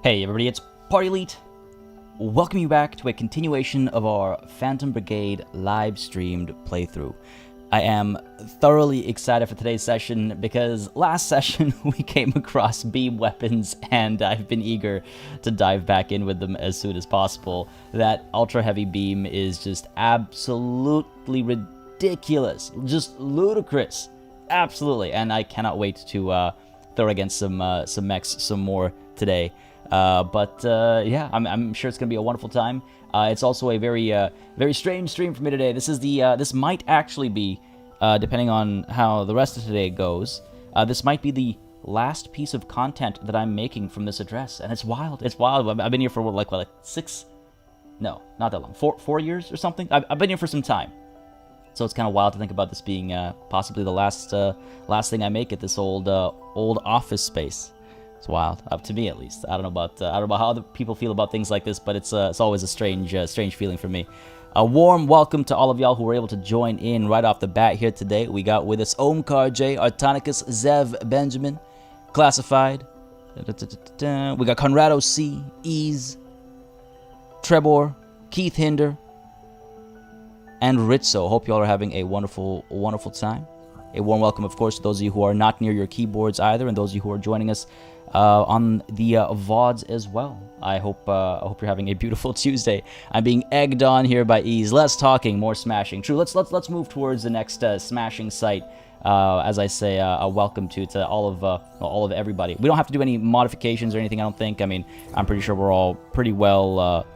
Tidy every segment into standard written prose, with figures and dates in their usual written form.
Hey everybody, it's Party Elite. Welcome you back to a continuation of our Phantom Brigade live streamed playthrough. I am thoroughly excited for today's session because last session we came across beam weapons and I've been eager to dive back in with them as soon as possible. That ultra heavy beam is just absolutely ridiculous, just ludicrous, absolutely, and I cannot wait to throw against some mechs some more today. Yeah, I'm sure it's gonna be a wonderful time. It's also a very strange stream for me today. This is this might actually be, depending on how the rest of today goes, this might be the last piece of content that I'm making from this address, and it's wild. It's wild. I've been here for like 6, no, not that long, 4 years or something. I've been here for some time, so it's kind of wild to think about this being possibly the last thing I make at this old office space. It's wild, up to me at least. I don't know about how other people feel about things like this, but it's always a strange feeling for me. A warm welcome to all of y'all who were able to join in right off the bat here today. We got with us Omkar J, Artonicus, Zev, Benjamin, Classified. We got Conrado C, Ease, Trebor, Keith Hinder, and Ritzo. Hope y'all are having a wonderful time. A warm welcome, of course, to those of you who are not near your keyboards either, and those of you who are joining us on the VODs as well. I hope you're having a beautiful Tuesday. I'm being egged on here by Ease. Less talking, more smashing. True. Let's move towards the next smashing site. As I say, a welcome to all of everybody. We don't have to do any modifications or anything. I don't think. I mean, I'm pretty sure we're all pretty well.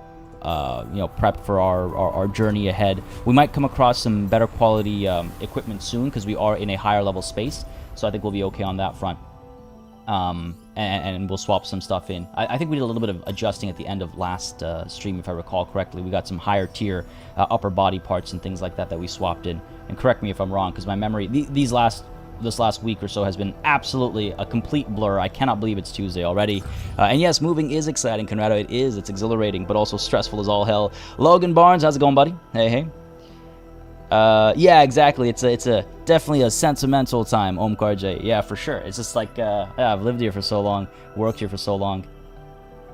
Prepped for our journey ahead. We might come across some better quality equipment soon because we are in a higher level space, so I think we'll be okay on that front. And we'll swap some stuff in. I think we did a little bit of adjusting at the end of last stream, if I recall correctly. We got some higher tier upper body parts and things like that we swapped in. And correct me if I'm wrong, because my memory this last week or so has been absolutely a complete blur. I cannot believe it's Tuesday already. And yes, moving is exciting, Conrado. It is. It's exhilarating, but also stressful as all hell. Logan Barnes, how's it going, buddy? Hey. Yeah, exactly. It's definitely a sentimental time, Omkar J. Yeah, for sure. It's just like, I've lived here for so long, worked here for so long,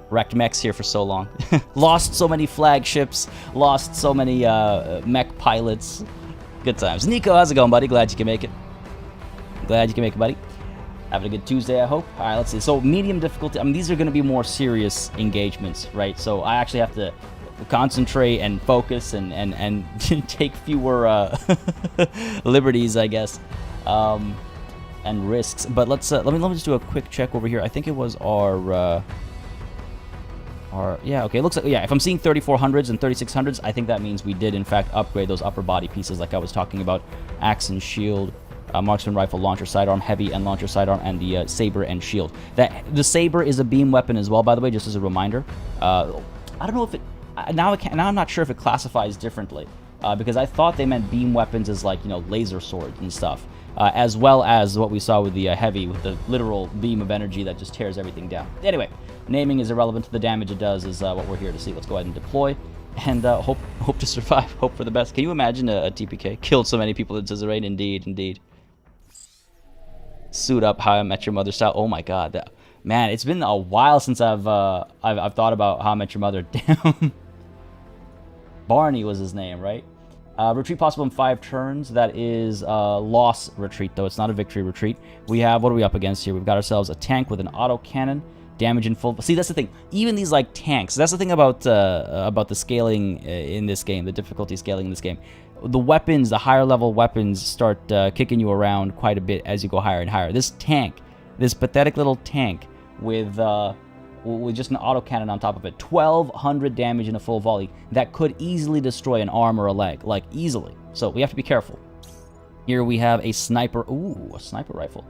wrecked mechs here for so long, lost so many flagships, lost so many mech pilots. Good times. Nico, how's it going, buddy? Glad you can make it. Glad you can make it, buddy. Having a good Tuesday, I hope. All right, let's see. So medium difficulty. I mean, these are going to be more serious engagements, right? So I actually have to concentrate and focus and take fewer liberties, I guess, and risks. But let me just do a quick check over here. I think it was our yeah, okay, it looks like, yeah, if I'm seeing 3400s and 3600s, I think that means we did in fact upgrade those upper body pieces like I was talking about. Axe and shield, marksman rifle, launcher sidearm, heavy and launcher sidearm, and the saber and shield. The saber is a beam weapon as well, by the way, just as a reminder. I don't know if it now I'm not sure if it classifies differently, because I thought they meant beam weapons as like, laser swords and stuff, as well as what we saw with the heavy, with the literal beam of energy that just tears everything down. Anyway, naming is irrelevant. The damage it does is what we're here to see. Let's go ahead and deploy and hope to survive, hope for the best. Can you imagine a TPK killed so many people in Scissor Rain? Indeed. Suit up, How I Met Your Mother style. Oh my god, man, it's been a while since I've thought about How I Met Your Mother. Damn. Barney was his name, right? Retreat possible in 5 turns. That is loss retreat, though. It's not a victory retreat. We have, what are we up against here? We've got ourselves a tank with an auto cannon. Damage in full. See, that's the thing. Even these like tanks. That's the thing about the scaling in this game. The difficulty scaling in this game. The weapons, the higher level weapons, start kicking you around quite a bit as you go higher and higher. This tank, this pathetic little tank with just an autocannon on top of it, 1200 damage in a full volley, that could easily destroy an arm or a leg, like easily. So we have to be careful. Here we have a sniper. Ooh, a sniper rifle.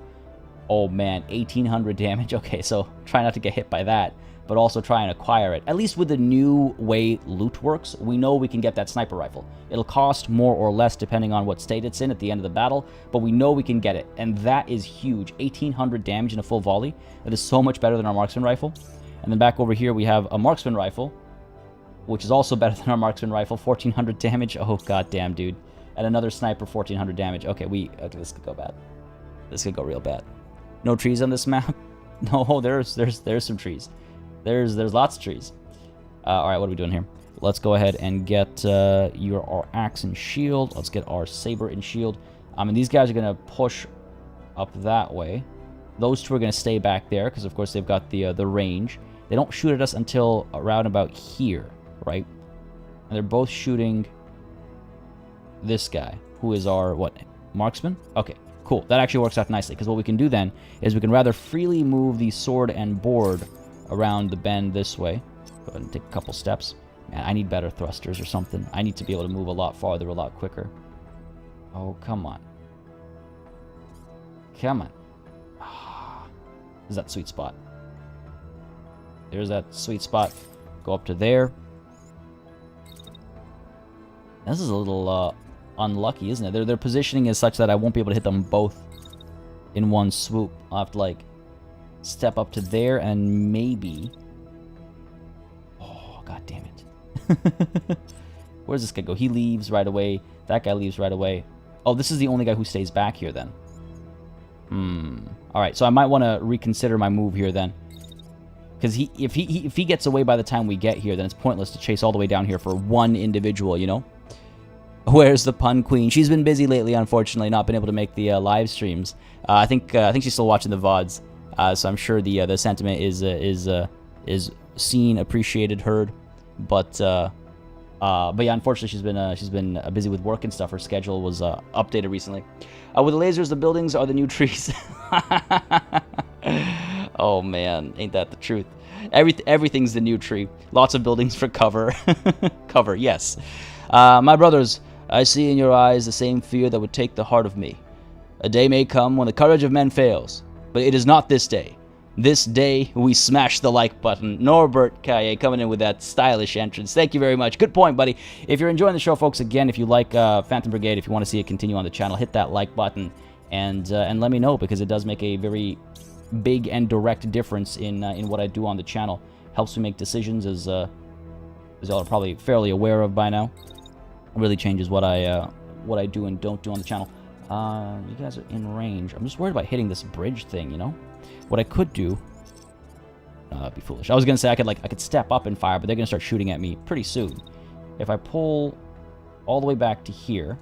Oh man, 1800 damage. Okay, so try not to get hit by that, but also try and acquire it. At least with the new way loot works, we know we can get that sniper rifle. It'll cost more or less depending on what state it's in at the end of the battle, but we know we can get it, and that is huge. 1800 damage in a full volley. That is so much better than our marksman rifle. And then back over here we have a marksman rifle, which is also better than our marksman rifle. 1400 damage. Oh goddamn, dude. And another sniper, 1400 damage. Okay, this could go bad. This could go real bad. No trees on this map. No, there's some trees. There's lots of trees. Alright, what are we doing here? Let's go ahead and get our axe and shield. Let's get our saber and shield. And these guys are going to push up that way. Those two are going to stay back there because, of course, they've got the range. They don't shoot at us until around about here, right? And they're both shooting this guy, who is our, what, marksman? Okay, cool. That actually works out nicely because what we can do then is we can rather freely move the sword and board around the bend this way. Go ahead and take a couple steps. Man, I need better thrusters or something. I need to be able to move a lot farther, a lot quicker. Oh, come on. Come on. Is that sweet spot? There's that sweet spot. Go up to there. This is a little unlucky, isn't it? Their positioning is such that I won't be able to hit them both in one swoop. I'll have to, like, step up to there and maybe... Oh, god damn it. Where does this guy go? He leaves right away. That guy leaves right away. Oh, this is the only guy who stays back here then. Alright, so I might want to reconsider my move here then. Because if he gets away by the time we get here, then it's pointless to chase all the way down here for one individual, you know? Where's the pun queen? She's been busy lately, unfortunately, not been able to make the live streams. I think she's still watching the VODs, so I'm sure the sentiment is seen, appreciated, heard. But yeah, unfortunately, she's been busy with work and stuff. Her schedule was updated recently. With the lasers, the buildings are the new trees. Oh man, ain't that the truth? Everything's the new tree. Lots of buildings for cover. Cover, yes. My brothers, I see in your eyes the same fear that would take the heart of me. A day may come when the courage of men fails, but it is not this day. This day, we smash the like button. Norbert Kaye coming in with that stylish entrance. Thank you very much. Good point, buddy. If you're enjoying the show, folks, again, if you like Phantom Brigade, if you want to see it continue on the channel, hit that like button and let me know, because it does make a very big and direct difference in what I do on the channel. Helps me make decisions, as y'all are probably fairly aware of by now. It really changes what I do and don't do on the channel. You guys are in range. I'm just worried about hitting this bridge thing, you know? What I could do... No, that'd be foolish. I was going to say I could step up and fire, but they're going to start shooting at me pretty soon. If I pull all the way back to here,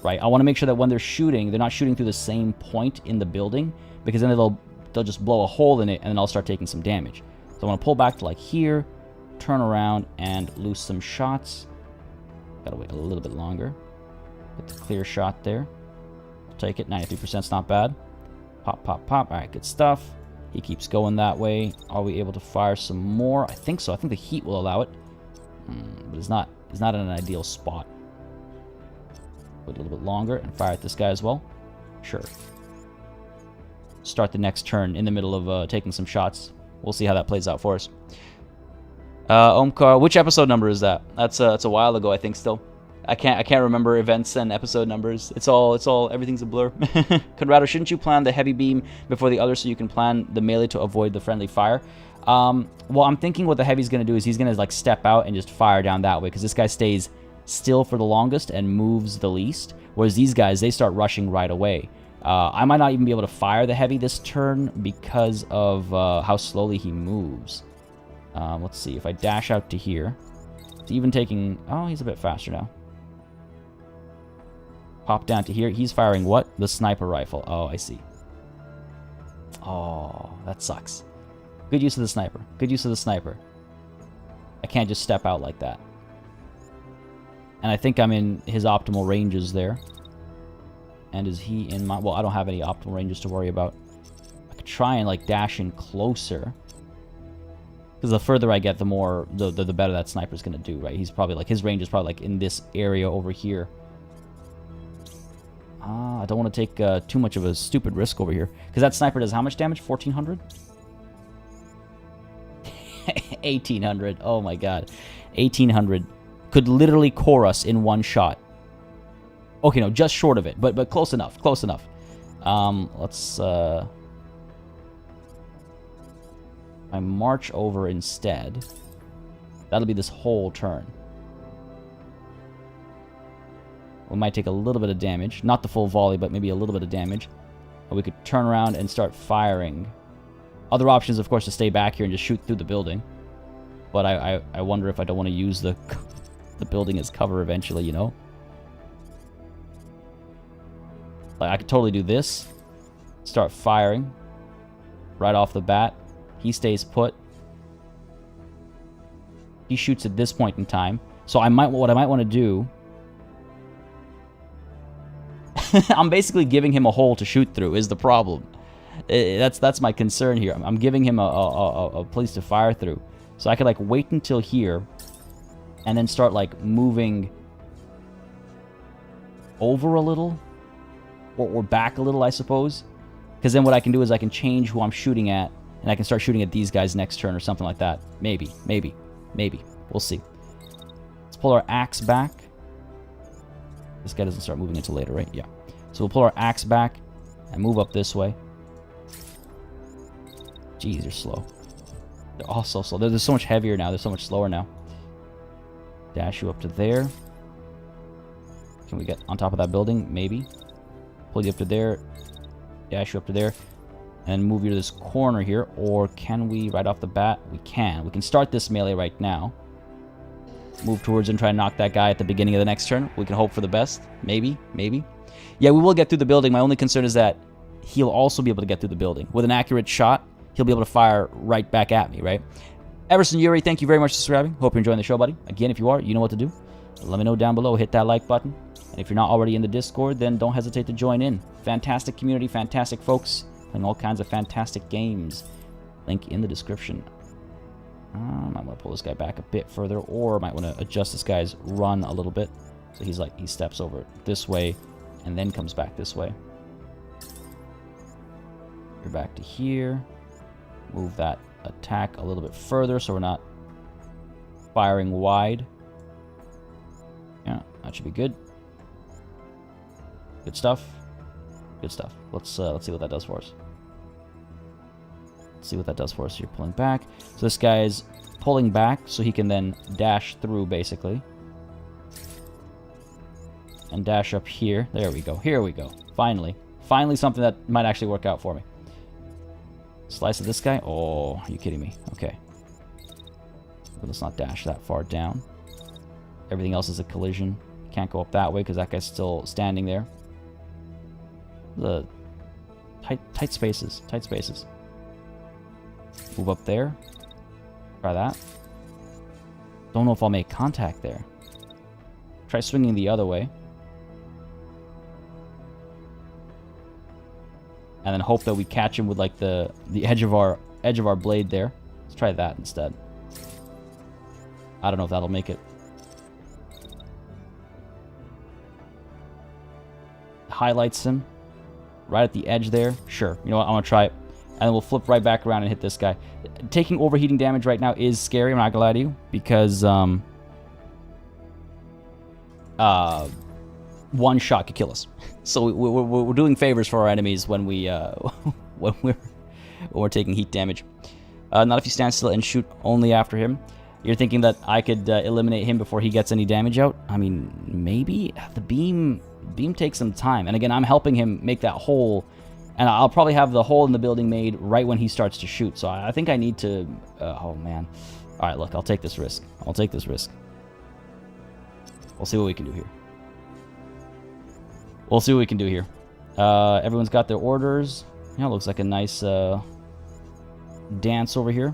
right, I want to make sure that when they're shooting, they're not shooting through the same point in the building, because then they'll just blow a hole in it, and then I'll start taking some damage. So I want to pull back to, like, here, turn around, and loose some shots. Gotta wait a little bit longer. Get the clear shot there. Take it. 93%'s not bad. Pop, pop, pop. Alright, good stuff. He keeps going that way. Are we able to fire some more? I think so. I think the heat will allow it. But it's not in an ideal spot. Wait a little bit longer and fire at this guy as well. Sure. Start the next turn in the middle of taking some shots. We'll see how that plays out for us. Omkar, which episode number is that? That's a while ago, I think. Still, I can't remember events and episode numbers. It's all everything's a blur. Conrado, shouldn't you plan the heavy beam before the other so you can plan the melee to avoid the friendly fire? Well, I'm thinking what the heavy's gonna do is he's gonna like step out and just fire down that way, because this guy stays still for the longest and moves the least, whereas these guys, they start rushing right away. I might not even be able to fire the heavy this turn because of how slowly he moves. Let's see, if I dash out to here, it's even taking... Oh, he's a bit faster now. Pop down to here. He's firing what? The sniper rifle. Oh, I see. Oh, that sucks. Good use of the sniper. Good use of the sniper. I can't just step out like that. And I think I'm in his optimal ranges there. And is he in my... Well, I don't have any optimal ranges to worry about. I could try and, like, dash in closer. Because the further I get, the more... The better that sniper's going to do, right? He's probably, like... His range is probably, like, in this area over here. I don't want to take too much of a stupid risk over here. Because that sniper does how much damage? 1,400? 1,800. Oh, my God. 1,800. Could literally core us in one shot. Okay, no, just short of it, but close enough, close enough. Let's I march over instead. That'll be this whole turn. We might take a little bit of damage, not the full volley, but maybe a little bit of damage. Or we could turn around and start firing. Other options, of course, to stay back here and just shoot through the building. but I wonder if I don't want to use the building as cover eventually, you know? Like, I could totally do this. Start firing. Right off the bat. He stays put. He shoots at this point in time. So what I might want to do... I'm basically giving him a hole to shoot through, is the problem. That's my concern here. I'm giving him a place to fire through. So I could, like, wait until here, and then start, like, moving over a little, or back a little, I suppose. Because then what I can do is I can change who I'm shooting at, and I can start shooting at these guys next turn or something like that. Maybe. We'll see. Let's pull our axe back. This guy doesn't start moving until later, right? Yeah. So we'll pull our axe back and move up this way. Jeez, they're slow. They're all so slow. They're so much heavier now. They're so much slower now. Dash you up to there. Can we get on top of that building? Maybe. Pull you up to there. Dash you up to there. And move you to this corner here. Or can we, right off the bat? We can. We can start this melee right now. Move towards and try and knock that guy at the beginning of the next turn. We can hope for the best. Maybe. Yeah, we will get through the building. My only concern is that he'll also be able to get through the building. With an accurate shot, he'll be able to fire right back at me, right? Everson Yuri, thank you very much for subscribing. Hope you're enjoying the show, buddy. Again, if you are, you know what to do. Let me know down below. Hit that like button. And if you're not already in the Discord, then don't hesitate to join in. Fantastic community, fantastic folks, playing all kinds of fantastic games. Link in the description. I might want to pull this guy back a bit further, or might want to adjust this guy's run a little bit. So he's like, he steps over this way, and then comes back this way. You're back to here. Move that attack a little bit further so we're not firing wide. Yeah, that should be good. Good stuff. Good stuff. Let's see what that does for us. See what that does for us. You're pulling back. So this guy's pulling back so he can then dash through, basically. And dash up here. There we go. Here we go. Finally. Finally something that might actually work out for me. Slice of this guy. Oh, are you kidding me? Okay. But let's not dash that far down. Everything else is a collision. Can't go up that way because that guy's still standing there. The tight spaces. Tight spaces. Move up there. Try that. Don't know if I'll make contact there. Try swinging the other way. And then hope that we catch him with like the edge of our blade there. Let's try that instead. I don't know if that'll make it. Highlights him. Right at the edge there. Sure. You know what? I'm gonna try it. And then we'll flip right back around and hit this guy. Taking overheating damage right now is scary, I'm not gonna lie to you. Because, one shot could kill us. So we're doing favors for our enemies when we're taking heat damage. Not if you stand still and shoot only after him. You're thinking that I could eliminate him before he gets any damage out? I mean, maybe. The beam takes some time. And again, I'm helping him make that hole. And I'll probably have the hole in the building made right when he starts to shoot. So I think I need to... oh, man. All right, look, I'll take this risk. I'll take this risk. We'll see what we can do here. We'll see what we can do here. Everyone's got their orders. Yeah, looks like a nice dance over here.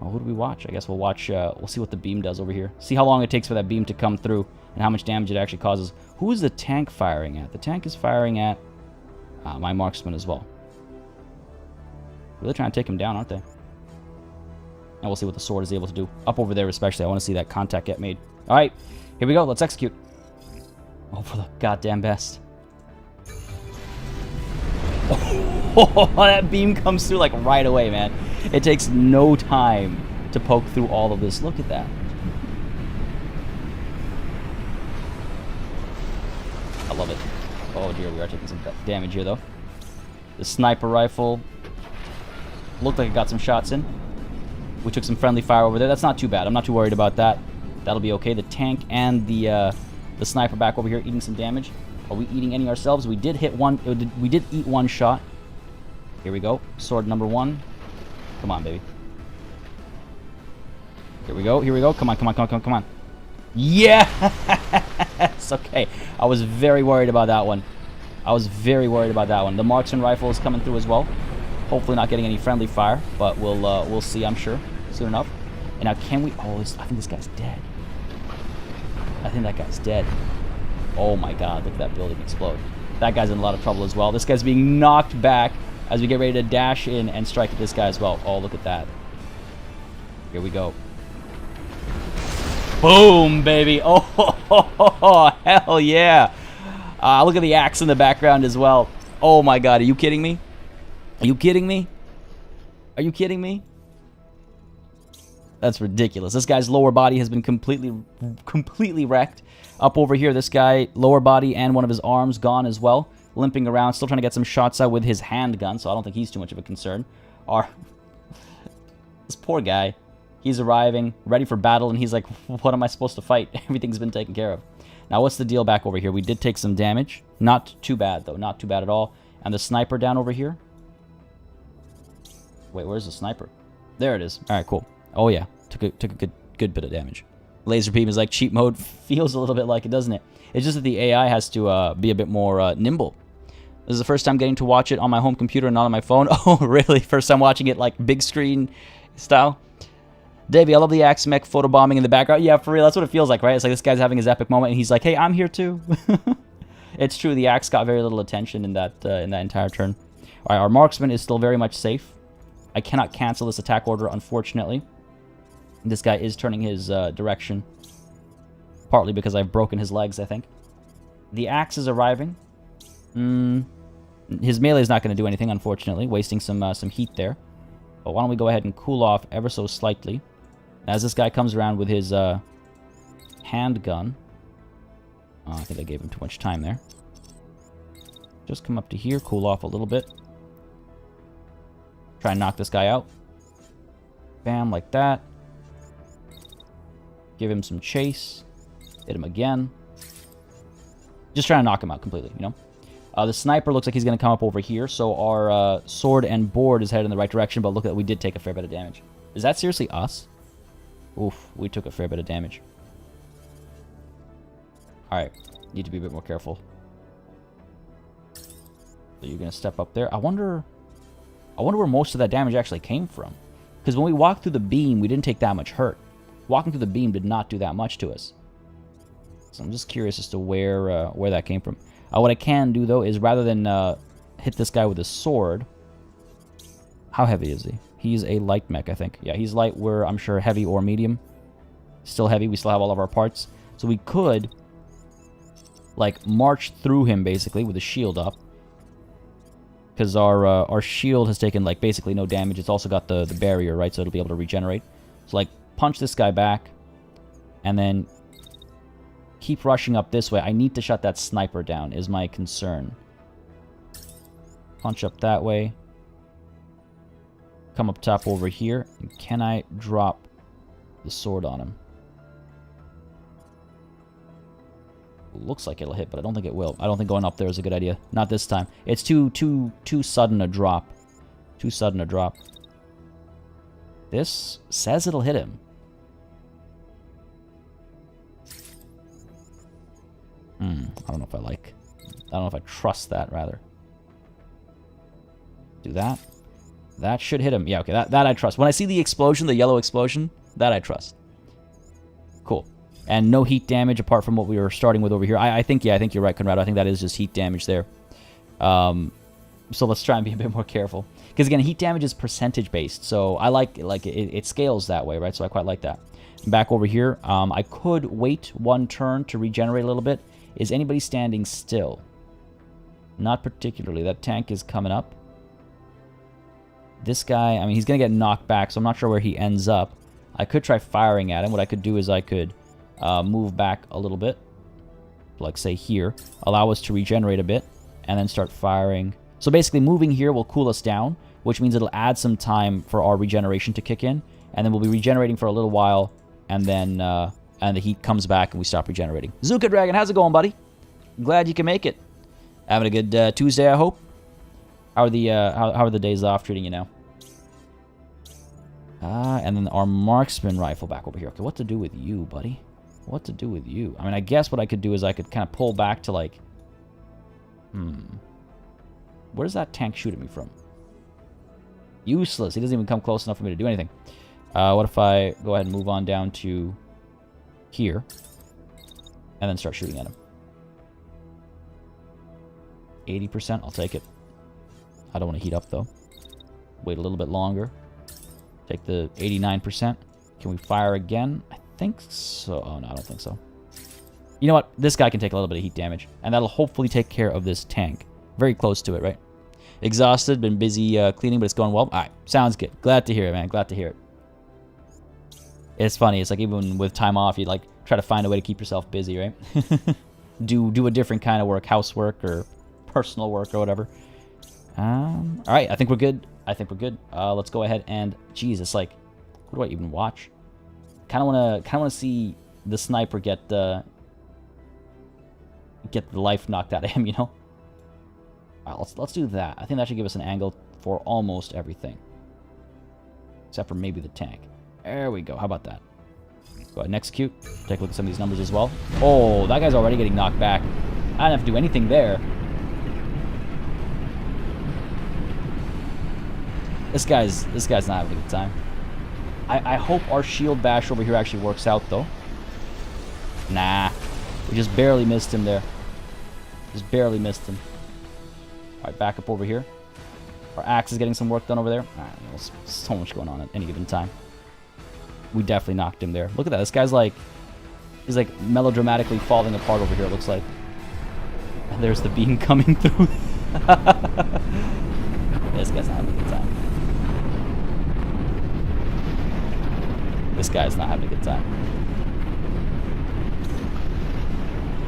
Well, who do we watch? I guess we'll watch... we'll see what the beam does over here. See how long it takes for that beam to come through and how much damage it actually causes. Who is the tank firing at? The tank is firing at... my marksman as well. Really trying to take him down, aren't they? And we'll see what the sword is able to do. Up over there especially. I want to see that contact get made. Alright, here we go. Let's execute. Oh, for the goddamn best. Oh, that beam comes through like right away, man. It takes no time to poke through all of this. Look at that. I love it. Oh dear, we are taking some damage here, though. The sniper rifle looked like it got some shots in. We took some friendly fire over there. That's not too bad. I'm not too worried about that. That'll be okay. The tank and the sniper back over here eating some damage. Are we eating any ourselves? We did hit one. We did eat one shot. Here we go. Sword number 1. Come on, baby. Here we go. Here we go. Come on, come on, come on, come on, come on. Yeah! It's okay. I was very worried about that one. I was very worried about that one. The marksman rifle is coming through as well. Hopefully not getting any friendly fire, but we'll see, I'm sure, soon enough. And now can we... Oh, I think this guy's dead. I think that guy's dead. Oh my god, look at that building explode. That guy's in a lot of trouble as well. This guy's being knocked back as we get ready to dash in and strike at this guy as well. Oh, look at that. Here we go. Boom, baby. Oh, hell yeah. Look at the axe in the background as well. Oh my god, are you kidding me? Are you kidding me? Are you kidding me? That's ridiculous. This guy's lower body has been completely wrecked. Up over here, this guy, lower body and one of his arms gone as well. Limping around, still trying to get some shots out with his handgun, so I don't think he's too much of a concern. This poor guy, he's arriving, ready for battle, and he's like, what am I supposed to fight? Everything's been taken care of. Now, what's the deal back over here? We did take some damage. Not too bad, though. Not too bad at all. And the sniper down over here. Wait, where's the sniper? There it is. All right, cool. Oh, yeah. Took a good bit of damage. Laser beam is like cheat mode. Feels a little bit like it, doesn't it? It's just that the AI has to be a bit more nimble. This is the first time getting to watch it on my home computer and not on my phone. Oh, really? First time watching it like big screen style? Davey, I love the axe mech photobombing in the background. Yeah, for real. That's what it feels like, right? It's like this guy's having his epic moment, and he's like, hey, I'm here too. It's true. The axe got very little attention in that entire turn. All right, our marksman is still very much safe. I cannot cancel this attack order, unfortunately. This guy is turning his direction. Partly because I've broken his legs, I think. The axe is arriving. His melee is not going to do anything, unfortunately. Wasting some heat there. But why don't we go ahead and cool off ever so slightly. As this guy comes around with his handgun. Oh, I think I gave him too much time there. Just come up to here, cool off a little bit. Try and knock this guy out. Bam, like that. Give him some chase. Hit him again. Just trying to knock him out completely, you know? The sniper looks like he's going to come up over here, so our sword and board is headed in the right direction, but look at that, we did take a fair bit of damage. Is that seriously us? Oof, we took a fair bit of damage. Alright, need to be a bit more careful. So you're going to step up there. I wonder where most of that damage actually came from. Because when we walked through the beam, we didn't take that much hurt. Walking through the beam did not do that much to us. So I'm just curious as to where that came from. What I can do, though, is rather than hit this guy with a sword... How heavy is he? He's a light mech, I think. Yeah, he's light. We're, I'm sure, heavy or medium. Still heavy. We still have all of our parts. So we could, like, march through him, basically, with a shield up. Because our shield has taken, like, basically no damage. It's also got the barrier, right? So it'll be able to regenerate. So, like, punch this guy back. And then... keep rushing up this way. I need to shut that sniper down, is my concern. Punch up that way. Come up top over here. And can I drop the sword on him? Looks like it'll hit, but I don't think it will. I don't think going up there is a good idea. Not this time. It's too sudden a drop. Too sudden a drop. This says it'll hit him. I don't know if I don't know if I trust that, rather. Do that. That should hit him. Yeah, okay, that I trust. When I see the explosion, the yellow explosion, that I trust. Cool. And no heat damage apart from what we were starting with over here. I think you're right, Conrado. I think that is just heat damage there. So let's try and be a bit more careful. Because, again, heat damage is percentage-based. So I like it scales that way, right? So I quite like that. Back over here, I could wait one turn to regenerate a little bit. Is anybody standing still? Not particularly. That tank is coming up. This guy, I mean, he's going to get knocked back, so I'm not sure where he ends up. I could try firing at him. What I could do is I could move back a little bit. Like, say, here. Allow us to regenerate a bit, and then start firing. So basically, moving here will cool us down, which means it'll add some time for our regeneration to kick in. And then we'll be regenerating for a little while, and then... and the heat comes back and we stop regenerating. Zuka Dragon, how's it going, buddy? Glad you can make it. Having a good Tuesday, I hope. How are the days off treating you now? And then our marksman rifle back over here. Okay, what to do with you, buddy? What to do with you? I mean, I guess what I could do is I could kind of pull back to, like... Where's that tank shooting me from? Useless. He doesn't even come close enough for me to do anything. What if I go ahead and move on down to here and then start shooting at him? 80%, I'll take it. I don't want to heat up, though. Wait a little bit longer. Take the 89%. Can we fire again? I think so. Oh, no, I don't think so. You know what? This guy can take a little bit of heat damage, and that'll hopefully take care of this tank. Very close to it, right? Exhausted, been busy cleaning, but it's going well. All right, sounds good. Glad to hear it, man. Glad to hear it. It's funny. It's like even with time off, you like try to find a way to keep yourself busy, right? do a different kind of work, housework or personal work or whatever. All right, I think we're good. I think we're good. Let's go ahead and, geez, it's like, what do I even watch? Kind of wanna see the sniper get the life knocked out of him, you know. All right, let's do that. I think that should give us an angle for almost everything, except for maybe the tank. There we go. How about that? Go ahead and execute. Take a look at some of these numbers as well. Oh, that guy's already getting knocked back. I didn't have to do anything there. This guy's not having a good time. I hope our shield bash over here actually works out, though. Nah. We just barely missed him there. Just barely missed him. Alright, back up over here. Our axe is getting some work done over there. Alright, there's so much going on at any given time. We definitely knocked him there. Look at that. This guy's like... He's like melodramatically falling apart over here, it looks like. And there's the beam coming through. This guy's not having a good time. This guy's not having a good time.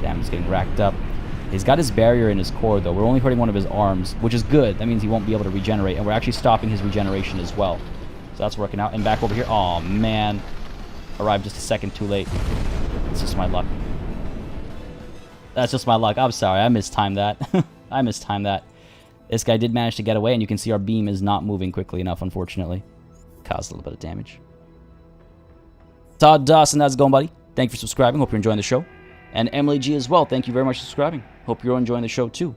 Damn, he's getting racked up. He's got his barrier in his core, though. We're only hurting one of his arms, which is good. That means he won't be able to regenerate, and we're actually stopping his regeneration as well. So that's working out. And back over here. Oh, man. Arrived just a second too late. It's just my luck. That's just my luck. I'm sorry. I mistimed that. I mistimed that. This guy did manage to get away, and you can see our beam is not moving quickly enough, unfortunately. Caused a little bit of damage. Todd Dawson, how's it going, buddy? Thank you for subscribing. Hope you're enjoying the show. And Emily G as well. Thank you very much for subscribing. Hope you're enjoying the show too.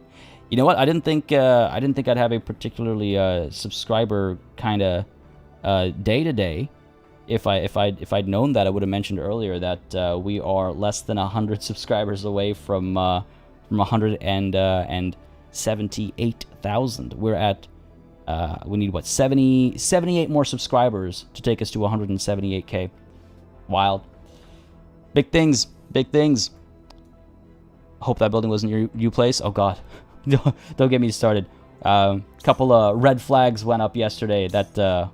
You know what? I didn't think I'd have a particularly subscriber kind of day to day. If I'd known that, I would have mentioned earlier that we are less than 100 subscribers away from 178,000. We're at we need what 78 more subscribers to take us to 178K. Wild. Big things. Big things. Hope that building wasn't your place. Oh, God. Don't get me started. Couple of red flags went up yesterday that,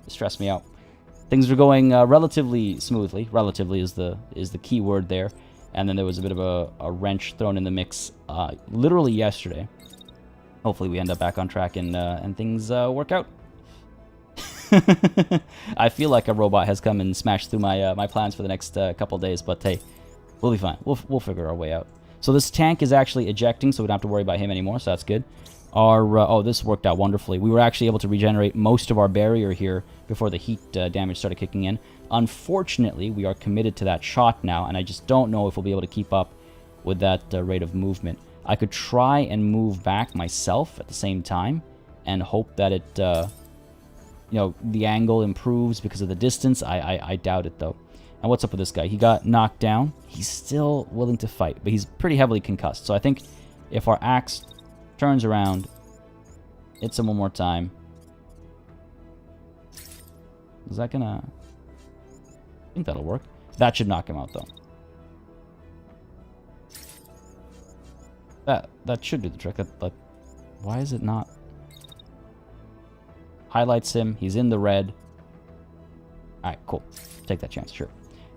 stressed me out. Things were going relatively smoothly. Relatively is the key word there. And then there was a bit of a wrench thrown in the mix literally yesterday. Hopefully we end up back on track and things work out. I feel like a robot has come and smashed through my plans for the next couple days, but hey, we'll be fine. We'll figure our way out. So this tank is actually ejecting, so we don't have to worry about him anymore, so that's good. Our this worked out wonderfully. We were actually able to regenerate most of our barrier here before the heat damage started kicking in. Unfortunately, we are committed to that shot now, and I just don't know if we'll be able to keep up with that rate of movement. I could try and move back myself at the same time and hope that it... you know, the angle improves because of the distance. I doubt it, though. And what's up with this guy? He got knocked down. He's still willing to fight, but he's pretty heavily concussed. So I think if our axe turns around, hits him one more time. Is that gonna... I think that'll work. That should knock him out, though. That should do the trick. Why is it not... Highlights him. He's in the red. Alright, cool. Take that chance, sure.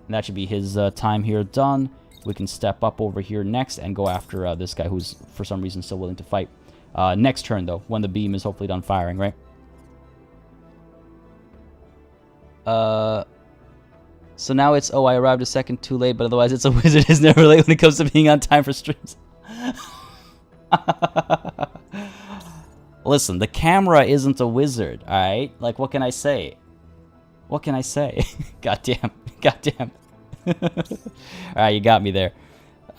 And that should be his time here done. We can step up over here next and go after this guy who's, for some reason, still willing to fight. Next turn, though, when the beam is hopefully done firing, right? So now it's, oh, I arrived a second too late, but otherwise it's a wizard is never late when it comes to being on time for streams. Listen, the camera isn't a wizard, alright? Like, what can I say? What can I say? Goddamn. Goddamn. Alright, you got me there.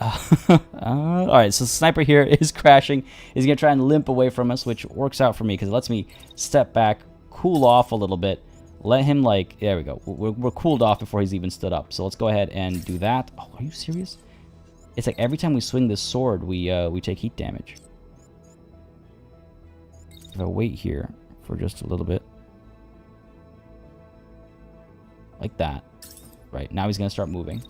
Alright, so the sniper here is crashing. He's going to try and limp away from us, which works out for me because it lets me step back, cool off a little bit. Let him, like, there we go. We're cooled off before he's even stood up. So let's go ahead and do that. Oh, are you serious? It's like every time we swing this sword, we take heat damage. If I wait here for just a little bit. Like that. Right, now he's going to start moving.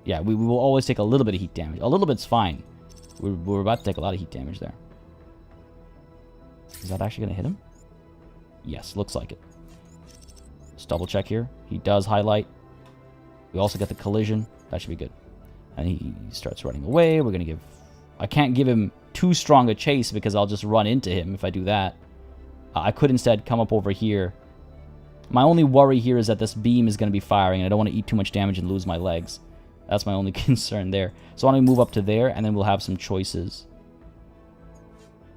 Yeah, we will always take a little bit of heat damage. A little bit's fine. We're about to take a lot of heat damage there. Is that actually going to hit him? Yes, looks like it. Let's double check here. He does highlight. We also get the collision. That should be good. And he starts running away. We're going to give... I can't give him too strong a chase because I'll just run into him if I do that. I could instead come up over here. My only worry here is that this beam is going to be firing, and I don't want to eat too much damage and lose my legs. That's my only concern there. So I want to move up to there, and then we'll have some choices.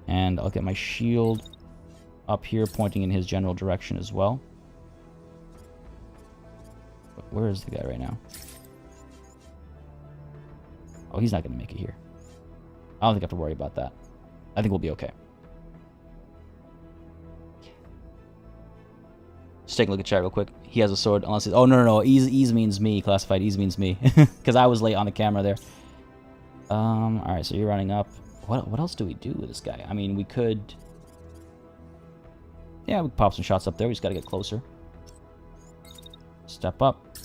And I'll get my shield up here, pointing in his general direction as well. Where is the guy right now? Oh, he's not going to make it here. I don't think I have to worry about that. I think we'll be okay. Just take a look at chat real quick. He has a sword, unless he's... Oh, no. Ease means me. Classified ease means me. Because I was late on the camera there. Alright, so you're running up. What else do we do with this guy? I mean, we could... Yeah, we could pop some shots up there. We just gotta get closer. Step up.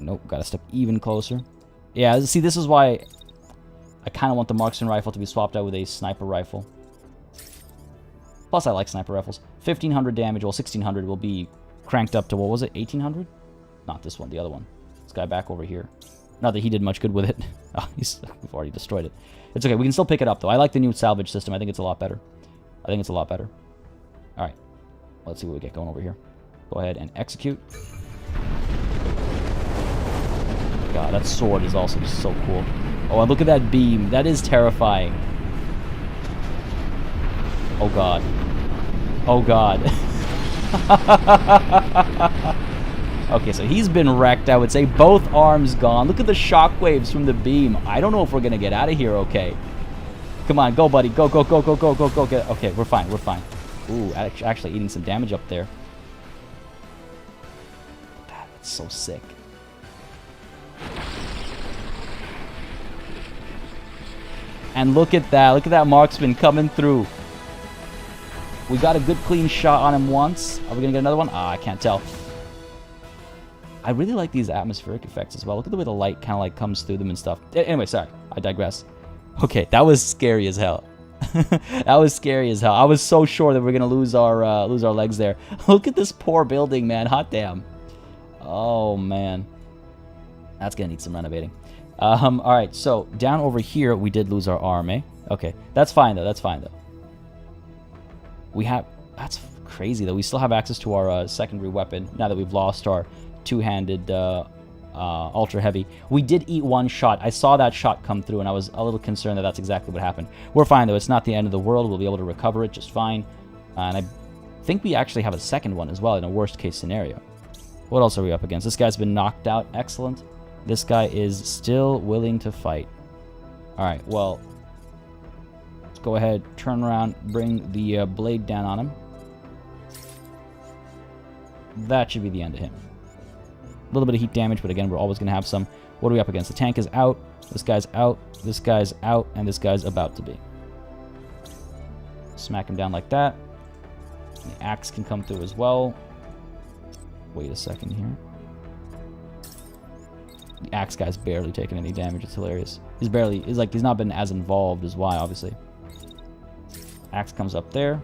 Nope, gotta step even closer. Yeah, see, this is why I kind of want the marksman rifle to be swapped out with a sniper rifle. Plus, I like sniper rifles. 1,500 damage, well, 1,600 will be cranked up to, what was it, 1,800? Not this one, the other one. This guy back over here. Not that he did much good with it. Oh, we've already destroyed it. It's okay, we can still pick it up, though. I like the new salvage system. I think it's a lot better. Alright. Let's see what we get going over here. Go ahead and execute. God, that sword is also just so cool. Oh, and look at that beam. That is terrifying. Oh, God. Oh, God. Okay, so he's been wrecked, I would say. Both arms gone. Look at the shockwaves from the beam. I don't know if we're going to get out of here okay. Come on, go, buddy. Go. Okay, we're fine. Ooh, actually eating some damage up there. That's so sick. And look at that. Look at that marksman coming through. We got a good clean shot on him once. Are we going to get another one? Ah, I can't tell. I really like these atmospheric effects as well. Look at the way the light kind of like comes through them and stuff. Anyway, sorry. I digress. Okay, that was scary as hell. That was scary as hell. I was so sure that we are going to lose our legs there. Look at this poor building, man. Hot damn. Oh, man. That's going to need some renovating. Alright, so down over here, we did lose our arm, eh? Okay, that's fine, though. We have... That's crazy, though. We still have access to our secondary weapon now that we've lost our two-handed ultra heavy. We did eat one shot. I saw that shot come through, and I was a little concerned that that's exactly what happened. We're fine, though. It's not the end of the world. We'll be able to recover it just fine. And I think we actually have a second one as well in a worst-case scenario. What else are we up against? This guy's been knocked out. Excellent. This guy is still willing to fight. Alright, well, let's go ahead, turn around, bring the blade down on him. That should be the end of him. A little bit of heat damage, but again, we're always going to have some. What are we up against? The tank is out, this guy's out, this guy's out, and this guy's about to be. Smack him down like that. The axe can come through as well. Wait a second here. The axe guy's barely taking any damage. It's hilarious. He's not been as involved as Y, obviously. Axe comes up there.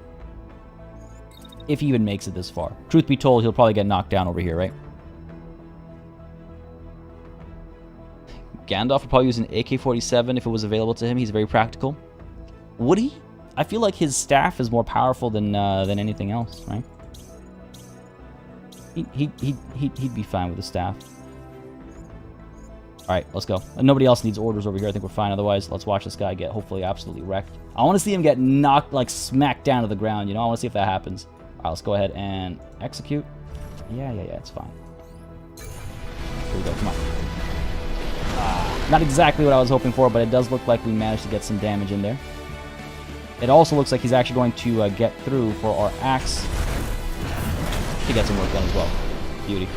If he even makes it this far. Truth be told, he'll probably get knocked down over here, right? Gandalf would probably use an AK-47 if it was available to him. He's very practical. Would he? I feel like his staff is more powerful than anything else, right? He'd be fine with the staff. Alright, let's go. Nobody else needs orders over here. I think we're fine. Otherwise, let's watch this guy get hopefully absolutely wrecked. I want to see him get knocked, like, smacked down to the ground, you know? I want to see if that happens. Alright, let's go ahead and execute. Yeah, it's fine. Here we go, come on. Not exactly what I was hoping for, but it does look like we managed to get some damage in there. It also looks like he's actually going to get through for our axe to get some work done as well. Beauty.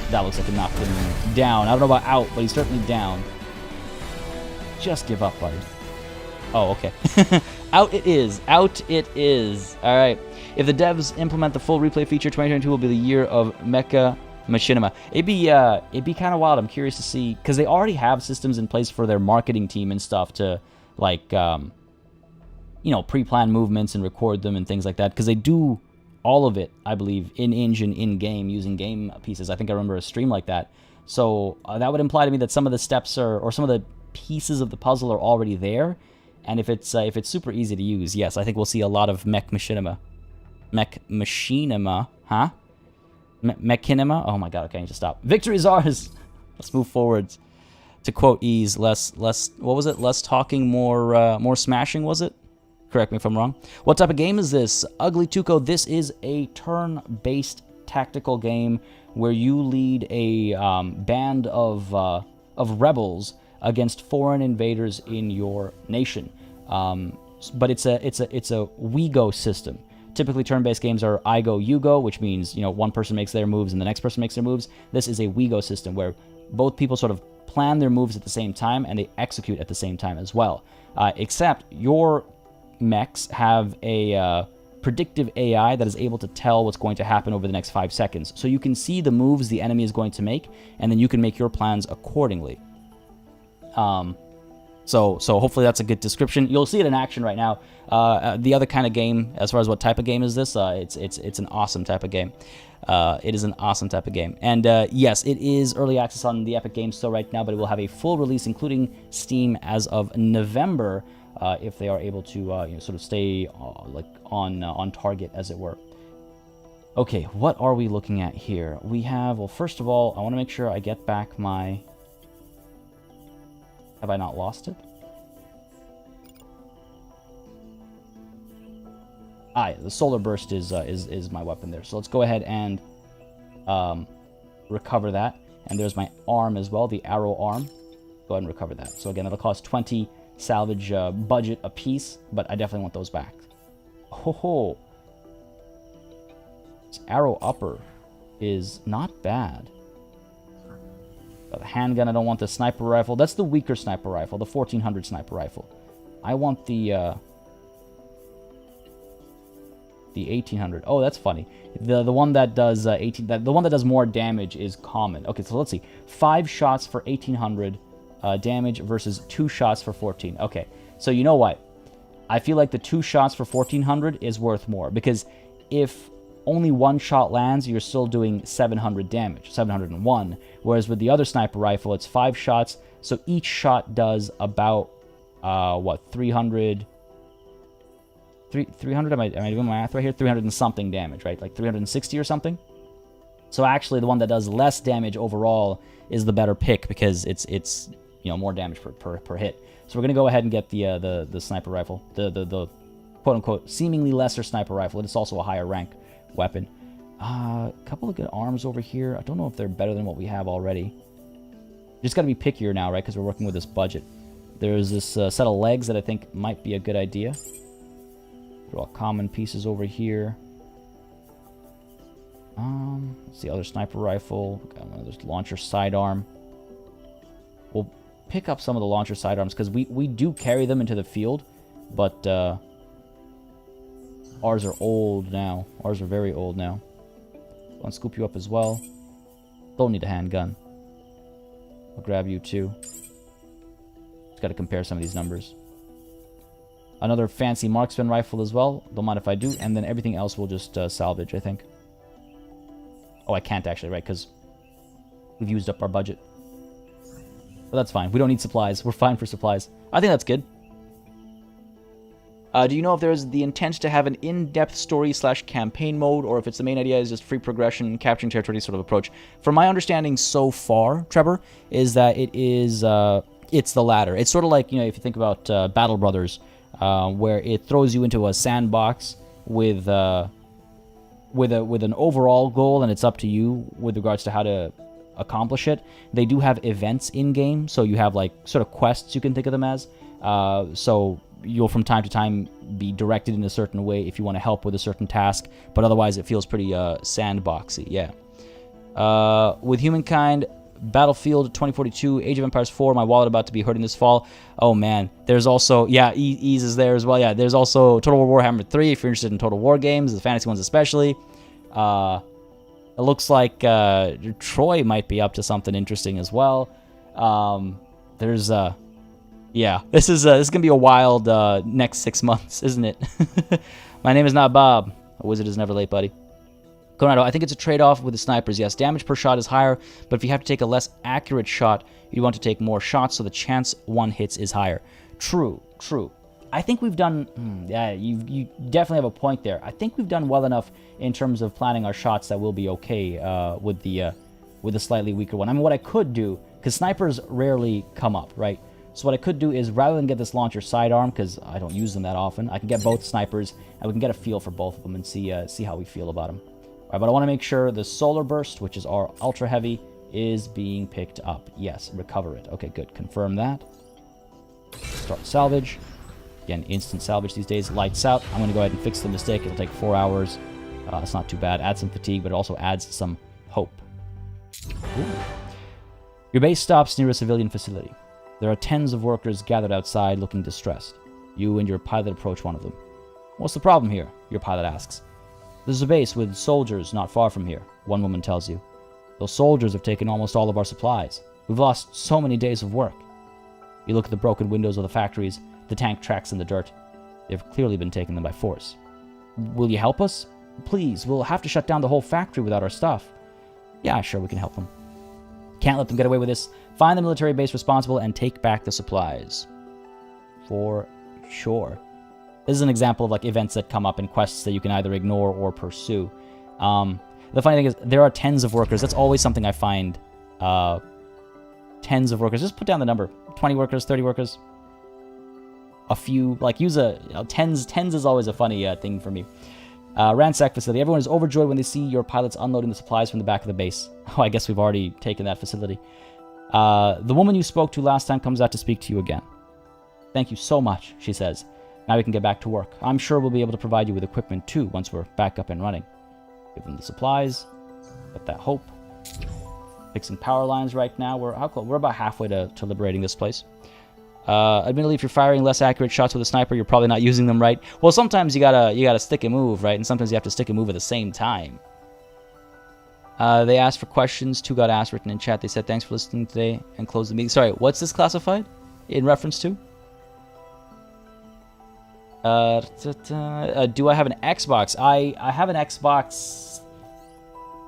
That looks like it knocked him down. I don't know about out, but he's certainly down. Just give up, buddy. Oh, okay. Out it is. Out it is. All right. If the devs implement the full replay feature, 2022 will be the year of Mecha Machinima. It'd be kind of wild. I'm curious to see, because they already have systems in place for their marketing team and stuff to, like, you know, pre-plan movements and record them and things like that, because they do all of it, I believe, in-engine, in-game, using game pieces. I think I remember a stream like that. So that would imply to me that some of the steps are, or some of the pieces of the puzzle are already there. And if it's super easy to use, yes, I think we'll see a lot of Mech Machinima. Mech Machinima, huh? Mechinima? Oh my god, okay, I need to stop. Victory is ours! Let's move forwards. To quote Ease, less, what was it? Less talking, more smashing, was it? Correct me if I'm wrong. What type of game is this? Ugly Tuco, this is a turn-based tactical game where you lead a band of rebels against foreign invaders in your nation. But it's a WEGO system. Typically, turn-based games are I go, you go, which means, you know, one person makes their moves and the next person makes their moves. This is a WEGO system where both people sort of plan their moves at the same time and they execute at the same time as well. Except your mechs have a predictive AI that is able to tell what's going to happen over the next 5 seconds. So you can see the moves the enemy is going to make, and then you can make your plans accordingly. So hopefully that's a good description. You'll see it in action right now. The other kind of game, as far as what type of game is this, it's an awesome type of game. It is an awesome type of game. And yes, it is early access on the Epic Games Store right now, but it will have a full release, including Steam, as of November, if they are able to you know, sort of stay like on target, as it were. Okay, what are we looking at here? We have, well, first of all, I want to make sure I get back my... Have I not lost it? Ah, yeah, the solar burst is my weapon there. So let's go ahead and recover that. And there's my arm as well, the arrow arm. Go ahead and recover that. So again, it'll cost 20 salvage budget a piece, but I definitely want those back. Ho ho! This arrow upper is not bad. The handgun, I don't want the sniper rifle. That's the weaker sniper rifle, the 1400 sniper rifle. I want the 1800. Oh, that's funny. The one that does the one that does more damage is common. Okay, so let's see. 5 shots for 1800 damage versus 2 shots for 14. Okay, so you know what? I feel like the 2 shots for 1400 is worth more, because if only 1 shot lands, you're still doing 700 damage, 701. Whereas with the other sniper rifle, it's 5 shots, so each shot does about, what, 300? 300? Am I doing my math right here? 300 and something damage, right? Like 360 or something? So actually, the one that does less damage overall is the better pick, because it's you know, more damage per hit. So we're gonna go ahead and get the sniper rifle, the quote unquote seemingly lesser sniper rifle. It's also a higher rank weapon. A couple of good arms over here. I don't know if they're better than what we have already. Just got to be pickier now, right? Because we're working with this budget. There's this set of legs that I think might be a good idea. They're all common pieces over here. Let's see, other sniper rifle. Got one of those launcher sidearm. We'll pick up some of the launcher sidearms because we do carry them into the field, but ours are old now. Ours are very old now. I'll scoop you up as well. Don't need a handgun. I'll grab you too. Just got to compare some of these numbers. Another fancy marksman rifle as well. Don't mind if I do. And then everything else we'll just salvage, I think. Oh, I can't actually, right? Because we've used up our budget. But that's fine. We don't need supplies. We're fine for supplies. I think that's good. Do you know if there's the intent to have an in-depth story/campaign mode, or if it's the main idea is just free progression, capturing territory sort of approach? From my understanding so far, Trevor, is that it is it's the latter. It's sort of like, you know, if you think about Battle Brothers, where it throws you into a sandbox with an overall goal, and it's up to you with regards to how to accomplish it. They do have events in game, so you have like sort of quests, you can think of them as. So you'll from time to time be directed in a certain way if you want to help with a certain task, but otherwise it feels pretty sandboxy. Yeah. With Humankind, Battlefield 2042, Age of Empires 4, my wallet about to be hurting this fall. Oh man, there's also, yeah, Ease is there as well. Yeah, there's also Total War Warhammer 3 if you're interested in Total War games, the fantasy ones especially. It looks like Troy might be up to something interesting as well. There's yeah, this is gonna be a wild next 6 months, isn't it? My name is not Bob. A wizard is never late, buddy. Conrado, I think it's a trade-off with the snipers. Yes, damage per shot is higher, but if you have to take a less accurate shot, you want to take more shots, so the chance one hits is higher. True. I think we've done... yeah, you definitely have a point there. I think we've done well enough in terms of planning our shots that we'll be okay with the slightly weaker one. I mean, what I could do, because snipers rarely come up, right? So what I could do is, rather than get this launcher sidearm, because I don't use them that often, I can get both snipers, and we can get a feel for both of them and see how we feel about them. All right, but I want to make sure the solar burst, which is our ultra heavy, is being picked up. Yes, recover it. Okay, good. Confirm that. Start salvage. Again, instant salvage these days. Lights out. I'm going to go ahead and fix the mistake. It'll take 4 hours. It's not too bad. Add some fatigue, but it also adds some hope. Ooh. Your base stops near a civilian facility. There are tens of workers gathered outside looking distressed. You and your pilot approach one of them. What's the problem here? Your pilot asks. There's a base with soldiers not far from here, one woman tells you. Those soldiers have taken almost all of our supplies. We've lost so many days of work. You look at the broken windows of the factories, the tank tracks in the dirt. They've clearly been taken them by force. Will you help us? Please, we'll have to shut down the whole factory without our stuff. Yeah, sure, we can help them. Can't let them get away with this. Find the military base responsible and take back the supplies. For sure. This is an example of like events that come up and quests that you can either ignore or pursue. The funny thing is, there are tens of workers. That's always something I find. Tens of workers. Just put down the number. 20 workers, 30 workers. A few. Like, use a... tens is always a funny thing for me. Ransack facility. Everyone is overjoyed when they see your pilots unloading the supplies from the back of the base. Oh, I guess we've already taken that facility. The woman you spoke to last time comes out to speak to you again. Thank you so much, she says. Now we can get back to work. I'm sure we'll be able to provide you with equipment too once we're back up and running. Give them the supplies. Get that hope. Fixing power lines right now. We're about halfway to liberating this place. Admittedly, if you're firing less accurate shots with a sniper, you're probably not using them right. Well, sometimes you gotta stick and move, right? And sometimes you have to stick and move at the same time. They asked for questions. 2 got asked written in chat. They said, thanks for listening today, and close the meeting. Sorry, what's this classified in reference to? Do I have an Xbox? I have an Xbox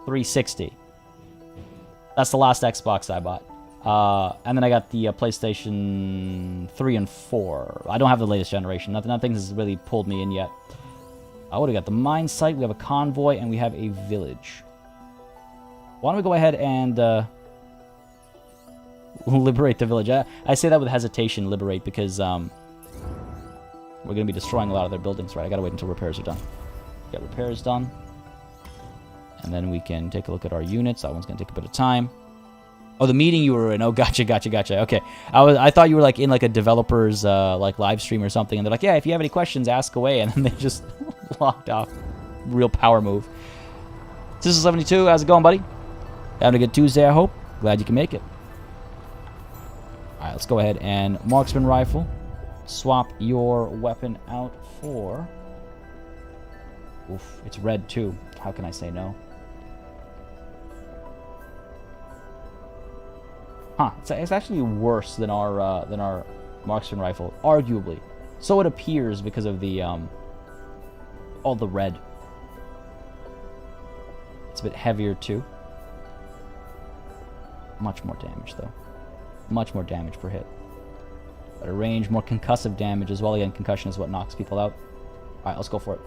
360. That's the last Xbox I bought. And then I got the PlayStation 3 and 4. I don't have the latest generation. Nothing has really pulled me in yet. What do we got? The mine site, we have a convoy, and we have a village. Why don't we go ahead and liberate the village? I say that with hesitation, liberate, because we're going to be destroying a lot of their buildings, right? I got to wait until repairs are done. Get repairs done. And then we can take a look at our units. That one's going to take a bit of time. Oh, the meeting you were in. Oh, gotcha. Okay. I thought you were like in like a developer's like live stream or something, and they're like, yeah, if you have any questions, ask away, and then they just locked off. Real power move. Sister 72, how's it going, buddy? Having a good Tuesday, I hope. Glad you can make it. All right, let's go ahead and marksman rifle. Swap your weapon out for... Oof, it's red too. How can I say no? Huh, it's actually worse than our marksman rifle, arguably. So it appears because of the all the red. It's a bit heavier too. Much more damage though. Much more damage per hit. Better range, more concussive damage as well. Again, concussion is what knocks people out. Alright, let's go for it.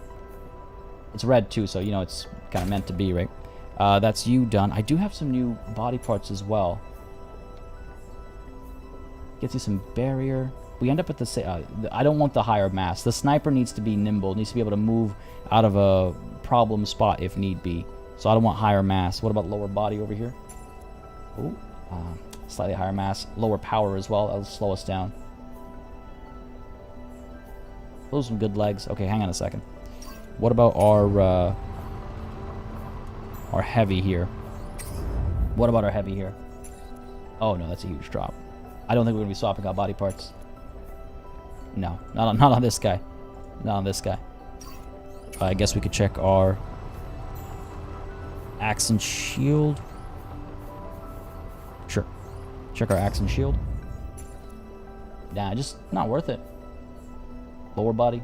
It's red too, so you know it's kind of meant to be, right? That's you done. I do have some new body parts as well. Gets you some barrier. We end up at the same... I don't want the higher mass. The sniper needs to be nimble. Needs to be able to move out of a problem spot if need be. So I don't want higher mass. What about lower body over here? Ooh, slightly higher mass. Lower power as well. That'll slow us down. Those are some good legs. Okay, hang on a second. What about our heavy here? What about our heavy here? Oh no, that's a huge drop. I don't think we're gonna be swapping out body parts. No, not on this guy. Not on this guy. I guess we could check our axe and shield. Sure. Check our axe and shield. Nah, just not worth it. Lower body.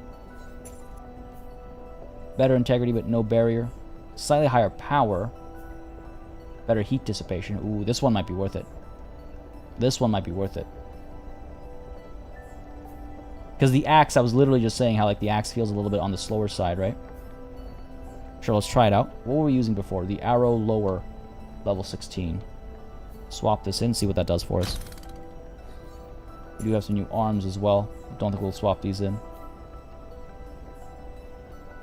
Better integrity, but no barrier. Slightly higher power. Better heat dissipation. Ooh, this one might be worth it. This one might be worth it. Because the axe, I was literally just saying how like the axe feels a little bit on the slower side, right? Sure, let's try it out. What were we using before? The arrow lower, level 16. Swap this in, see what that does for us. We do have some new arms as well. Don't think we'll swap these in.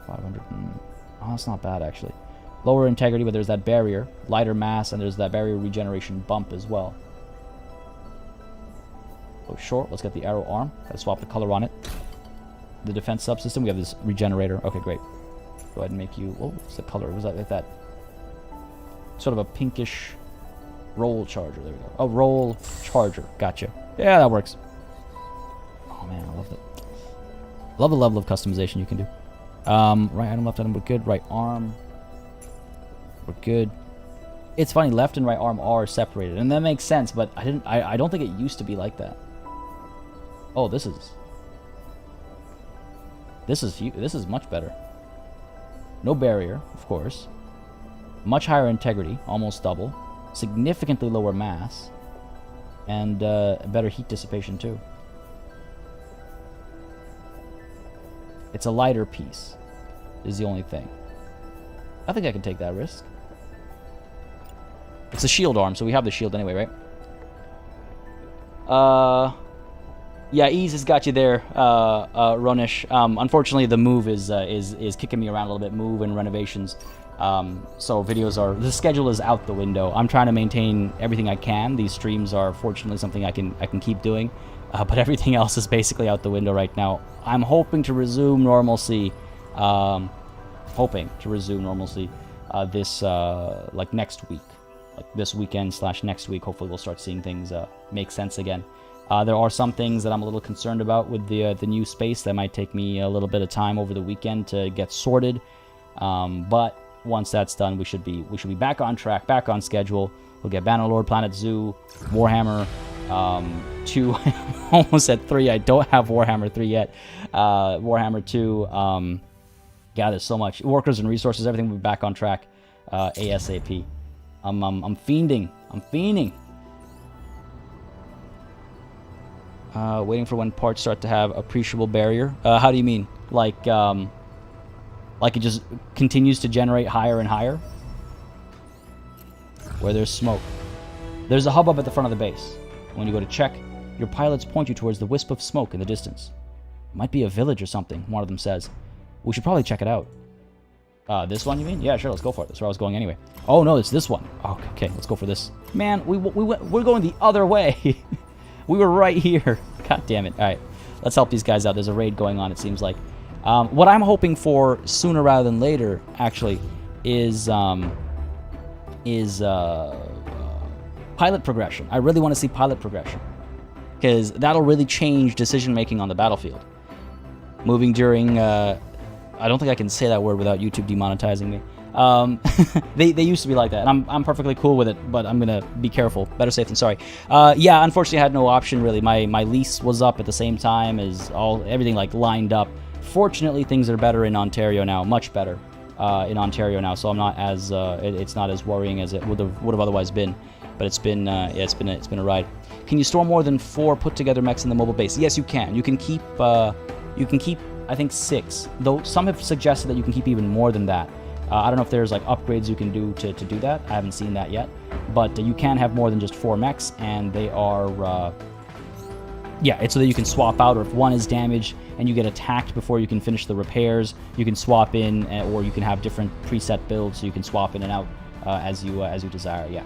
500. Oh, that's not bad actually. Lower integrity, but there's that barrier. Lighter mass, and there's that barrier regeneration bump as well. Oh, short. Let's get the arrow arm. Let's swap the color on it. The defense subsystem. We have this regenerator. Okay, great. Go ahead and make you. Oh, what's the color? Was that like that? Sort of a pinkish roll charger. There we go. Oh, roll charger. Gotcha. Yeah, that works. Oh man, I love it. Love the level of customization you can do. Right item, left item. We're good. Right arm. We're good. It's funny. Left and right arm are separated, and that makes sense. But I don't think it used to be like that. Oh, this is much better. No barrier, of course. Much higher integrity, almost double. Significantly lower mass, and better heat dissipation too. It's a lighter piece, is the only thing. I think I can take that risk. It's a shield arm, so we have the shield anyway, right? Yeah, ease has got you there, Ronish. Unfortunately, the move is kicking me around a little bit. Move and renovations. So the schedule is out the window. I'm trying to maintain everything I can. These streams are fortunately something I can keep doing, but everything else is basically out the window right now. I'm hoping to resume normalcy. This like next week. Like this weekend / next week, hopefully we'll start seeing things make sense again. There are some things that I'm a little concerned about with the new space that might take me a little bit of time over the weekend to get sorted. But once that's done, we should be back on track, back on schedule. We'll get Bannerlord, Planet Zoo, Warhammer 2, almost at 3. I don't have Warhammer 3 yet. Warhammer 2. Yeah, there's so much. Workers and resources, everything will be back on track ASAP. I'm fiending. Waiting for when parts start to have appreciable barrier. How do you mean? Like it just continues to generate higher and higher? Where there's smoke. There's a hubbub at the front of the base. When you go to check, your pilots point you towards the wisp of smoke in the distance. Might be a village or something, one of them says. We should probably check it out. This one, you mean? Yeah, sure, let's go for it. That's where I was going anyway. Oh, no, it's this one. Okay, let's go for this. Man, we're going the other way. We were right here. God damn it. All right, let's help these guys out. There's a raid going on, it seems like. What I'm hoping for sooner rather than later, actually, is pilot progression. I really want to see pilot progression, because that'll really change decision-making on the battlefield. Moving during... I don't think I can say that word without YouTube demonetizing me. They used to be like that, and I'm perfectly cool with it, but I'm gonna be careful. Better safe than sorry. Yeah, unfortunately I had no option really. My lease was up at the same time as everything like lined up. Fortunately, things are better in Ontario now, much better in Ontario now. So I'm not as it's not as worrying as it would have otherwise been. But it's been a ride. Can you store more than 4 put together mechs in the mobile base? Yes, you can. You can keep I think 6. Though some have suggested that you can keep even more than that. I don't know if there's like upgrades you can do to do that. I haven't seen that yet. But you can have more than just 4 mechs, and they are yeah, it's so that you can swap out, or if one is damaged and you get attacked before you can finish the repairs, you can swap in, or you can have different preset builds, so you can swap in and out as you desire. Yeah,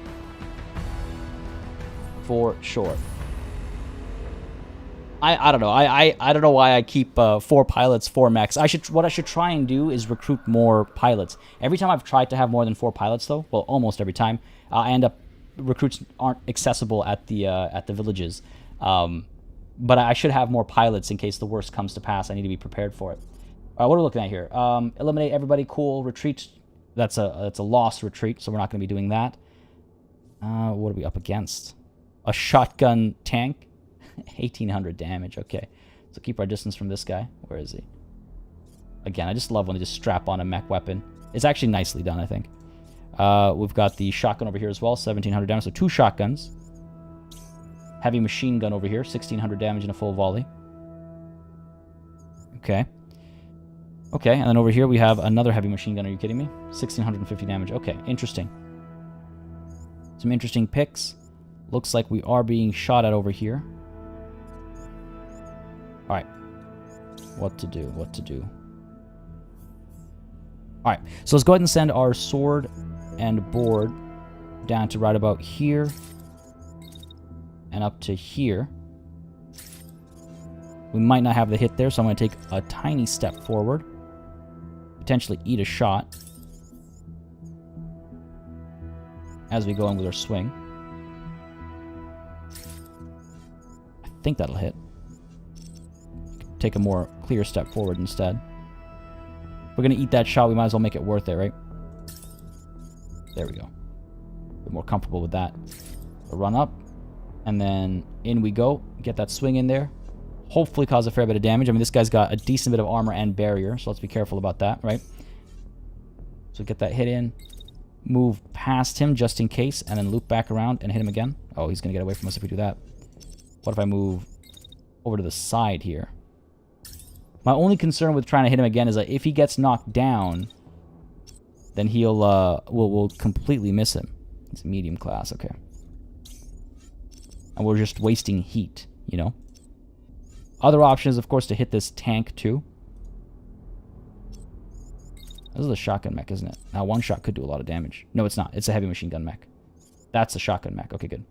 for sure. I don't know. I don't know why I keep 4 pilots, 4 mechs. What I should try and do is recruit more pilots. Every time I've tried to have more than 4 pilots, though, well, almost every time, I end up recruits aren't accessible at the villages. But I should have more pilots in case the worst comes to pass. I need to be prepared for it. All right, what are we looking at here? Eliminate everybody. Cool. Retreat. That's a lost retreat, so we're not going to be doing that. What are we up against? A shotgun tank. 1800 damage. Okay. So keep our distance from this guy. Where is he? Again, I just love when they just strap on a mech weapon. It's actually nicely done, I think. We've got the shotgun over here as well. 1700 damage. So 2 shotguns. Heavy machine gun over here, 1600 damage in a full volley. Okay. Okay, and then over here we have another heavy machine gun. Are you kidding me? 1650 damage. Okay, interesting. Some interesting picks. Looks like we are being shot at over here. Alright. What to do, what to do. Alright, so let's go ahead and send our sword and board down to right about here. And up to here. We might not have the hit there, so I'm going to take a tiny step forward. Potentially eat a shot. As we go in with our swing. I think that'll hit. Take a more clear step forward instead. If we're going to eat that shot, we might as well make it worth it, right? There we go. A bit more comfortable with that. So run up. And then in we go. Get that swing in there. Hopefully cause a fair bit of damage. I mean, this guy's got a decent bit of armor and barrier, so let's be careful about that, right? So get that hit in. Move past him just in case, and then loop back around and hit him again. Oh, he's going to get away from us if we do that. What if I move over to the side here? My only concern with trying to hit him again is that if he gets knocked down, then we'll completely miss him. It's medium class, okay. And we're just wasting heat, you know? Other option is, of course, to hit this tank, too. This is a shotgun mech, isn't it? Now, one shot could do a lot of damage. No, it's not. It's a heavy machine gun mech. That's a shotgun mech. Okay, good.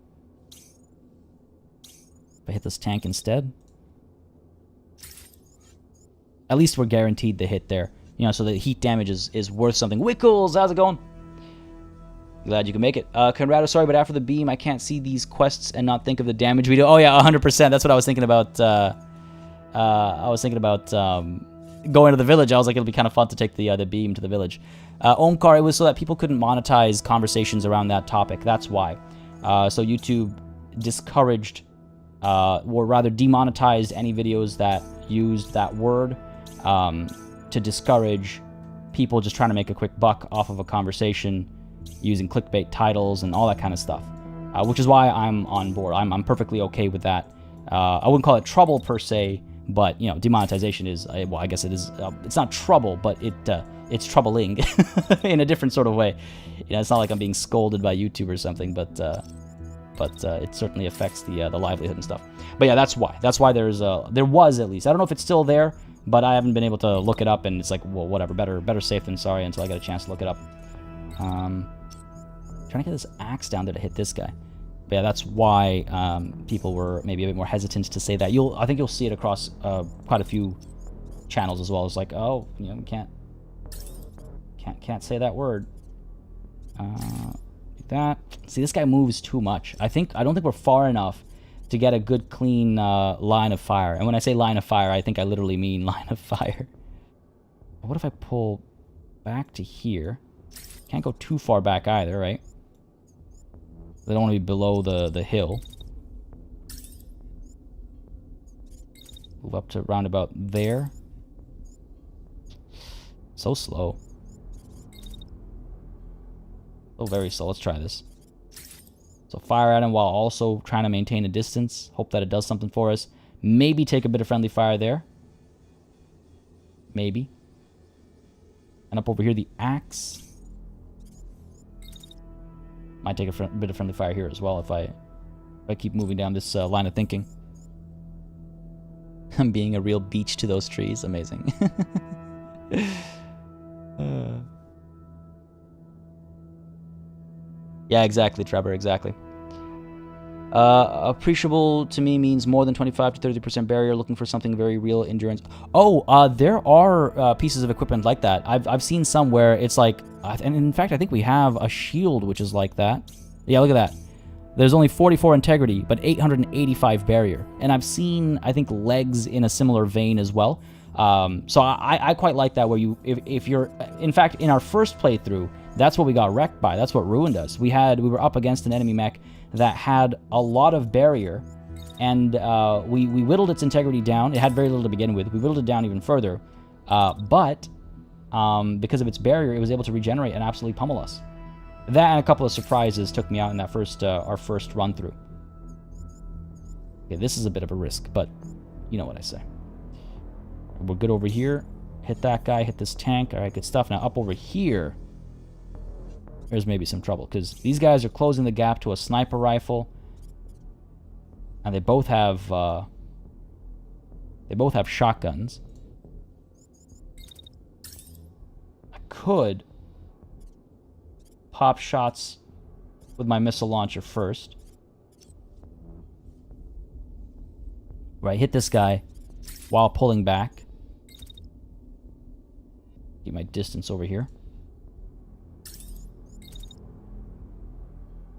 If I hit this tank instead... At least we're guaranteed the hit there. You know, so the heat damage is worth something. Wickles, how's it going? Glad you can make it. Conrado, sorry, but after the beam, I can't see these quests and not think of the damage we do. Oh, yeah, 100%. That's what I was thinking about. Going to the village. I was like, it'll be kind of fun to take the beam to the village. Omkar, it was so that people couldn't monetize conversations around that topic. That's why. So YouTube discouraged, or rather demonetized any videos that used that word to discourage people just trying to make a quick buck off of a conversation using clickbait titles and all that kind of stuff, which is why I'm on board. I'm perfectly okay with that. I wouldn't call it trouble per se, but you know, demonetization is well, I guess it is. It's not trouble, but it's troubling in a different sort of way. You know, it's not like I'm being scolded by YouTube or something, but it certainly affects the livelihood and stuff. But yeah, that's why. That's why there was at least. I don't know if it's still there, but I haven't been able to look it up, and it's like, well, whatever. Better safe than sorry until I get a chance to look it up. Trying to get this axe down there to hit this guy. But yeah, that's why people were maybe a bit more hesitant to say that. I think you'll see it across quite a few channels as well. It's like, oh, you know, we can't say that word. That. See, this guy moves too much. I don't think we're far enough to get a good, clean line of fire. And when I say line of fire, I think I literally mean line of fire. What if I pull back to here? Can't go too far back either, right? They don't want to be below the hill. Move up to roundabout there. So slow. Oh, very slow. Let's try this. So fire at him while also trying to maintain a distance. Hope that it does something for us. Maybe take a bit of friendly fire there. Maybe. And up over here, the axe. Might take a bit of friendly fire here as well if I keep moving down this line of thinking. I'm being a real beach to those trees. Amazing. Yeah, exactly, Trevor, exactly. Appreciable to me means more than 25 to 30% barrier. Looking for something very real, endurance. Oh, there are pieces of equipment like that. I've seen some where it's like, and in fact, I think we have a shield which is like that. Yeah, look at that. There's only 44 integrity, but 885 barrier. And I've seen, I think, legs in a similar vein as well. So I quite like that, where if you're, in fact, in our first playthrough, that's what we got wrecked by. That's what ruined us. We were up against an enemy mech that had a lot of barrier, and we whittled its integrity down. It had very little to begin with. We whittled it down even further, but because of its barrier, it was able to regenerate and absolutely pummel us. That and a couple of surprises took me out in that our first run through. Okay, this is a bit of a risk, but you know what I say. We're good over here. Hit that guy, hit this tank. All right, good stuff. Now up over here, there's maybe some trouble, because these guys are closing the gap to a sniper rifle, and they both have shotguns. I could pop shots with my missile launcher first. Right, hit this guy while pulling back. Keep my distance over here.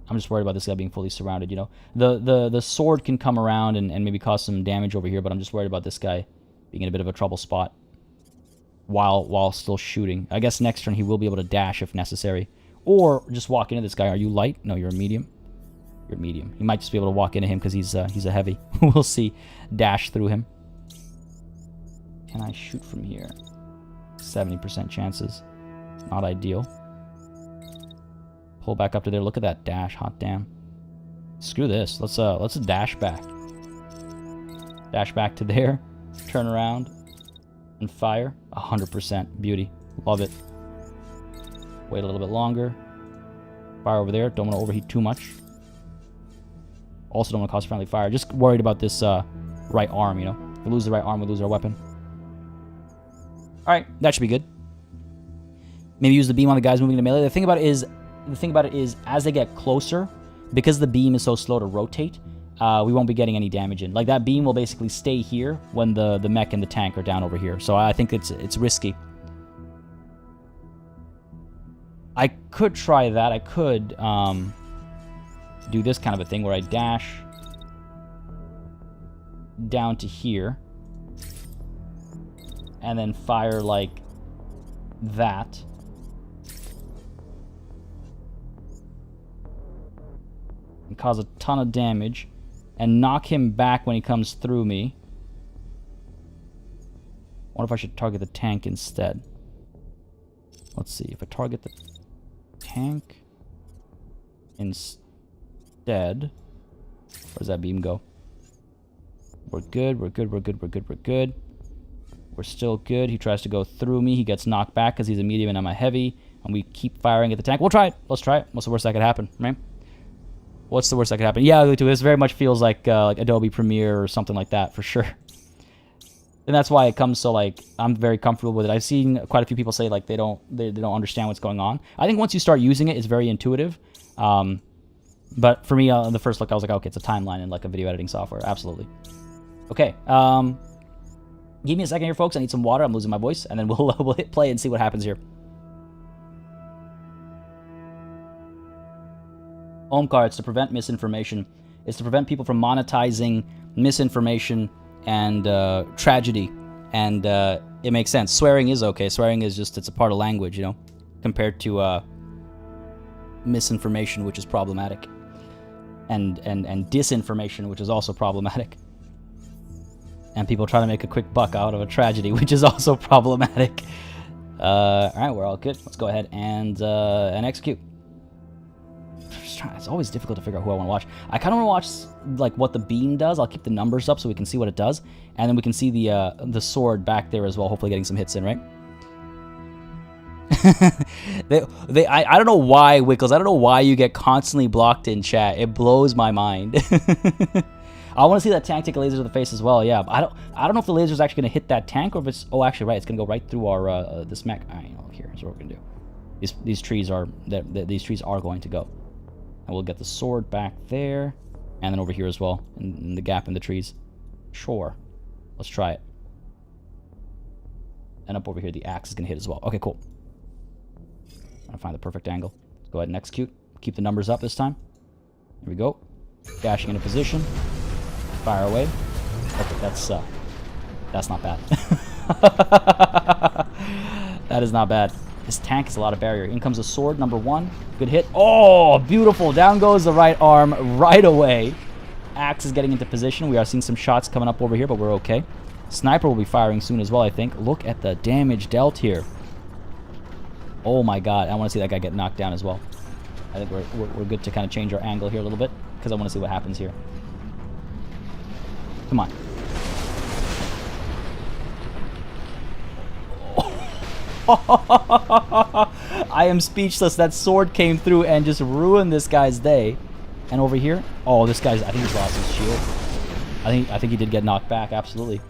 I'm just worried about this guy being fully surrounded, you know. The sword can come around and maybe cause some damage over here, but I'm just worried about this guy being in a bit of a trouble spot while still shooting. I guess next turn he will be able to dash if necessary. Or just walk into this guy. Are you light? No, you're a medium. You're a medium. You might just be able to walk into him because he's a heavy. We'll see. Dash through him. Can I shoot from here? 70% chances. Not ideal. Pull back up to there. Look at that dash. Hot damn. Screw this. Let's dash back. Dash back to there. Turn around and fire. 100%. Beauty. Love it. Wait a little bit longer. Fire over there. Don't want to overheat too much. Also don't want to cause friendly fire. Just worried about this right arm, you know. If we lose the right arm, we lose our weapon. Alright, that should be good. Maybe use the beam on the guys moving to melee. The thing about it is, as they get closer, because the beam is so slow to rotate, we won't be getting any damage in. Like, that beam will basically stay here when the mech and the tank are down over here. So I think it's risky. I could try that. I could do this kind of a thing where I dash down to here and then fire like that. And cause a ton of damage and knock him back when he comes through me. I wonder if I should target the tank instead. Let's see. If I target the tank instead, where's that beam go? We're good, we're good, we're good, we're good, we're good. We're still good. He tries to go through me. He gets knocked back because he's a medium and I'm a heavy. And we keep firing at the tank. We'll try it. Let's try it. What's the worst that could happen, right? What's the worst that could happen? Yeah, this very much feels like Adobe Premiere or something like that, for sure. And that's why it comes so, like, I'm very comfortable with it. I've seen quite a few people say, like, they don't understand what's going on. I think once you start using it, it's very intuitive. But for me, on the first look, I was like, okay, it's a timeline in, like, a video editing software. Absolutely. Okay. Give me a second here, folks. I need some water. I'm losing my voice. And then we'll hit play and see what happens here. Home cards to prevent misinformation. It's to prevent people from monetizing misinformation and tragedy. And it makes sense. Swearing is okay. Swearing is just, it's a part of language, you know, compared to misinformation, which is problematic. And disinformation, which is also problematic. And people try to make a quick buck out of a tragedy, which is also problematic. Alright, we're all good. Let's go ahead and execute. It's always difficult to figure out who I want to watch. I kind of want to watch like what the beam does. I'll keep the numbers up so we can see what it does, and then we can see the sword back there as well. Hopefully, getting some hits in, right? I don't know why, Wickles. I don't know why you get constantly blocked in chat. It blows my mind. I want to see that tank take a laser to the face as well. Yeah, I don't know if the laser is actually going to hit that tank or if it's. Oh, actually, right. It's going to go right through our this mech. All right, look here. Here's what we're going to do. These trees are going to go, and we'll get the sword back there, and then over here as well in the gap in the trees. Sure, let's try it. And up over here, the axe is going to hit as well. Okay, cool. Trying to find the perfect angle. Let's go ahead and execute. Keep the numbers up this time. Here we go. Dashing into position. Fire away. Okay, that's not bad. That is not bad. This tank is a lot of barrier. In comes a sword, number 1. Good hit. Oh, beautiful. Down goes the right arm right away. Axe is getting into position. We are seeing some shots coming up over here, but we're okay. Sniper will be firing soon as well, I think. Look at the damage dealt here. Oh my god. I want to see that guy get knocked down as well. I think we're good to kind of change our angle here a little bit, because I want to see what happens here. Come on. I am speechless. That sword came through and just ruined this guy's day. And over here, oh, this guy's, I think he's lost his shield. I think he did get knocked back, absolutely.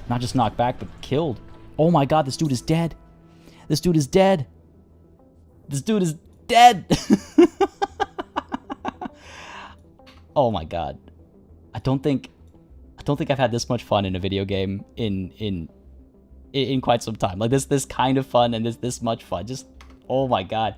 Not just knocked back, but killed. Oh my god, this dude is dead. This dude is dead. This dude is dead. Oh my god. I don't think I've had this much fun in a video game in quite some time. Like this kind of fun and this much fun. Just, oh my god.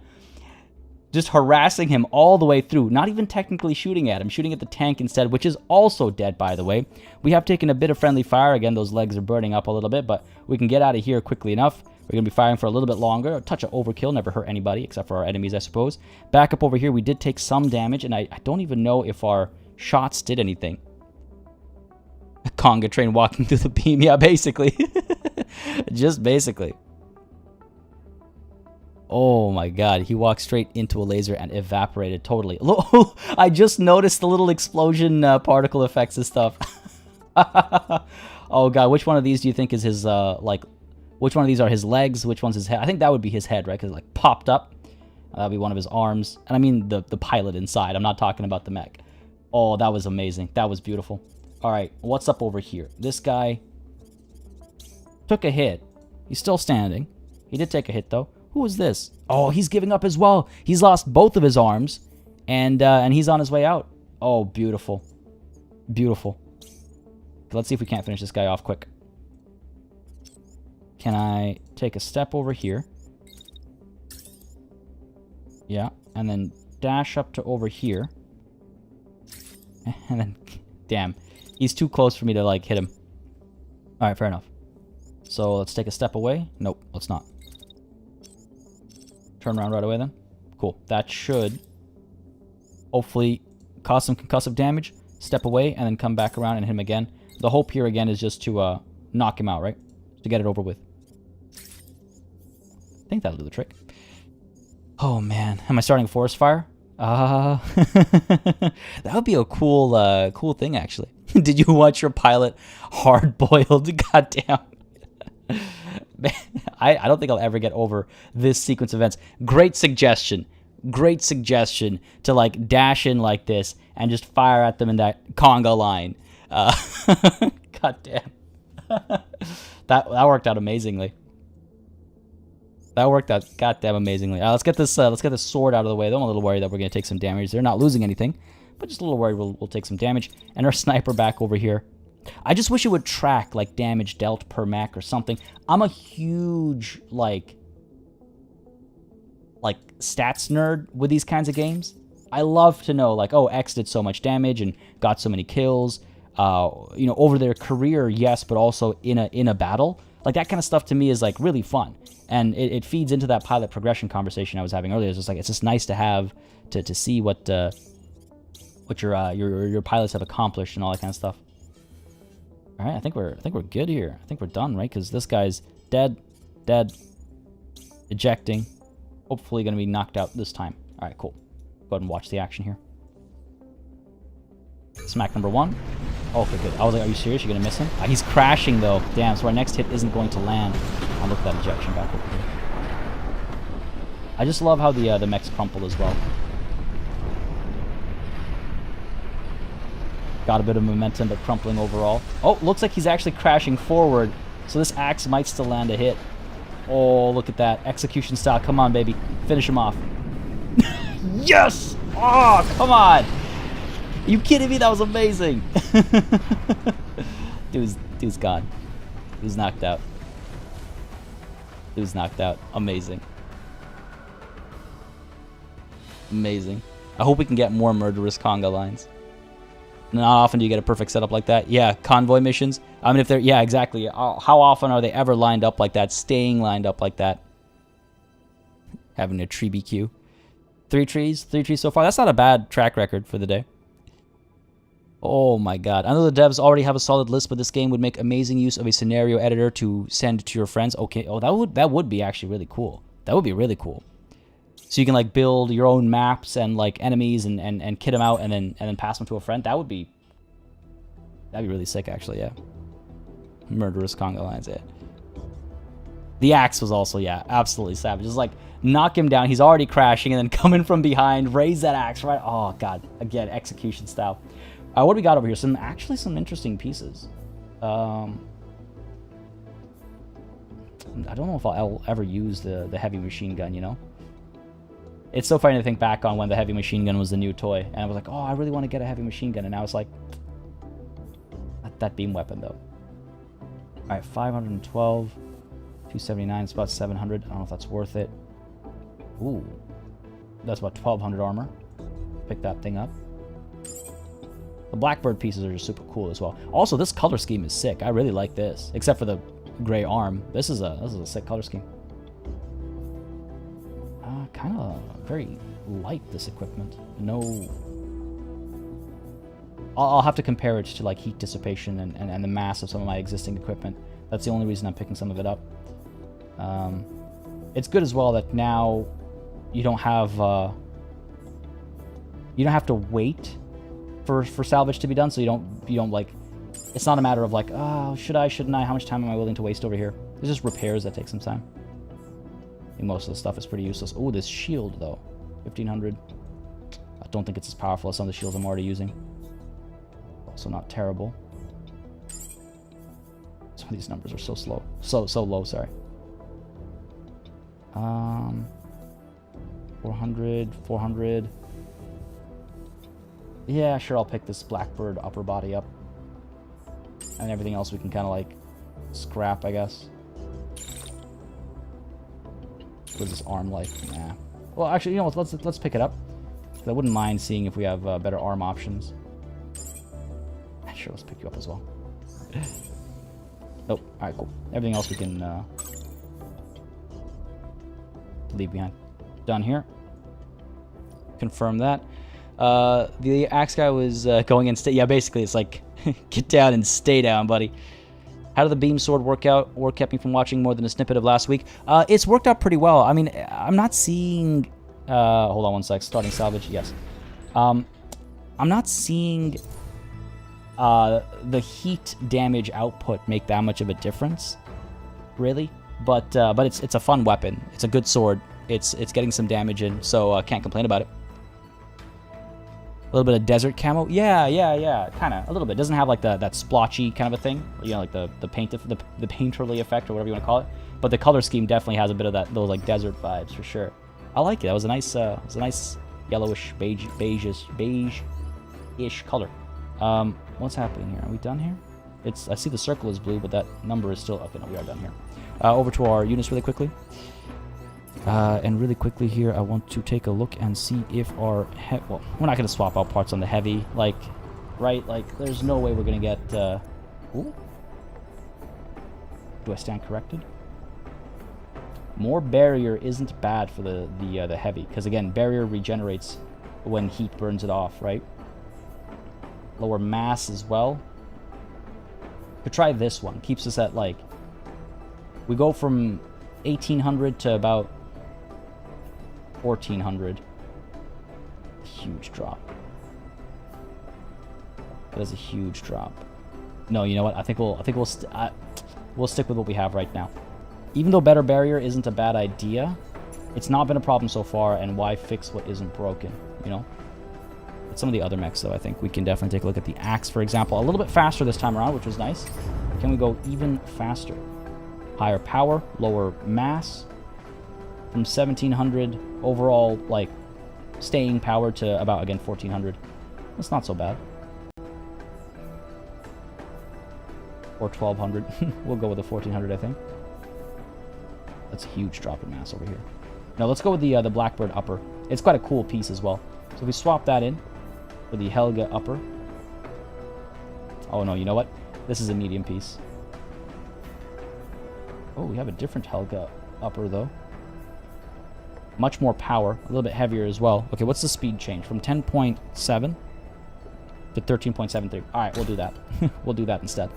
Just harassing him all the way through. Not even technically shooting at him. Shooting at the tank instead, which is also dead, by the way. We have taken a bit of friendly fire. Again, those legs are burning up a little bit, but we can get out of here quickly enough. We're going to be firing for a little bit longer. A touch of overkill. Never hurt anybody, except for our enemies, I suppose. Back up over here, we did take some damage, and I don't even know if our shots did anything. A conga train walking through the beam. Yeah, basically. Just basically. Oh my god, he walked straight into a laser and evaporated totally. Look, I just noticed the little explosion particle effects and stuff. Oh god, which one of these do you think is his, which one of these are his legs? Which one's his head? I think that would be his head, right? Because it like popped up. That would be one of his arms. And I mean the pilot inside. I'm not talking about the mech. Oh, that was amazing. That was beautiful. Alright, what's up over here? This guy took a hit. He's still standing. He did take a hit, though. Who is this? Oh, he's giving up as well. He's lost both of his arms, and he's on his way out. Oh, beautiful. Beautiful. Let's see if we can't finish this guy off quick. Can I take a step over here? Yeah, and then dash up to over here. And then, damn. He's too close for me to, like, hit him. Alright, fair enough. So, let's take a step away. Nope, let's not. Turn around right away, then. Cool. That should hopefully cause some concussive damage. Step away, and then come back around and hit him again. The hope here, again, is just to knock him out, right? To get it over with. I think that'll do the trick. Oh, man. Am I starting a forest fire? That would be a cool, cool thing, actually. Did you watch your pilot hard-boiled? Goddamn. Man, I don't think I'll ever get over this sequence of events. Great suggestion. Great suggestion to, like, dash in like this and just fire at them in that conga line. Goddamn. That worked out amazingly. That worked out goddamn amazingly. Let's get this sword out of the way. Though I'm a little worried that we're gonna take some damage. They're not losing anything, but just a little worried we'll take some damage. And our sniper back over here. I just wish it would track like damage dealt per mech or something. I'm a huge like stats nerd with these kinds of games. I love to know like, oh, X did so much damage and got so many kills. You know, over their career, yes, but also in a battle. Like that kind of stuff to me is like really fun. And it feeds into that pilot progression conversation I was having earlier. It's just like it's just nice to have to see what your pilots have accomplished and all that kind of stuff. All right, I think we're good here. I think we're done, right? Because this guy's dead, ejecting. Hopefully going to be knocked out this time. All right, cool. Go ahead and watch the action here. Smack number 1. Oh, okay, good. I was like, are you serious? You're going to miss him? He's crashing, though. Damn, so our next hit isn't going to land. I'll look at that ejection back over here. I just love how the mechs crumple as well. Got a bit of momentum, but crumpling overall. Oh, looks like he's actually crashing forward. So this axe might still land a hit. Oh, look at that. Execution style. Come on, baby. Finish him off. Yes! Oh, come on. Are you kidding me? That was amazing. Dude's gone. Dude's knocked out. Dude's knocked out. Amazing. Amazing. I hope we can get more murderous conga lines. Not often do you get a perfect setup like that. Yeah, convoy missions. I mean, if they're... Yeah, exactly. How often are they ever lined up like that? Staying lined up like that? Having a tree BQ. 3 trees? 3 trees so far. That's not a bad track record for the day. Oh my god. I know the devs already have a solid list, but this game would make amazing use of a scenario editor to send to your friends. Okay. Oh, that would be actually really cool. That would be really cool. So you can like build your own maps and like enemies and kit them out and then pass them to a friend. That'd be really sick actually, yeah. Murderous conga lines, yeah. The axe was also, yeah, absolutely savage. Just like knock him down, he's already crashing, and then come in from behind, raise that axe, right? Oh god, again, execution style. What do we got over here? Some interesting pieces. I don't know if I'll ever use the heavy machine gun, you know? It's so funny to think back on when the heavy machine gun was the new toy, and I was like, oh, I really want to get a heavy machine gun, and now it's like, that beam weapon, though. Alright, 512, 279, it's about 700. I don't know if that's worth it. Ooh, that's about 1200 armor. Pick that thing up. The Blackbird pieces are just super cool as well. Also, this color scheme is sick. I really like this, except for the gray arm. This is a sick color scheme. Kind of very light, this equipment. No... I'll have to compare it to like heat dissipation and the mass of some of my existing equipment. That's the only reason I'm picking some of it up. It's good as well that now you don't have to wait for salvage to be done, so you don't like, it's not a matter of like, oh, should I, shouldn't I, how much time am I willing to waste over here? It's just repairs that take some time. I think most of the stuff is pretty useless. Oh, this shield though, 1500. I don't think it's as powerful as some of the shields I'm already using. Also not terrible. Some of these numbers are so slow. So low, sorry. 400. Yeah, sure, I'll pick this Blackbird upper body up. And everything else we can kind of like scrap, I guess. What is this arm like? Nah. Well, actually, you know what? Let's pick it up. I wouldn't mind seeing if we have better arm options. Sure, let's pick you up as well. Nope. Alright, cool. Everything else we can leave behind. Done here. Confirm that. The axe guy was going in. Yeah, basically, it's like, get down and stay down, buddy. How did the beam sword work out? Or kept me from watching more than a snippet of last week? It's worked out pretty well. I mean, I'm not seeing... hold on one sec. Starting salvage. Yes. I'm not seeing... the heat damage output make that much of a difference, really, but it's a fun weapon. It's a good sword. It's getting some damage in, so can't complain about it. A little bit of desert camo, yeah, kind of a little bit. Doesn't have like that splotchy kind of a thing, you know, like the painterly effect or whatever you want to call it. But the color scheme definitely has a bit of those like desert vibes for sure. I like it. That was a nice yellowish beige-ish color. What's happening here? Are we done here? I see the circle is blue, but that number is still... Okay, no, we are done here. Over to our units really quickly. And really quickly here, I want to take a look and see if our... Well, we're not going to swap out parts on the heavy. Like, right? Like, there's no way we're going to get... Ooh. Do I stand corrected? More barrier isn't bad for the heavy. Because, again, barrier regenerates when heat burns it off, right? Lower mass as well. Could try this one. Keeps us at like... We go from 1800 to about 1400. huge drop. That is a huge drop. No, you know what? I think we'll stick with what we have right now. Even though better barrier isn't a bad idea, it's not been a problem so far, and why fix what isn't broken, you know? But some of the other mechs, though, I think we can definitely take a look at the axe, for example. A little bit faster this time around, which was nice. Can we go even faster? Higher power, lower mass. From 1700 overall, like, staying power to about, again, 1400. That's not so bad. Or 1200. We'll go with the 1400, I think. That's a huge drop in mass over here. Now let's go with the Blackbird upper. It's quite a cool piece as well. So if we swap that in for the Helga upper. Oh no, you know what? This is a medium piece. Oh, we have a different Helga upper though. Much more power, a little bit heavier as well. Okay, what's the speed change? From 10.7 to 13.73. All right, we'll do that. We'll do that instead.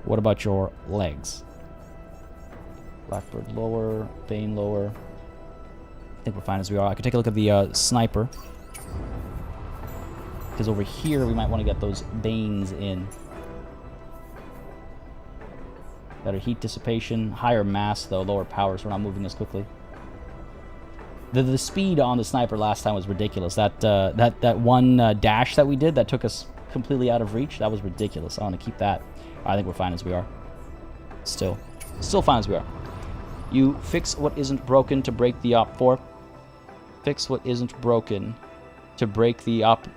What about your legs? Blackbird lower, Bane lower. I think we're fine as we are. I could take a look at the sniper. Because over here, we might want to get those Banes in. Better heat dissipation. Higher mass, though. Lower power, so we're not moving as quickly. The speed on the sniper last time was ridiculous. That one dash that we did that took us completely out of reach, that was ridiculous. I want to keep that. I think we're fine as we are. Still fine as we are. You fix what isn't broken to break the op 4. Fix what isn't broken to break the op...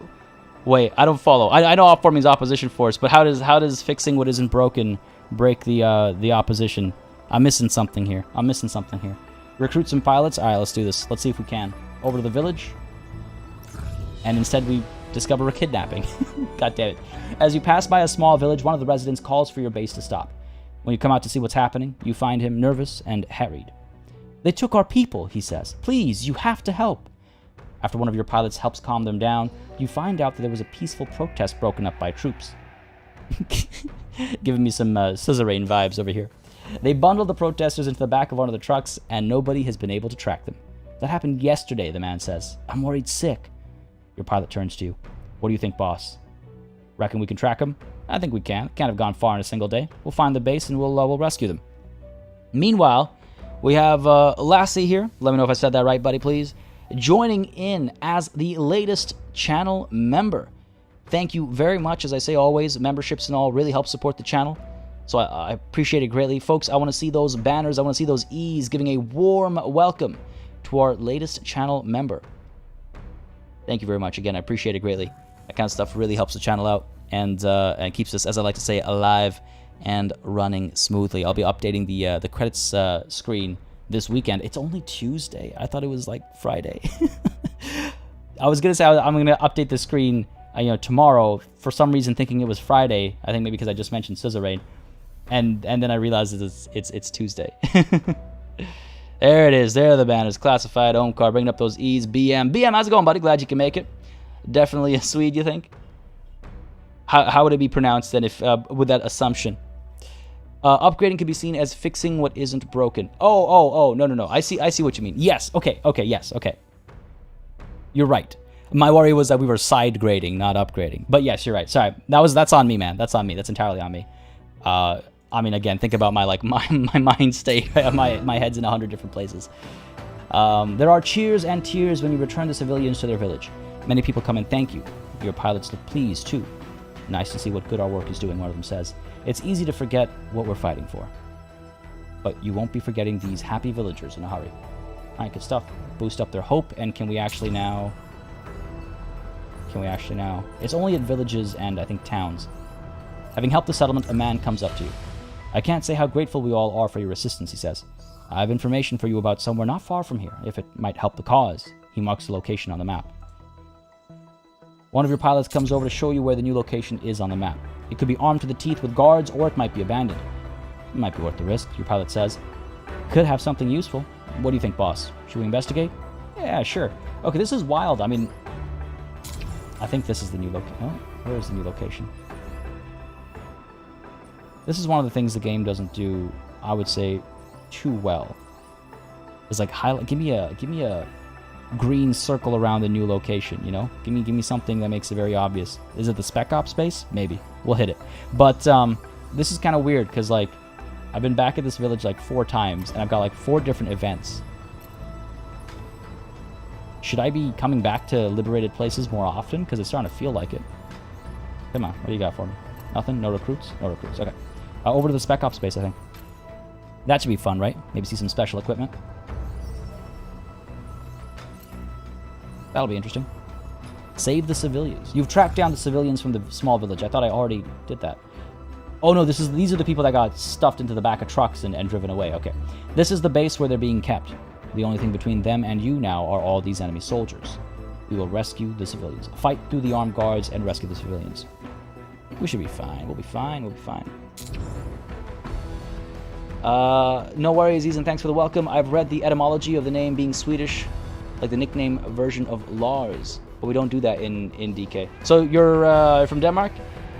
Wait, I don't follow. I know op 4 means opposition force, but how does fixing what isn't broken break the opposition? I'm missing something here. Recruit some pilots? Alright, let's do this. Let's see if we can. Over to the village. And instead we discover a kidnapping. God damn it. As you pass by a small village, one of the residents calls for your base to stop. When you come out to see what's happening, you find him nervous and harried. They took our people, he says. Please, you have to help. After one of your pilots helps calm them down, you find out that there was a peaceful protest broken up by troops. Giving me some Scissorrain vibes over here. They bundled the protesters into the back of one of the trucks, and nobody has been able to track them. That happened yesterday, the man says. I'm worried sick. Your pilot turns to you. What do you think, boss? Reckon we can track them? I think we can. Can't have gone far in a single day. We'll find the base and we'll rescue them. Meanwhile, we have Lassie here. Let me know if I said that right, buddy, please. Joining in as the latest channel member. Thank you very much. As I say always, memberships and all really help support the channel. So I appreciate it greatly. Folks, I want to see those banners. I want to see those E's giving a warm welcome to our latest channel member. Thank you very much. Again, I appreciate it greatly. That kind of stuff really helps the channel out and keeps us, as I like to say, alive and running smoothly. I'll be updating the credits screen this weekend. It's only Tuesday. I thought it was like Friday. I was gonna say I'm gonna update the screen, tomorrow. For some reason, thinking it was Friday. I think maybe because I just mentioned Scissorrain, and then I realized it's Tuesday. There it is. There are the banners. Classified, Omkar, bringing up those E's. BM, how's it going, buddy? Glad you can make it. Definitely a Swede, you think? How would it be pronounced then if with that assumption? Upgrading can be seen as fixing what isn't broken. Oh, no. I see what you mean. Yes, okay, yes, okay. You're right. My worry was that we were side grading, not upgrading. But yes, you're right. Sorry, that's on me, man. That's on me. That's entirely on me. I mean, again, think about my mind state. my head's in 100 different places. There are cheers and tears when you return the civilians to their village. Many people come and thank you. Your pilots look pleased too. Nice to see what good our work is doing, one of them says. It's easy to forget what we're fighting for. But you won't be forgetting these happy villagers in a hurry. Alright, good stuff. Boost up their hope, and can we actually now... It's only at villages and, I think, towns. Having helped the settlement, a man comes up to you. I can't say how grateful we all are for your assistance, he says. I have information for you about somewhere not far from here, if it might help the cause. He marks the location on the map. One of your pilots comes over to show you where the new location is on the map. It could be armed to the teeth with guards, or it might be abandoned. It might be worth the risk, your pilot says. Could have something useful. What do you think, boss? Should we investigate? Yeah, sure. Okay, this is wild. I mean, I think this is the new location. Oh, where is the new location? This is one of the things the game doesn't do, I would say, too well. It's like highlight. Give me a green circle around the new location, you know? Give me something that makes it very obvious. Is it the Spec Ops base? Maybe. We'll hit it. But this is kind of weird because, like, I've been back at this village like 4 times, and I've got like 4 different events. Should I be coming back to liberated places more often? Because it's starting to feel like it. Come on, what do you got for me? Nothing? No recruits? No recruits, okay. Over to the Spec Ops base, I think. That should be fun, right? Maybe see some special equipment. That'll be interesting. Save the civilians. You've tracked down the civilians from the small village. I thought I already did that. Oh no, these are the people that got stuffed into the back of trucks and driven away. Okay. This is the base where they're being kept. The only thing between them and you now are all these enemy soldiers. We will rescue the civilians. Fight through the armed guards and rescue the civilians. We should be fine. We'll be fine. We'll be fine. No worries, Ethan. Thanks for the welcome. I've read the etymology of the name being Swedish, like the nickname version of Lars, but we don't do that in DK. So you're from Denmark?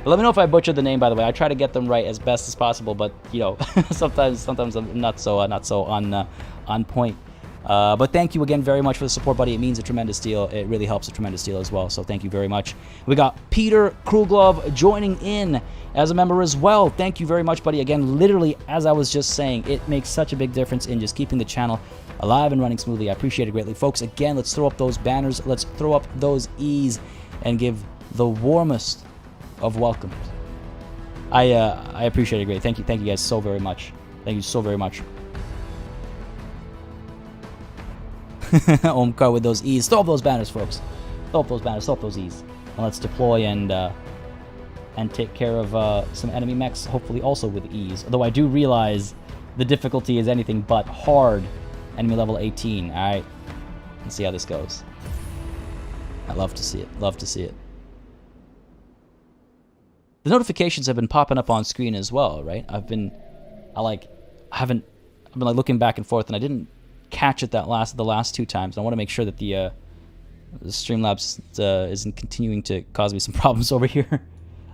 Let me know if I butchered the name, by the way. I try to get them right as best as possible, but you know, sometimes I'm not so on point. But thank you again very much for the support, buddy. It means a tremendous deal. It really helps a tremendous deal as well. So thank you very much. We got Peter Kruglov joining in as a member as well. Thank you very much, buddy. Again, literally, as I was just saying, it makes such a big difference in just keeping the channel alive and running smoothly. I appreciate it greatly. Folks, again, let's throw up those banners. Let's throw up those E's and give the warmest of welcomes. I appreciate it greatly. Thank you guys so very much. Thank you so very much. Omkar with those E's. Throw up those banners, folks. Throw up those banners. Throw up those E's. And let's deploy and take care of some enemy mechs, hopefully also with E's. Although I do realize the difficulty is anything but hard. Enemy level 18. Alright. Let's see how this goes. I love to see it. Love to see it. The notifications have been popping up on screen as well, right? I've been looking back and forth, and I didn't catch it the last 2 times. I want to make sure that the Streamlabs isn't continuing to cause me some problems over here.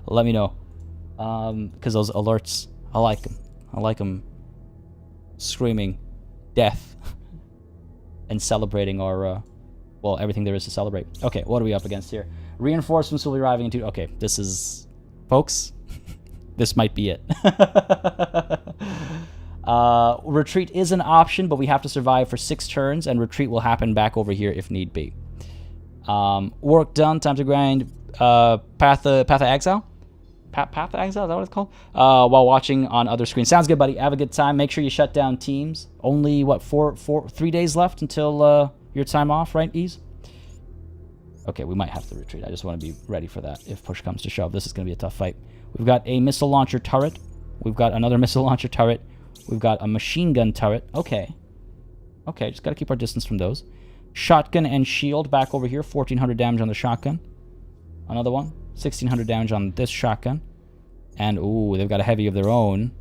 Let me know, because those alerts, I like them. I like them screaming death and celebrating our well, everything there is to celebrate. Okay, what are we up against here? Reinforcements will be arriving in 2. Okay, this is, folks, this might be it. Retreat is an option, but we have to survive for 6 turns, and retreat will happen back over here if need be. Work done. Time to grind. Path of Exile? Path of Exile? Is that what it's called? While watching on other screens. Sounds good, buddy. Have a good time. Make sure you shut down teams. Only, what, 3 days left until your time off, right, Ease? Okay, we might have to retreat. I just want to be ready for that if push comes to shove. This is going to be a tough fight. We've got a missile launcher turret. We've got another missile launcher turret. We've got a machine gun turret. Okay. Okay, just got to keep our distance from those. Shotgun and shield back over here. 1,400 damage on the shotgun. Another one. 1,600 damage on this shotgun. And, ooh, they've got a heavy of their own.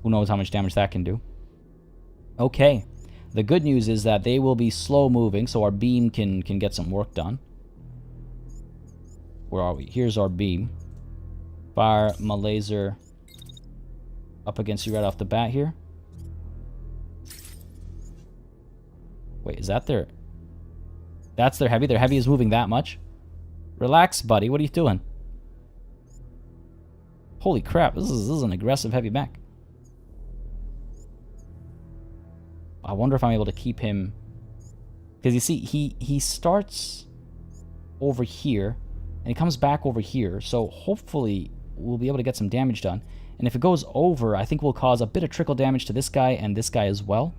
Who knows how much damage that can do. Okay. The good news is that they will be slow moving, so our beam can get some work done. Where are we? Here's our beam. Fire my laser up against you right off the bat here. Wait, is that their... That's their heavy? Their heavy is moving that much? Relax, buddy. What are you doing? Holy crap. This is an aggressive heavy mech. I wonder if I'm able to keep him... Because you see, he starts over here, and he comes back over here, so hopefully we'll be able to get some damage done. And if it goes over, I think we'll cause a bit of trickle damage to this guy and this guy as well.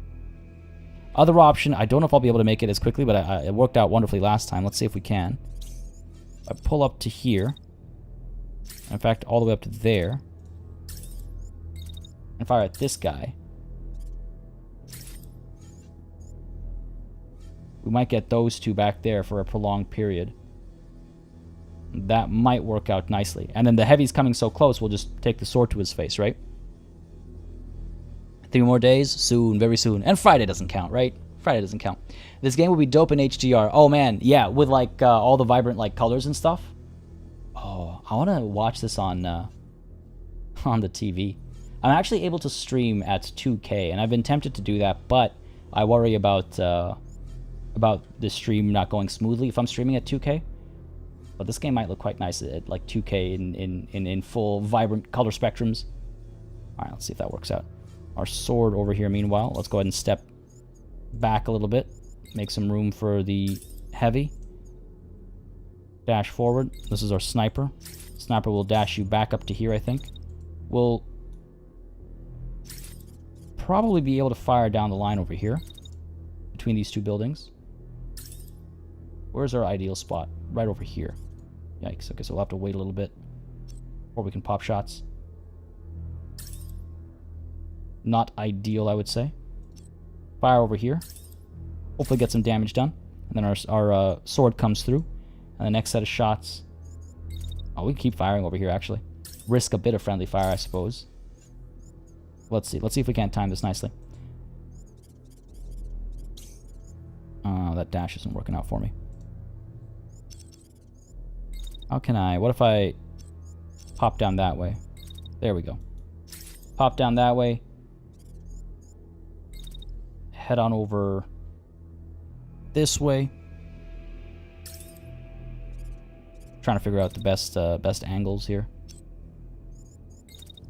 Other option, I don't know if I'll be able to make it as quickly, but it worked out wonderfully last time. Let's see if we can. I pull up to here. In fact, all the way up to there. And fire at this guy. We might get those 2 back there for a prolonged period. That might work out nicely. And then the heavy's coming so close, we'll just take the sword to his face, right? 3 more days? Soon, very soon. And Friday doesn't count, right? Friday doesn't count. This game will be dope in HDR. Oh, man. Yeah, with, like, all the vibrant, like, colors and stuff. Oh, I want to watch this on the TV. I'm actually able to stream at 2K, and I've been tempted to do that, but I worry about about this stream not going smoothly if I'm streaming at 2K. But this game might look quite nice at like 2K in full vibrant color spectrums. Alright, let's see if that works out. Our sword over here, meanwhile. Let's go ahead and step back a little bit. Make some room for the heavy. Dash forward. This is our sniper. Sniper will dash you back up to here, I think. We'll probably be able to fire down the line over here between these two buildings. Where's our ideal spot? Right over here. Yikes. Okay, so we'll have to wait a little bit before we can pop shots. Not ideal, I would say. Fire over here. Hopefully get some damage done. And then our sword comes through. And the next set of shots... Oh, we can keep firing over here, actually. Risk a bit of friendly fire, I suppose. Let's see. Let's see if we can't time this nicely. That dash isn't working out for me. How can I... What if I pop down that way? There we go. Pop down that way. Head on over this way. Trying to figure out the best angles here.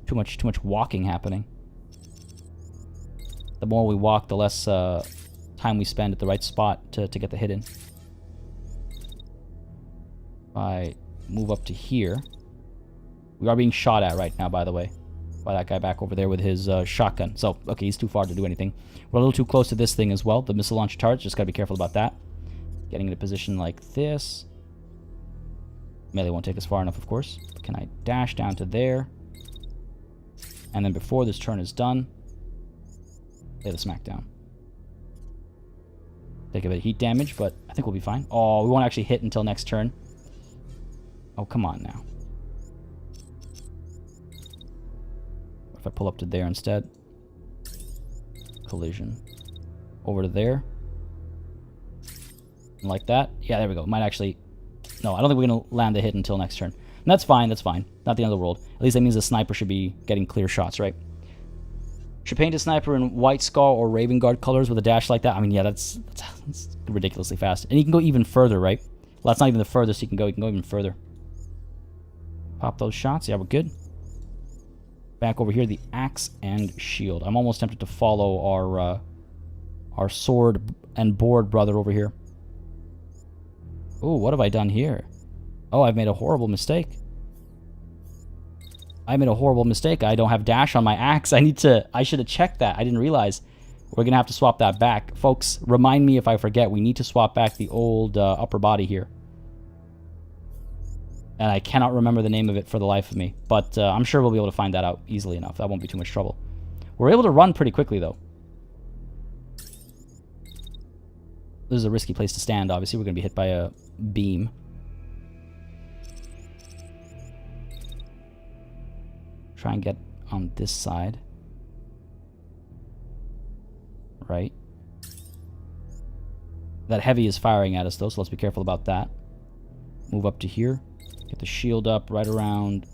Too much walking happening. The more we walk, the less time we spend at the right spot to get the hit in. If I move up to here, we are being shot at right now, by the way, by that guy back over there with his shotgun. So, okay, he's too far to do anything. We're a little too close to this thing as well. The missile launcher turrets, just gotta be careful about that. Getting in a position like this. Melee won't take us far enough, of course. Can I dash down to there? And then before this turn is done, lay the smack down. Take a bit of heat damage, but I think we'll be fine. Oh, we won't actually hit until next turn. Oh, come on now. What if I pull up to there instead? Collision. Over to there. Like that. Yeah, there we go. Might actually... No, I don't think we're going to land the hit until next turn. And that's fine, that's fine. Not the end of the world. At least that means the sniper should be getting clear shots, right? Should paint a sniper in White Scar or Raven Guard colors with a dash like that. I mean, yeah, that's ridiculously fast. And you can go even further, right? Well, that's not even the furthest you can go. You can go even further. Pop those shots. Yeah, we're good. Back over here, the axe and shield. I'm almost tempted to follow our sword and board brother over here. Oh, what have I done here? Oh, I've made a horrible mistake. I made a horrible mistake. I don't have dash on my axe. I should have checked that. I didn't realize. We're going to have to swap that back. Folks, remind me if I forget. We need to swap back the old upper body here. And I cannot remember the name of it for the life of me. But I'm sure we'll be able to find that out easily enough. That won't be too much trouble. We're able to run pretty quickly, though. This is a risky place to stand, obviously. We're going to be hit by a beam. Try and get on this side. Right. That heavy is firing at us, though, so let's be careful about that. Move up to here. Get the shield up right around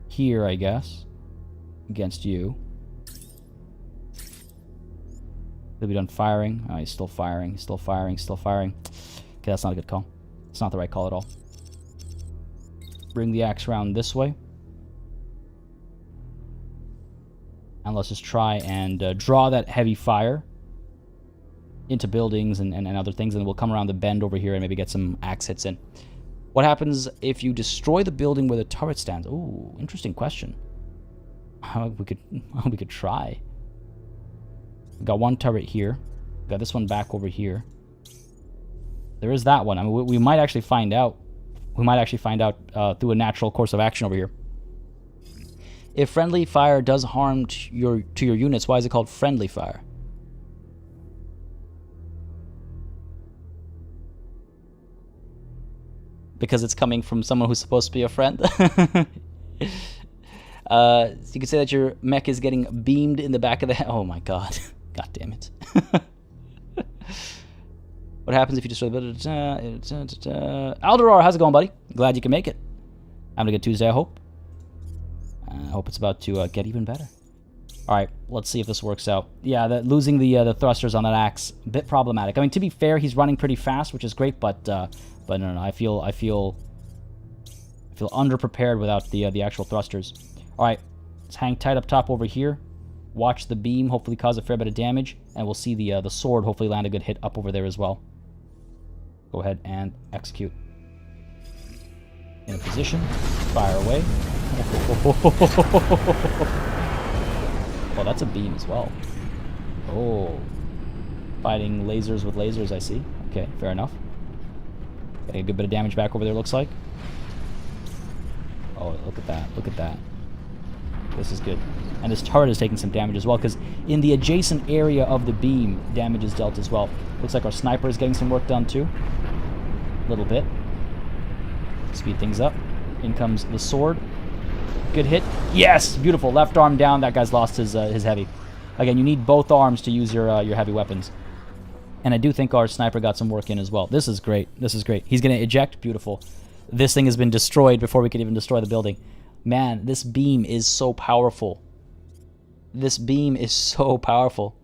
here, I guess. Against you. He'll be done firing. Oh, he's still firing. Still firing. Still firing. Okay, that's not a good call. It's not the right call at all. Bring the axe around this way. And let's just try and draw that heavy fire into buildings and other things, and we'll come around the bend over here and maybe get some axe hits in. What happens if you destroy the building where the turret stands? Ooh, interesting question. We could try. We've got one turret here. We've got this one back over here. There is that one. I mean, we might actually find out. We might actually find out through a natural course of action over here. If friendly fire does harm to your units, why is it called friendly fire? Because it's coming from someone who's supposed to be a friend. So you could say that your mech is getting beamed in the back of the head. Oh my god. God damn it. What happens if you destroy the... Alderar, how's it going, buddy? Glad you can make it. Having a good Tuesday, I hope. I hope it's about to get even better. Alright, let's see if this works out. Yeah, losing the thrusters on that axe, a bit problematic. I mean, to be fair, he's running pretty fast, which is great, but no, I feel underprepared without the actual thrusters. Alright, let's hang tight up top over here. Watch the beam, hopefully cause a fair bit of damage, and we'll see the sword hopefully land a good hit up over there as well. Go ahead and execute. In a position, fire away. Oh, that's a beam as well. Oh. Fighting lasers with lasers, I see. Okay, fair enough. Getting a good bit of damage back over there, looks like. Oh, look at that. Look at that. This is good. And this turret is taking some damage as well, because in the adjacent area of the beam, damage is dealt as well. Looks like our sniper is getting some work done, too. A little bit. Speed things up. In comes the sword. Good hit. Yes! Beautiful. Left arm down. That guy's lost his heavy. Again, you need both arms to use your heavy weapons. And I do think our sniper got some work in as well. This is great. This is great. He's going to eject. Beautiful. This thing has been destroyed before we could even destroy the building. Man, this beam is so powerful. This beam is so powerful.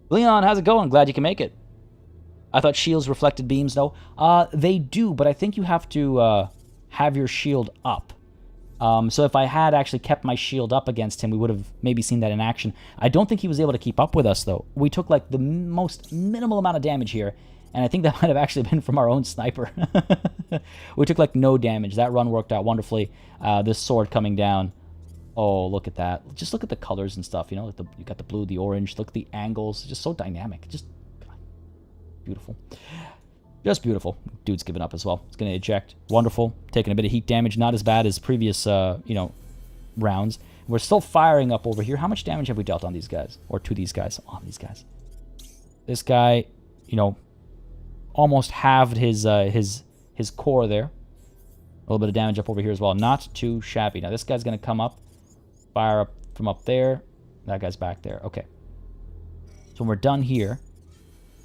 Leon, how's it going? Glad you can make it. I thought shields reflected beams. No. They do, but I think you have to have your shield up. So if I had actually kept my shield up against him, we would have maybe seen that in action. I don't think he was able to keep up with us, though. We took, like, the most minimal amount of damage here, and I think that might have actually been from our own sniper. We took, like, no damage. That run worked out wonderfully. This sword coming down. Oh, look at that. Just look at the colors and stuff, you know? Like you got the blue, the orange. Look at the angles. Just so dynamic. Just beautiful. Just beautiful. Dude's giving up as well. It's going to eject. Wonderful. Taking a bit of heat damage. Not as bad as previous, rounds. We're still firing up over here. How much damage have we dealt on these guys? Or to these guys? On these guys. This guy, almost halved his core there. A little bit of damage up over here as well. Not too shabby. Now, this guy's going to come up. Fire up from up there. That guy's back there. Okay. So when we're done here,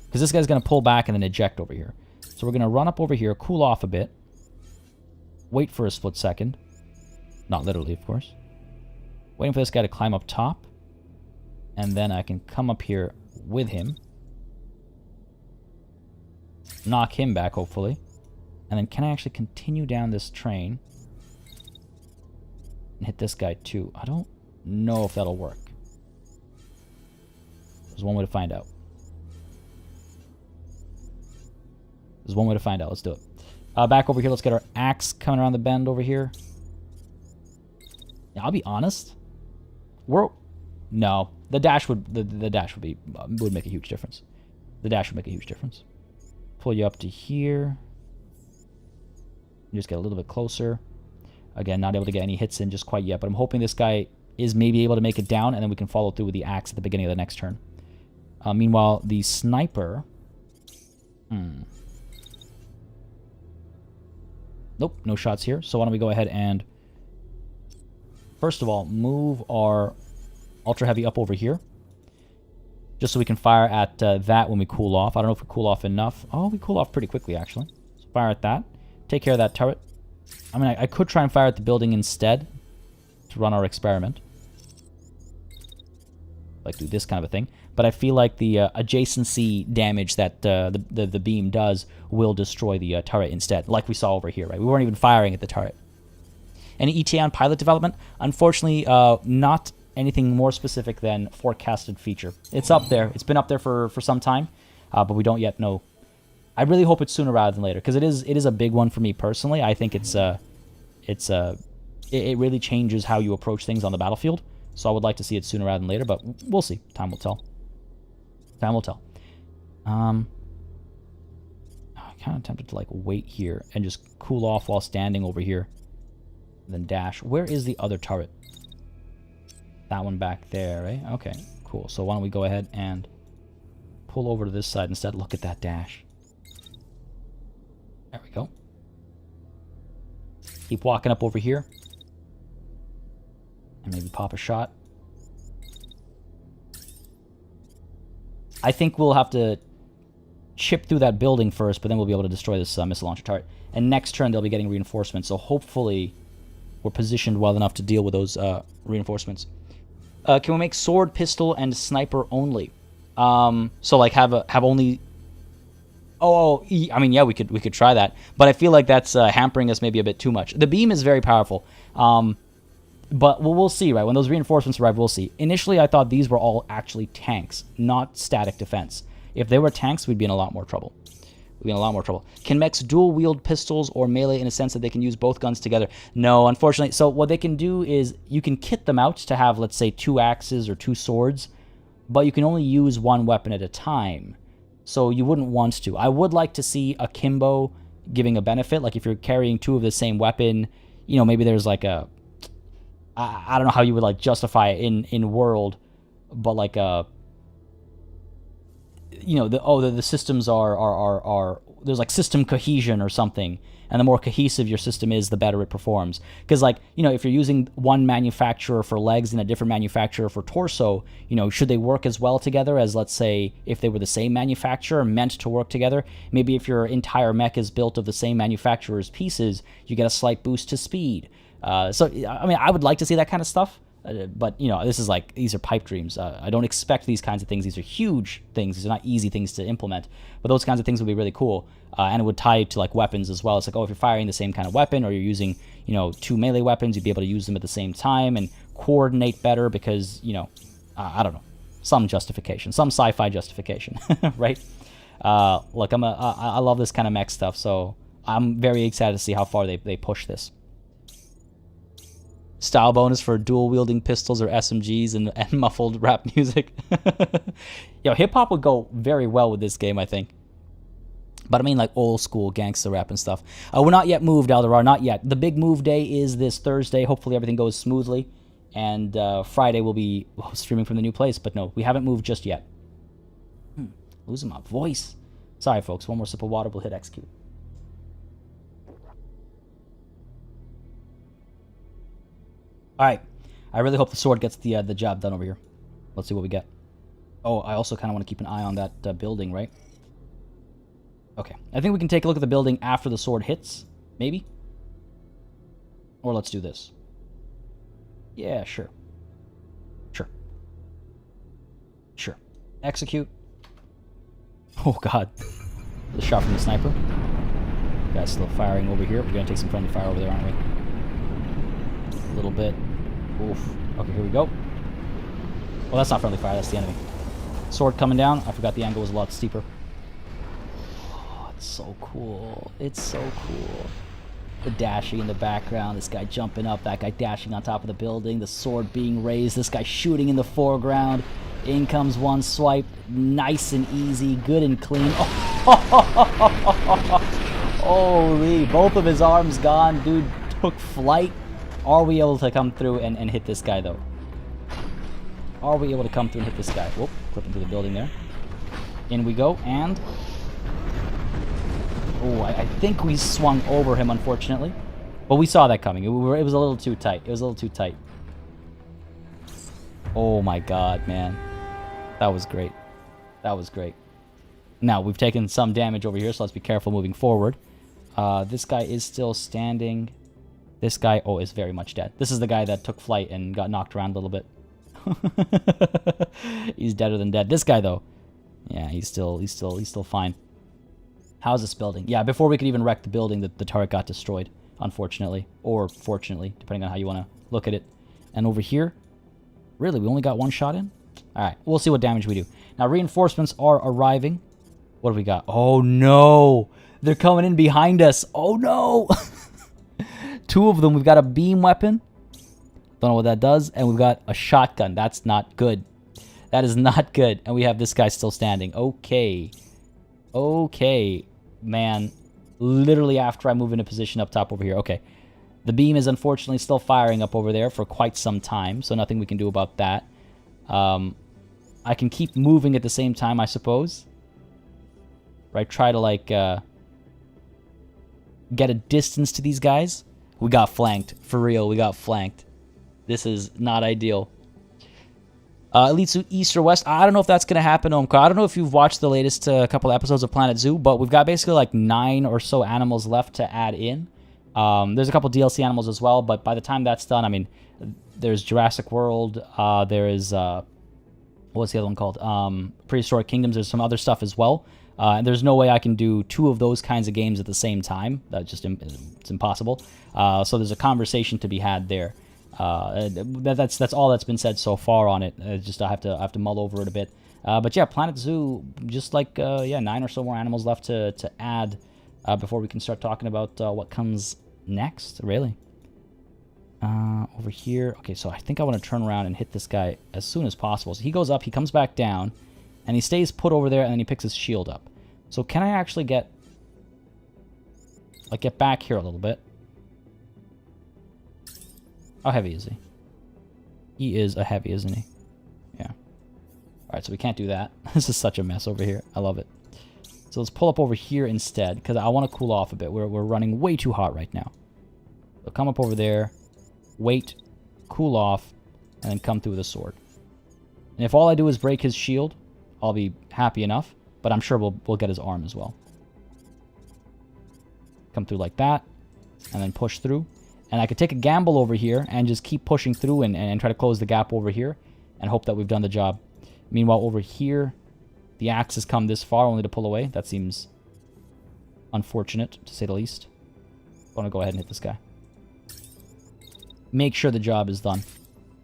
because this guy's going to pull back and then eject over here. So we're going to run up over here, cool off a bit, wait for a split second. Not literally, of course. Waiting for this guy to climb up top. And then I can come up here with him. Knock him back, hopefully. And then can I actually continue down this train and hit this guy too? I don't know if that'll work. There's one way to find out. There's one way to find out. Let's do it. Back over here. Let's get our axe coming around the bend over here. Yeah, I'll be honest. No. The dash would make a huge difference. The dash would make a huge difference. Pull you up to here. You just get a little bit closer. Again, not able to get any hits in just quite yet, but I'm hoping this guy is maybe able to make it down, and then we can follow through with the axe at the beginning of the next turn. Meanwhile, the sniper... Nope, no shots here. So why don't we go ahead and, first of all, move our ultra heavy up over here. Just so we can fire at that when we cool off. I don't know if we cool off enough. Oh, we cool off pretty quickly, actually. So fire at that. Take care of that turret. I mean, I could try and fire at the building instead to run our experiment. Like do this kind of a thing. But I feel like the adjacency damage that the beam does will destroy the turret instead, like we saw over here, right? We weren't even firing at the turret. Any ETA on pilot development? Unfortunately, not anything more specific than forecasted feature. It's up there. It's been up there for some time, but we don't yet know. I really hope it's sooner rather than later, because it is a big one for me personally. I think it really changes how you approach things on the battlefield. So I would like to see it sooner rather than later, but we'll see. Time will tell. Time will tell. I'm kind of tempted to like wait here and just cool off while standing over here. And then dash. Where is the other turret? That one back there, right? Okay, cool. So why don't we go ahead and pull over to this side instead. Look at that dash. There we go. Keep walking up over here. And maybe pop a shot. I think we'll have to chip through that building first, but then we'll be able to destroy this missile launcher turret. And next turn, they'll be getting reinforcements, so hopefully we're positioned well enough to deal with those reinforcements. Can we make sword, pistol, and sniper only? So like have only. I mean, yeah, we could try that, but I feel like that's hampering us maybe a bit too much. The beam is very powerful, but we'll see, right? When those reinforcements arrive, we'll see. Initially, I thought these were all actually tanks, not static defense. If they were tanks, we'd be in a lot more trouble. Can mechs dual wield pistols or melee in a sense that they can use both guns together? No, unfortunately. So what they can do is you can kit them out to have, let's say, 2 axes or 2 swords, but you can only use 1 weapon at a time. So you wouldn't want to. I would like to see a Kimbo giving a benefit. Like if you're carrying 2 of the same weapon, you know, maybe there's like a... I don't know how you would like justify it in world, but like a... You know, the systems are there's like system cohesion or something, and the more cohesive your system is, the better it performs. Because like, you know, if you're using one manufacturer for legs and a different manufacturer for torso, you know, should they work as well together as, let's say, if they were the same manufacturer meant to work together? Maybe if your entire mech is built of the same manufacturer's pieces, you get a slight boost to speed. So I mean, I would like to see that kind of stuff. But, you know, these are pipe dreams. I don't expect these kinds of things. These are huge things. These are not easy things to implement. But those kinds of things would be really cool. And it would tie to, like, weapons as well. It's like, oh, if you're firing the same kind of weapon or you're using, you know, 2 melee weapons, you'd be able to use them at the same time and coordinate better because, you know, I don't know. Some justification. Some sci-fi justification, right? Look, I love this kind of mech stuff, so I'm very excited to see how far they push this. Style bonus for dual-wielding pistols or SMGs and muffled rap music. Yo, hip-hop would go very well with this game, I think. But I mean, like, old-school gangster rap and stuff. We're not yet moved, Alderar, not yet. The big move day is this Thursday. Hopefully everything goes smoothly. And Friday we'll be streaming from the new place. But no, we haven't moved just yet. Losing my voice. Sorry, folks. One more sip of water. We'll hit execute. Alright, I really hope the sword gets the job done over here. Let's see what we get. Oh, I also kind of want to keep an eye on that building, right? Okay, I think we can take a look at the building after the sword hits, maybe? Or let's do this. Yeah, sure. Sure. Execute. Oh god. The shot from the sniper. Guy's still firing over here. We're going to take some friendly fire over there, aren't we? A little bit. Oof. Okay, here we go. Well, that's not friendly fire, that's the enemy. Sword coming down. I forgot the angle was a lot steeper. Oh, it's so cool. It's so cool. The dashing in the background, this guy jumping up, that guy dashing on top of the building, the sword being raised, this guy shooting in the foreground. In comes one swipe. Nice and easy, good and clean. Oh, holy, both of his arms gone. Dude took flight. Are we able to come through and hit this guy, though? Are we able to come through and hit this guy? Whoop, clipping through the building there. In we go, and... Oh, I think we swung over him, unfortunately. But we saw that coming. It was a little too tight. It was a little too tight. Oh my god, man. That was great. That was great. Now, we've taken some damage over here, so let's be careful moving forward. This guy is still standing... This guy, oh, is very much dead. This is the guy that took flight and got knocked around a little bit. He's deader than dead. This guy, though, yeah, he's still fine. How's this building? Yeah, before we could even wreck the building, the turret got destroyed, unfortunately, or fortunately, depending on how you want to look at it. And over here, really, we only got 1 shot in. All right, we'll see what damage we do. Now, reinforcements are arriving. What do we got? Oh no, they're coming in behind us. Oh no. 2 of them. We've got a beam weapon. Don't know what that does. And we've got a shotgun. That's not good. That is not good. And we have this guy still standing. Okay. Okay. Man. Literally after I move into position up top over here. Okay. The beam is unfortunately still firing up over there for quite some time. So nothing we can do about that. I can keep moving at the same time, I suppose. Right? Try to, like, get a distance to these guys. We got flanked. For real, we got flanked. This is not ideal. Elite Suit East or West. I don't know if that's going to happen, Omka. I don't know if you've watched the latest couple episodes of Planet Zoo, but we've got basically like 9 or so animals left to add in. There's a couple DLC animals as well, but by the time that's done, I mean, there's Jurassic World, there is, what's the other one called? Prehistoric Kingdoms, there's some other stuff as well. And there's no way I can do 2 of those kinds of games at the same time. That's just, it's impossible. So there's a conversation to be had there. That's all that's been said so far on it. Just I have to mull over it a bit. But yeah, Planet Zoo, just like, yeah, 9 or so more animals left to add before we can start talking about what comes next, really. Over here. Okay, so I think I want to turn around and hit this guy as soon as possible. So he goes up, he comes back down, and he stays put over there, and then he picks his shield up. So can I actually get back here a little bit? How heavy is he? He is a heavy, isn't he? Yeah. Alright, so we can't do that. This is such a mess over here. I love it. So let's pull up over here instead, because I want to cool off a bit. We're running way too hot right now. So come up over there, wait, cool off, and then come through with a sword. And if all I do is break his shield, I'll be happy enough, but I'm sure we'll get his arm as well. Come through like that, and then push through. And I could take a gamble over here and just keep pushing through and try to close the gap over here and hope that we've done the job. Meanwhile, over here, the axe has come this far only to pull away. That seems unfortunate, to say the least. I want to go ahead and hit this guy. Make sure the job is done.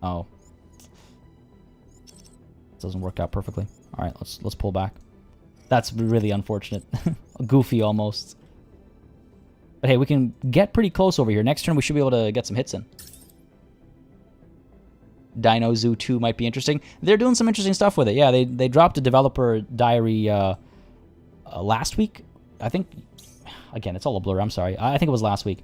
Oh. This doesn't work out perfectly. All right, let's pull back. That's really unfortunate. Goofy almost. But hey, we can get pretty close over here. Next turn, we should be able to get some hits in. Dino Zoo 2 might be interesting. They're doing some interesting stuff with it. Yeah, they dropped a developer diary last week. I think, again, it's all a blur. I'm sorry. I think it was last week.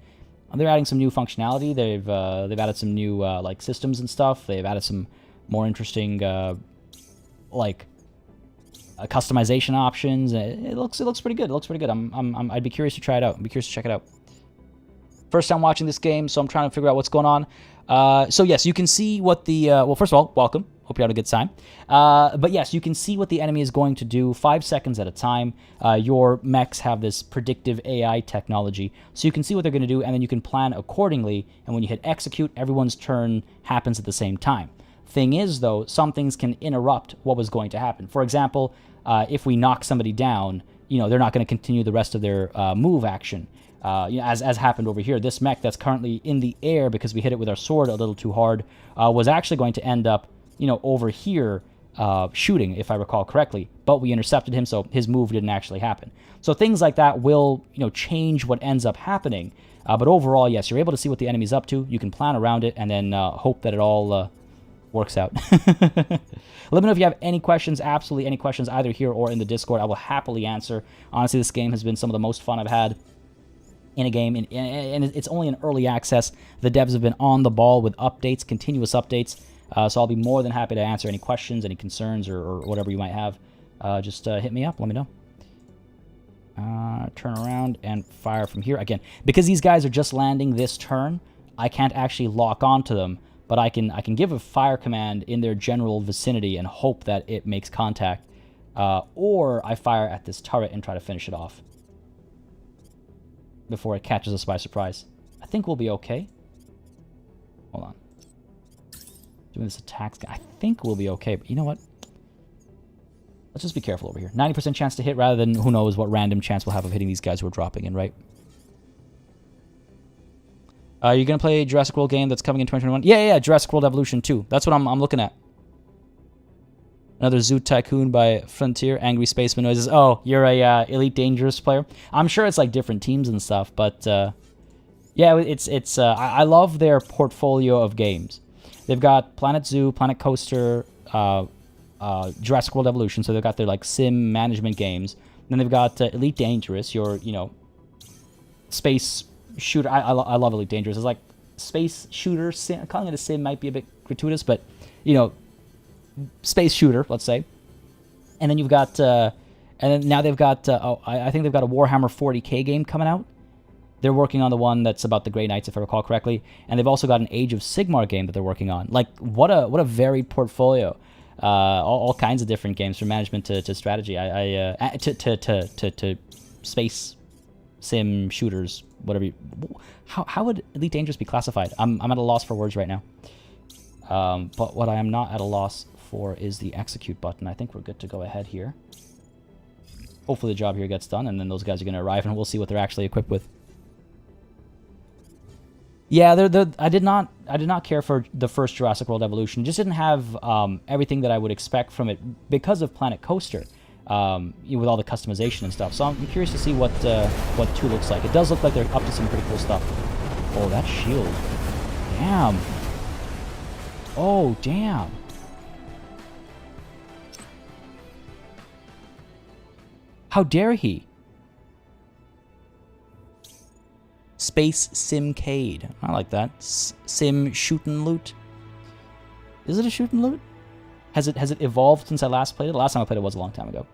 They're adding some new functionality. They've added some new like systems and stuff. They've added some more interesting customization options. It looks pretty good. It looks pretty good. I'd be curious to try it out. I'd be curious to check it out. First time watching this game, so I'm trying to figure out what's going on. So yes, you can see what the well, first of all, welcome. Hope you had a good time. But yes, you can see what the enemy is going to do 5 seconds at a time. Your mechs have this predictive AI technology, so you can see what they're going to do, and then you can plan accordingly. And when you hit execute, everyone's turn happens at the same time. Thing is, though, some things can interrupt what was going to happen. For example, if we knock somebody down, they're not going to continue the rest of their move action. As happened over here, this mech that's currently in the air because we hit it with our sword a little too hard was actually going to end up, over here shooting, if I recall correctly. But we intercepted him, so his move didn't actually happen. So things like that will, change what ends up happening. But overall, yes, you're able to see what the enemy's up to. You can plan around it and then hope that it all works out. Let me know if you have any questions, absolutely any questions, either here or in the Discord. I will happily answer. Honestly, this game has been some of the most fun I've had in a game, and it's only in early access. The devs have been on the ball with updates, continuous updates, so I'll be more than happy to answer any questions, any concerns, or whatever you might have. Just hit me up, let me know. Turn around and fire from here. Again, because these guys are just landing this turn, I can't actually lock onto them, but I can give a fire command in their general vicinity and hope that it makes contact, or I fire at this turret and try to finish it off before it catches us by surprise. I think we'll be okay. Hold on. Doing this attack, I think we'll be okay, but you know what? Let's just be careful over here. 90% chance to hit rather than who knows what random chance we'll have of hitting these guys who are dropping in, right? You're going to play a Jurassic World game that's coming in 2021? Yeah, Jurassic World Evolution 2. That's what I'm looking at. Another Zoo Tycoon by Frontier, Angry Spaceman Noises. Oh, you're a Elite Dangerous player. I'm sure it's like different teams and stuff, but yeah, it's I love their portfolio of games. They've got Planet Zoo, Planet Coaster, Jurassic World Evolution, so they've got their like sim management games. Then they've got Elite Dangerous, your space shooter. I love Elite Dangerous. It's like space shooter. Sim, calling it a sim might be a bit gratuitous, but space shooter, let's say. And then you've got, and then now they've got, I think they've got a Warhammer 40k game coming out. They're working on the one that's about the Grey Knights, if I recall correctly. And they've also got an Age of Sigmar game that they're working on. Like, what a varied portfolio. All kinds of different games, from management to strategy. To space sim shooters, whatever. How would Elite Dangerous be classified? I'm at a loss for words right now. But what I am not at a loss for is the execute button. I think we're good to go ahead here. Hopefully the job here gets done, and then those guys are going to arrive, and we'll see what they're actually equipped with. Yeah, I did not care for the first Jurassic World Evolution. It just didn't have everything that I would expect from it because of Planet Coaster, with all the customization and stuff. So I'm curious to see what 2 looks like. It does look like they're up to some pretty cool stuff. Oh, that shield. Damn. Oh, damn. How dare he? Space Simcade. I like that. Sim shoot and loot. Is it a shoot and loot? Has it evolved since I last played it? The last time I played it was a long time ago.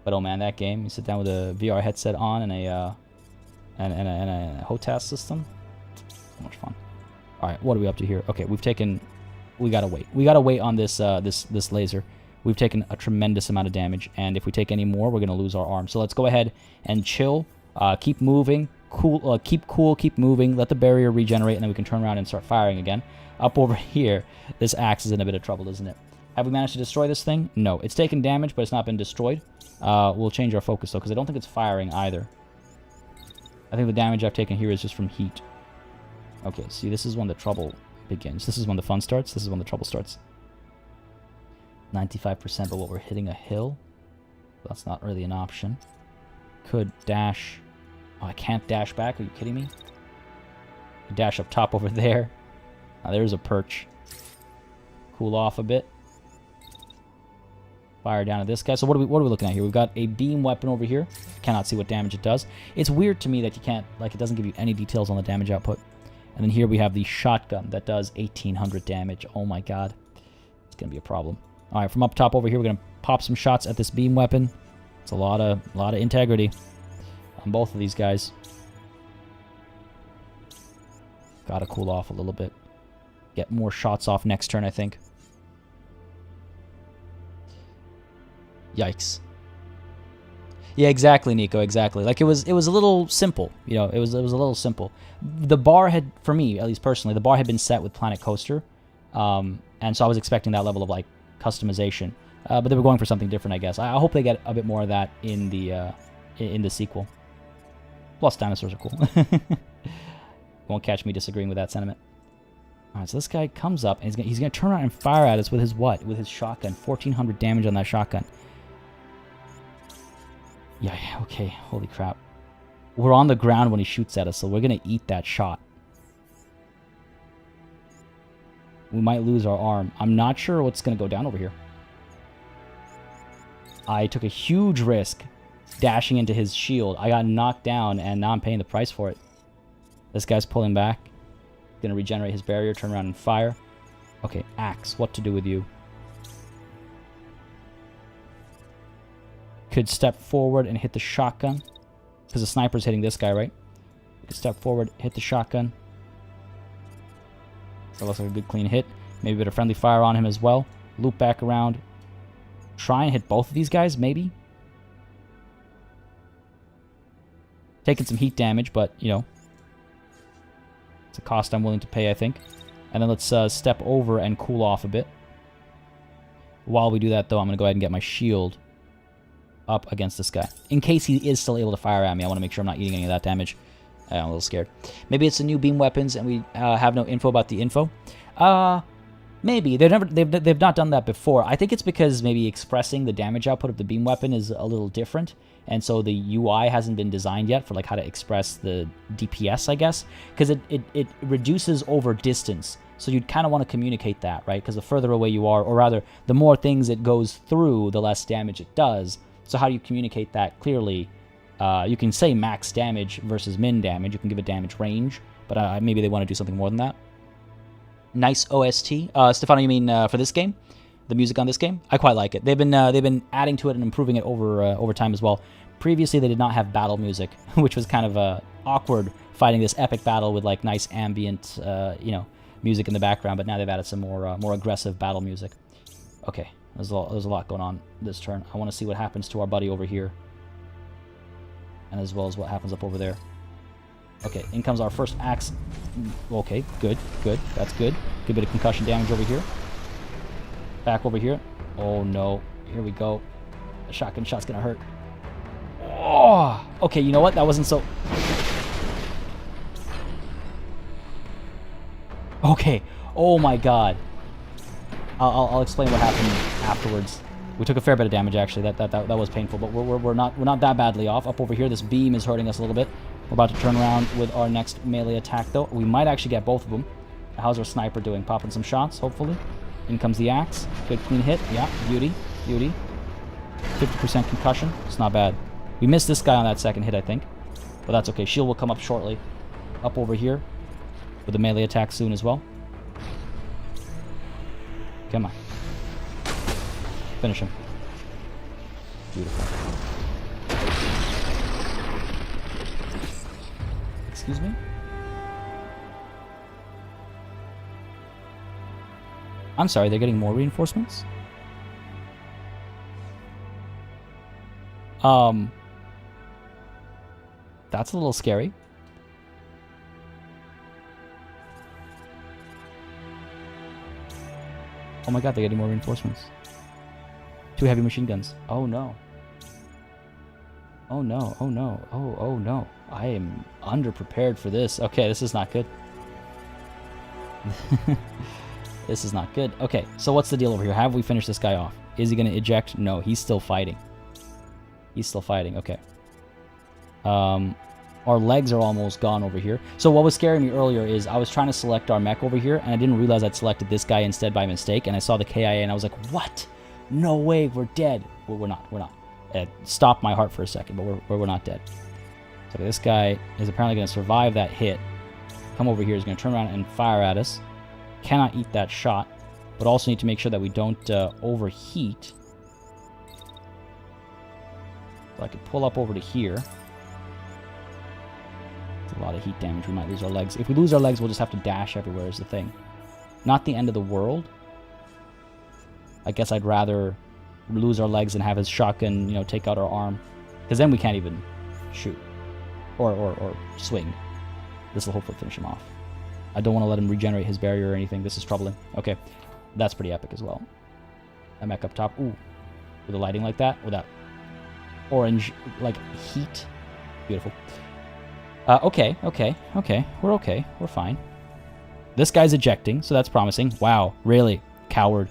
But oh man, that game. You sit down with a VR headset on and a HOTAS system. So much fun. All right, what are we up to here? Okay, we gotta wait. We gotta wait on this this laser. We've taken a tremendous amount of damage, and if we take any more, we're gonna lose our arm. So let's go ahead and chill. Keep moving. Keep cool, keep moving, let the barrier regenerate, and then we can turn around and start firing again. Up over here, this axe is in a bit of trouble, isn't it? Have we managed to destroy this thing? No. It's taken damage, but it's not been destroyed. We'll change our focus, though, because I don't think it's firing either. I think the damage I've taken here is just from heat. Okay, see, this is when the trouble begins. This is when the fun starts. This is when the trouble starts. 95%, but what we're hitting a hill? That's not really an option. Could dash... Oh, I can't dash back. Are you kidding me? Dash up top over there. There's a perch. Cool off a bit. Fire down at this guy. So what are we looking at here? We've got a beam weapon over here. Cannot see what damage it does. It's weird to me that you can't, like, it doesn't give you any details on the damage output. And then here we have the shotgun that does 1800 damage. Oh my god. It's going to be a problem. All right, from up top over here, we're going to pop some shots at this beam weapon. It's a lot of integrity on both of these guys. Gotta cool off a little bit. Get more shots off next turn, I think. Yikes. Yeah, exactly, Nico, exactly. Like, it was a little simple, you know, it was a little simple. The bar had, for me, at least personally, the bar had been set with Planet Coaster, and so I was expecting that level of, like, customization. But they were going for something different, I guess. I hope they get a bit more of that in the sequel. Plus, dinosaurs are cool. Won't catch me disagreeing with that sentiment. Alright, so this guy comes up, and he's gonna turn around and fire at us with his what? With his shotgun. 1400 damage on that shotgun. Yeah, okay, holy crap. We're on the ground when he shoots at us, so we're gonna eat that shot. We might lose our arm. I'm not sure what's gonna go down over here. I took a huge risk dashing into his shield. I got knocked down, and now I'm paying the price for it. This guy's pulling back. Gonna regenerate his barrier, turn around and fire. Okay, axe. What to do with you? Could step forward and hit the shotgun. Because the sniper's hitting this guy, right? Could step forward, hit the shotgun. So it looks like a good clean hit. Maybe a bit of friendly fire on him as well. Loop back around. Try and hit both of these guys, maybe? Taking some heat damage, but, you know, it's a cost I'm willing to pay, I think. And then let's step over and cool off a bit. While we do that, though, I'm going to go ahead and get my shield up against this guy. In case he is still able to fire at me, I want to make sure I'm not eating any of that damage. I'm a little scared. Maybe it's the new beam weapons and we have no info about the info. Maybe. They've not done that before. I think it's because maybe expressing the damage output of the beam weapon is a little different. And so the UI hasn't been designed yet for like how to express the DPS, I guess. Because it reduces over distance. So you'd kind of want to communicate that, right? Because the further away you are, or rather, the more things it goes through, the less damage it does. So how do you communicate that clearly? You can say max damage versus min damage. You can give a damage range. But maybe they want to do something more than that. Nice OST. Stefano, you mean for this game? The music on this game? I quite like it. They've been adding to it and improving it over time as well. Previously, they did not have battle music, which was kind of awkward fighting this epic battle with like nice ambient, music in the background. But now they've added some more aggressive battle music. Okay, there's a lot going on this turn. I want to see what happens to our buddy over here. and as well as what happens up over there. Okay, in comes our first axe. Okay, good, good. That's good. Good bit of concussion damage over here. Back over here. Oh no. Here we go. A shotgun shot's gonna hurt. Oh! Okay, you know what? That wasn't so... Okay. Oh my god. I'll explain what happened afterwards. We took a fair bit of damage actually. That was painful, but we're not that badly off. Up over here, this beam is hurting us a little bit. We're about to turn around with our next melee attack though. We might actually get both of them. How's our sniper doing? Popping some shots, hopefully. In comes the axe. Good clean hit. Yeah, beauty. Beauty. 50% concussion. It's not bad. We missed this guy on that second hit, I think. But that's okay. Shield will come up shortly. Up over here. With a melee attack soon as well. Come on. Finish him. Beautiful. Excuse me? I'm sorry, they're getting more reinforcements? That's a little scary. Oh my god, they're getting more reinforcements. 2 heavy machine guns. Oh no. Oh no, oh no, oh no. I am underprepared for this. Okay, this is not good. This is not good. Okay, so what's the deal over here? Have we finished this guy off? Is he going to eject? No, he's still fighting. He's still fighting, okay. Our legs are almost gone over here. So what was scaring me earlier is I was trying to select our mech over here, and I didn't realize I'd selected this guy instead by mistake, and I saw the KIA, and I was like, what? No way, we're dead. Well, we're not. It stopped my heart for a second, but we're not dead. So this guy is apparently going to survive that hit. Come over here, he's going to turn around and fire at us. Cannot eat that shot, but also need to make sure that we don't overheat. So I could pull up over to here. It's a lot of heat damage. We might lose our legs. If we lose our legs, we'll just have to dash everywhere is the thing. Not the end of the world. I guess I'd rather lose our legs and have his shotgun, you know, take out our arm. Because then we can't even shoot. Or swing. This will hopefully finish him off. I don't want to let him regenerate his barrier or anything. This is troubling. Okay. That's pretty epic as well. A mech up top. Ooh. With the lighting like that. With that orange, like, heat. Beautiful. Okay. We're okay. We're fine. This guy's ejecting, so that's promising. Wow. Really? Coward.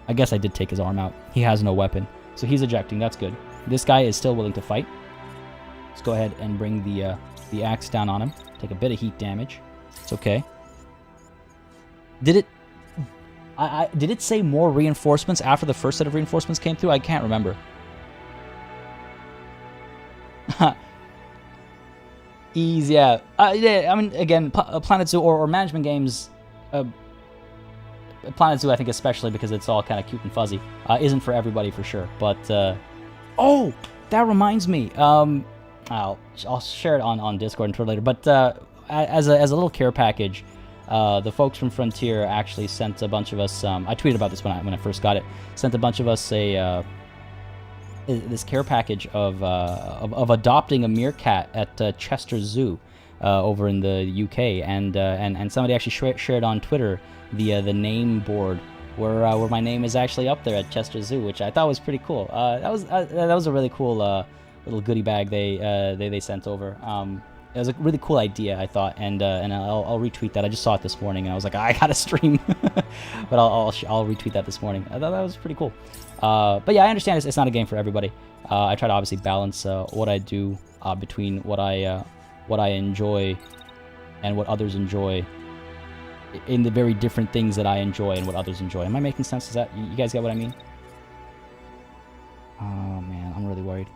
I guess I did take his arm out. He has no weapon. So he's ejecting. That's good. This guy is still willing to fight. Let's go ahead and bring the axe down on him. Take a bit of heat damage. It's okay. Did it say more reinforcements after the first set of reinforcements came through? I can't remember. Easy, yeah. Yeah, I mean, again, Planet Zoo or management games, Planet Zoo, I think especially because it's all kind of cute and fuzzy, isn't for everybody for sure. But, oh, that reminds me. I'll share it on Discord and Twitter later. But as a little care package, the folks from Frontier actually sent a bunch of us. I tweeted about this when I first got it. Sent a bunch of us this care package of adopting a meerkat at Chester Zoo over in the UK, and somebody actually shared on Twitter the name board where my name is actually up there at Chester Zoo, which I thought was pretty cool. That was a really cool little goodie bag they sent over. It was a really cool idea, I thought, and I'll retweet that. I just saw it this morning, and I was like, I gotta stream, but I'll retweet that this morning. I thought that was pretty cool. But yeah, I understand it's not a game for everybody. I try to obviously balance what I do between what I enjoy and what others enjoy, in the very different things that I enjoy and what others enjoy. Am I making sense? Is that you guys get what I mean? Oh man, I'm really worried.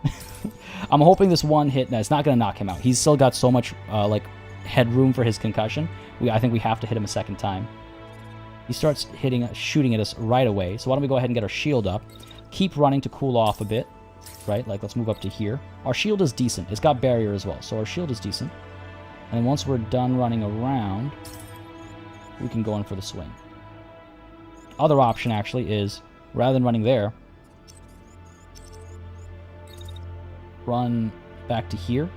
I'm hoping this one hit, no, it's not going to knock him out. He's still got so much like headroom for his concussion. I think we have to hit him a second time. He starts shooting at us right away. So why don't we go ahead and get our shield up. Keep running to cool off a bit. Right, like let's move up to here. Our shield is decent. It's got barrier as well, so our shield is decent. And then once we're done running around, we can go in for the swing. Other option actually is, rather than running there, run back to here.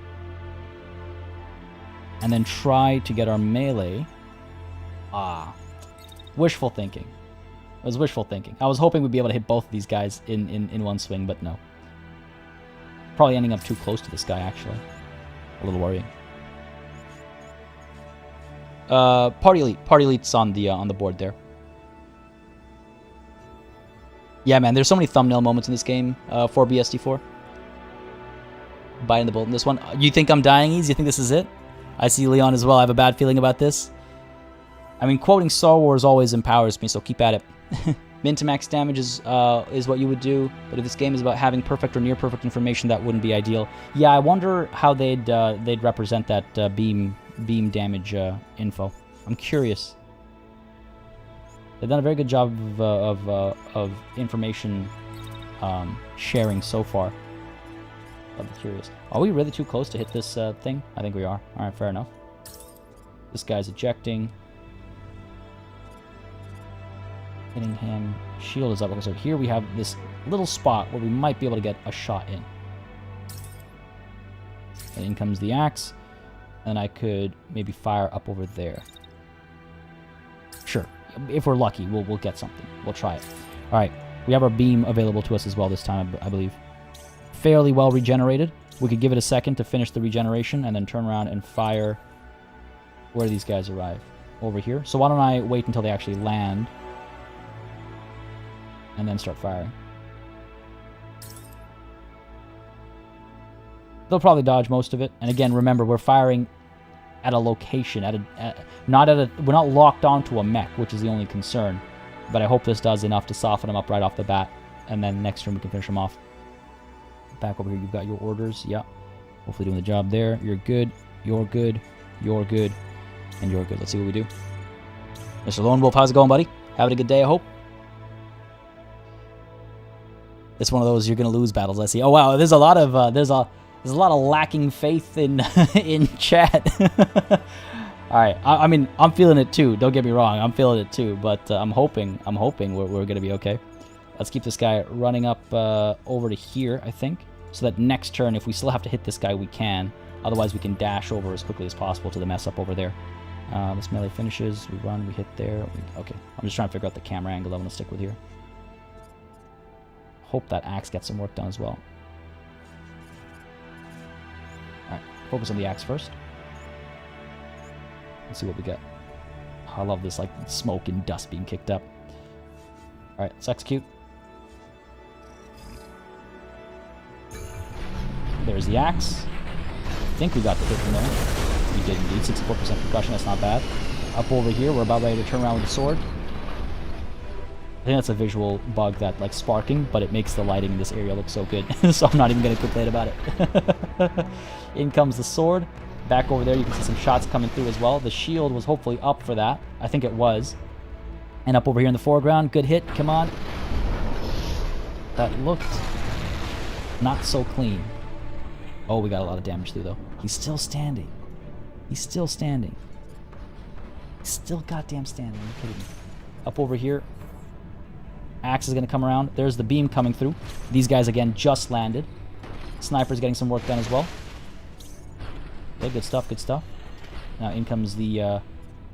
And then try to get our melee. Wishful thinking. It was wishful thinking. I was hoping we'd be able to hit both of these guys in one swing, but no. Probably ending up too close to this guy, actually. A little worrying. Party Elite. Party Elite's on the board there. Yeah, man, there's so many thumbnail moments in this game for BSD4. Biting the bullet in this one. You think I'm dying easy? You think this is it? I see Leon as well. I have a bad feeling about this. I mean, quoting Star Wars always empowers me, so keep at it. Min to max damage is what you would do, but if this game is about having perfect or near perfect information, that wouldn't be ideal. Yeah, I wonder how they'd represent that beam damage info. I'm curious. They've done a very good job of information sharing so far. I'd be curious. Are we really too close to hit this thing? I think we are. All right, fair enough. This guy's ejecting. Hitting him. Shield is up. Okay, so here we have this little spot where we might be able to get a shot in. And in comes the axe. And I could maybe fire up over there. Sure. If we're lucky, we'll get something. We'll try it. All right. We have our beam available to us as well this time, I believe. Fairly well regenerated. We could give it a second to finish the regeneration and then turn around and fire. Where do these guys arrive? Over here. So why don't I wait until they actually land and then start firing. They'll probably dodge most of it. And again, remember, we're firing at a location, we're not locked onto a mech, which is the only concern. But I hope this does enough to soften them up right off the bat, and then next turn we can finish them off. Back over here, you've got your orders. Yeah, hopefully doing the job there. You're good. You're good. You're good. And you're good. Let's see what we do. Mr. Lone Wolf, how's it going, buddy? Having a good day, I hope. It's one of those you're gonna lose battles. I see. Oh wow, there's a lot of there's a lot of lacking faith in in chat. All right, I mean, I'm feeling it too. Don't get me wrong, I'm feeling it too. But I'm hoping we're gonna be okay. Let's keep this guy running up over to here, I think, so that next turn, if we still have to hit this guy, we can. Otherwise, we can dash over as quickly as possible to the mess up over there. This melee finishes. We run. We hit there. Okay, I'm just trying to figure out the camera angle I'm gonna stick with here. Hope that axe gets some work done as well. Alright, focus on the axe first. Let's see what we get. I love this, like, smoke and dust being kicked up. Alright, let's execute. There's the axe. I think we got the hit from there. We did indeed. 64% percussion, that's not bad. Up over here, we're about ready to turn around with the sword. I think that's a visual bug, that, like, sparking, but it makes the lighting in this area look so good. So I'm not even going to complain about it. In comes the sword. Back over there, you can see some shots coming through as well. The shield was hopefully up for that. I think it was. And up over here in the foreground, good hit. Come on. That looked not so clean. Oh, we got a lot of damage through, though. He's still standing. He's still standing. He's still goddamn standing. Are you kidding me? Up over here. Axe is going to come around. There's the beam coming through. These guys, again, just landed. Sniper's getting some work done as well. Okay, good stuff, good stuff. Now in comes the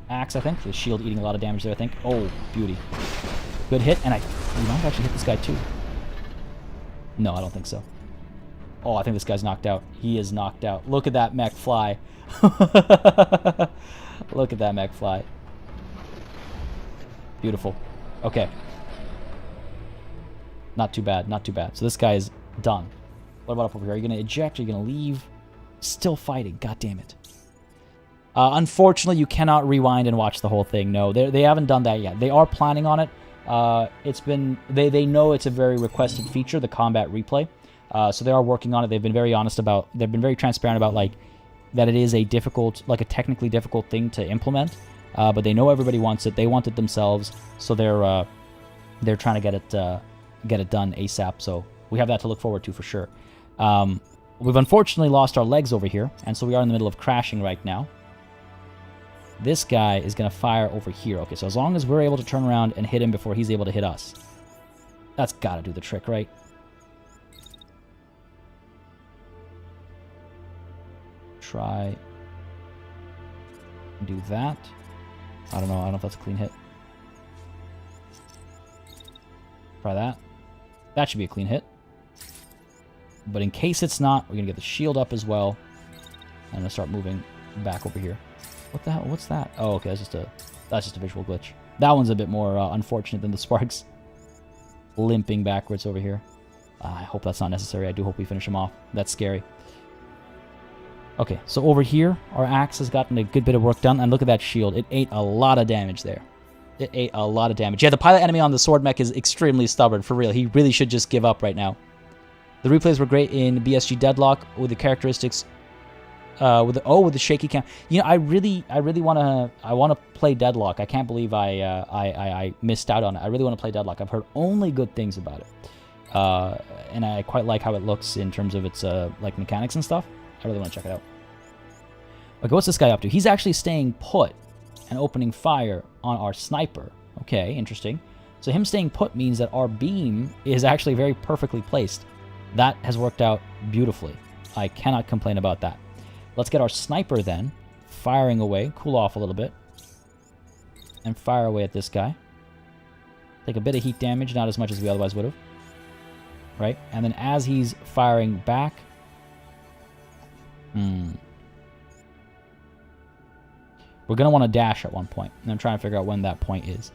axe, I think. The shield eating a lot of damage there, I think. Oh, beauty. Good hit, and we might actually hit this guy too. No, I don't think so. Oh, I think this guy's knocked out. He is knocked out. Look at that mech fly. Look at that mech fly. Beautiful. Okay. Not too bad, not too bad. So this guy is done. What about up over here? Are you going to eject? Are you going to leave? Still fighting. God damn it. Unfortunately, you cannot rewind and watch the whole thing. No, they haven't done that yet. They are planning on it. It's been... They know it's a very requested feature, the combat replay. So they are working on it. They've been very honest about... They've been very transparent about, like, that it is a difficult... Like, a technically difficult thing to implement. But they know everybody wants it. They want it themselves. So they're trying to get it done ASAP. So we have that to look forward to for sure. We've unfortunately lost our legs over here, and so we are in the middle of crashing right now. This guy is going to fire over here. Okay, so as long as we're able to turn around and hit him before he's able to hit us, that's got to do the trick, right? try and do that. I don't know if that's a clean hit. Try that. That should be a clean hit. But in case it's not, we're gonna get the shield up as well. I'm gonna start moving back over here. What the hell? What's that? Oh, okay, that's just a visual glitch. That one's a bit more unfortunate than the sparks. Limping backwards over here. I hope that's not necessary. I do hope we finish him off. That's scary. Okay, so over here, our axe has gotten a good bit of work done. And look at that shield. It ate a lot of damage there. It ate a lot of damage. Yeah, the pilot enemy on the sword mech is extremely stubborn, for real. He really should just give up right now. The replays were great in BSG Deadlock with the characteristics, with the shaky cam. You know, I really want to play Deadlock. I can't believe I missed out on it. I really want to play Deadlock. I've heard only good things about it, and I quite like how it looks in terms of its like mechanics and stuff. I really want to check it out. Okay, what's this guy up to? He's actually staying put and opening fire on our sniper. Okay, interesting. So him staying put means that our beam is actually very perfectly placed. That has worked out beautifully. I cannot complain about that. Let's get our sniper then, firing away, cool off a little bit, and fire away at this guy. Take a bit of heat damage, not as much as we otherwise would have. Right? And then as he's firing back... We're going to want to dash at one point, and I'm trying to figure out when that point is.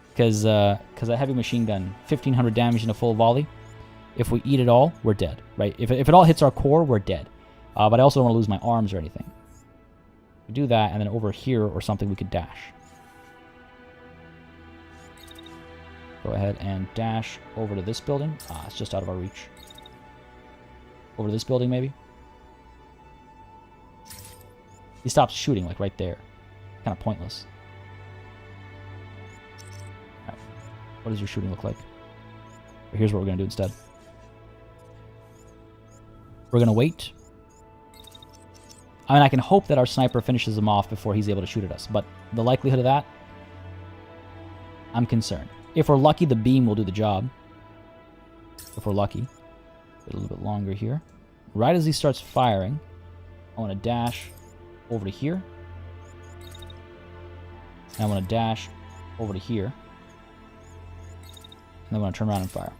Because a heavy machine gun, 1,500 damage in a full volley. If we eat it all, we're dead, right? If it all hits our core, we're dead. But I also don't want to lose my arms or anything. We do that, and then over here or something we could dash. Go ahead and dash over to this building. It's just out of our reach. Over to this building, maybe? He stops shooting, like, right there. Kind of pointless. Alright. What does your shooting look like? Here's what we're going to do instead. We're going to wait. I mean, I can hope that our sniper finishes him off before he's able to shoot at us, but the likelihood of that, I'm concerned. If we're lucky, the beam will do the job. If we're lucky. Wait a little bit longer here. Right as he starts firing, I want to dash over to here. And I want to dash over to here. And then I want to turn around and fire.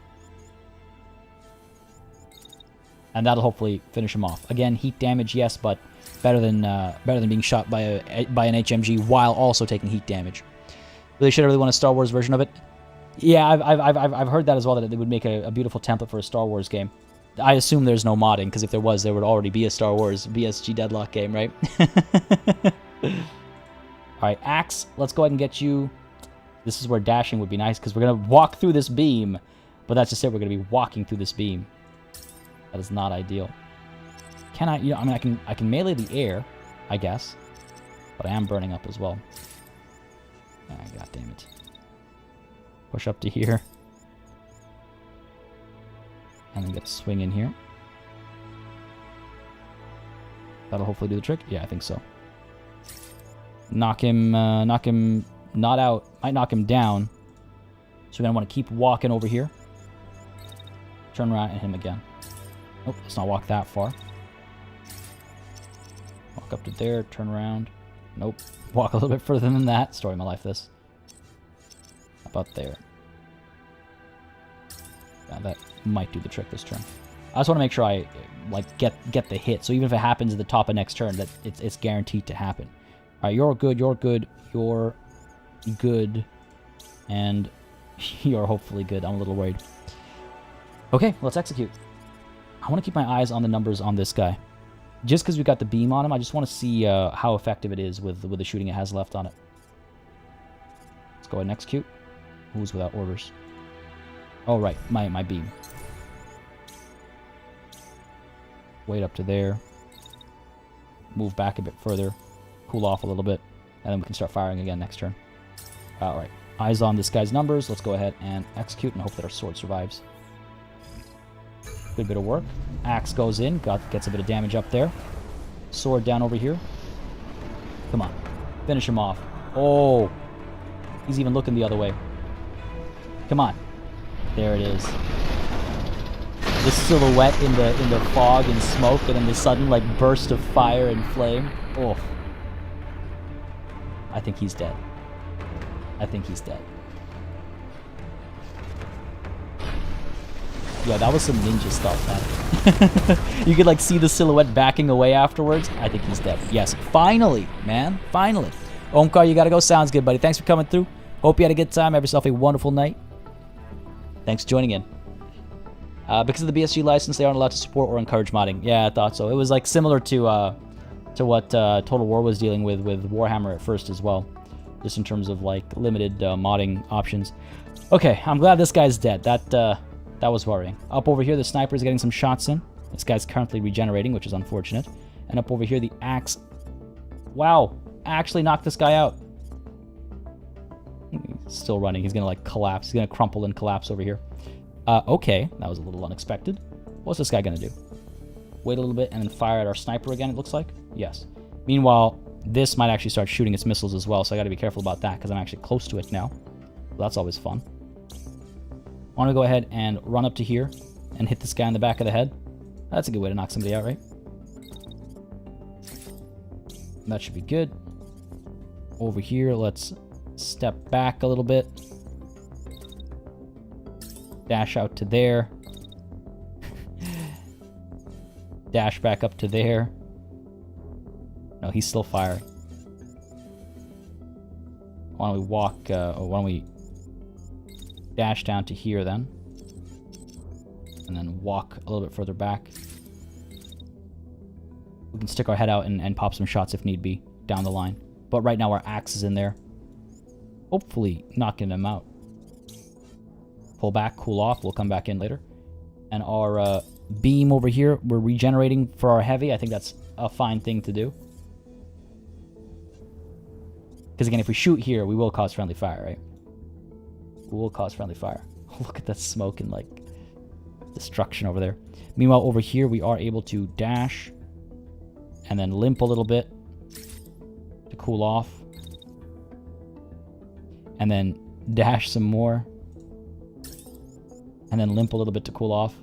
And that'll hopefully finish him off. Again, heat damage, yes, but better than being shot by an HMG while also taking heat damage. Really should I really want a Star Wars version of it? Yeah, I've heard that as well, that it would make a beautiful template for a Star Wars game. I assume there's no modding, because if there was, there would already be a Star Wars BSG Deadlock game, right? Alright, Axe, let's go ahead and get you. This is where dashing would be nice, because we're going to walk through this beam. But that's just it, we're going to be walking through this beam. That is not ideal. Can I, I mean, I can melee the air, I guess. But I am burning up as well. God damn it. Push up to here. And then get a swing in here. That'll hopefully do the trick. Yeah, I think so. Knock him not out. Might knock him down. So we're going to want to keep walking over here. Turn around and hit him again. Nope, let's not walk that far. Walk up to there, turn around. Nope. Walk a little bit further than that. Story of my life, this. How about there? Yeah, that might do the trick this turn. I just want to make sure I like get the hit. So even if it happens at the top of next turn, that it's guaranteed to happen. All right, you're good, you're good, you're good, and you're hopefully good. I'm a little worried. Okay, let's execute. I want to keep my eyes on the numbers on this guy. Just because we got the beam on him, I just want to see how effective it is with the shooting it has left on it. Let's go ahead and execute. Who's without orders? Oh, right, my beam. Wait up to there. Move back a bit further. Cool off a little bit. And then we can start firing again next turn. Alright, eyes on this guy's numbers. Let's go ahead and execute and hope that our sword survives. Good bit of work. Axe goes in, gets a bit of damage up there. Sword down over here. Come on. Finish him off. Oh. He's even looking the other way. Come on. There it is. the silhouette in the fog and smoke, and then the sudden like burst of fire and flame. Oh, I think he's dead. I think he's dead. Yeah, that was some ninja stuff, man. You could like see the silhouette backing away afterwards. I think he's dead. Yes, finally, man, finally. Omkar, you gotta go. Sounds good, buddy. Thanks for coming through. Hope you had a good time. Have yourself a wonderful night. Thanks for joining in. Because of the BSG license, they aren't allowed to support or encourage modding. Yeah, I thought so. It was like similar to what Total War was dealing with Warhammer at first as well, just in terms of like limited modding options. Okay, I'm glad this guy's dead. That was worrying. Up over here, the sniper is getting some shots in. This guy's currently regenerating, which is unfortunate. And up over here, the axe. Wow, actually knocked this guy out. He's still running. He's gonna like collapse. He's gonna crumple and collapse over here. Okay, that was a little unexpected. What's this guy gonna do? Wait a little bit and then fire at our sniper again, it looks like? Yes. Meanwhile, this might actually start shooting its missiles as well, so I gotta be careful about that because I'm actually close to it now. So that's always fun. I want to go ahead and run up to here and hit this guy in the back of the head. That's a good way to knock somebody out, right? That should be good. Over here, let's step back a little bit. Dash out to there. Dash back up to there. No, he's still firing. Why don't we walk, why don't we dash down to here then? And then walk a little bit further back. We can stick our head out and pop some shots if need be down the line. But right now our axe is in there. Hopefully knocking them out. Pull back, cool off. We'll come back in later. And our beam over here, we're regenerating for our heavy. I think that's a fine thing to do. Because again, if we shoot here, we will cause friendly fire, right? We will cause friendly fire. Look at that smoke and like destruction over there. Meanwhile, over here, we are able to dash and then limp a little bit to cool off. And then dash some more. And then limp a little bit to cool off.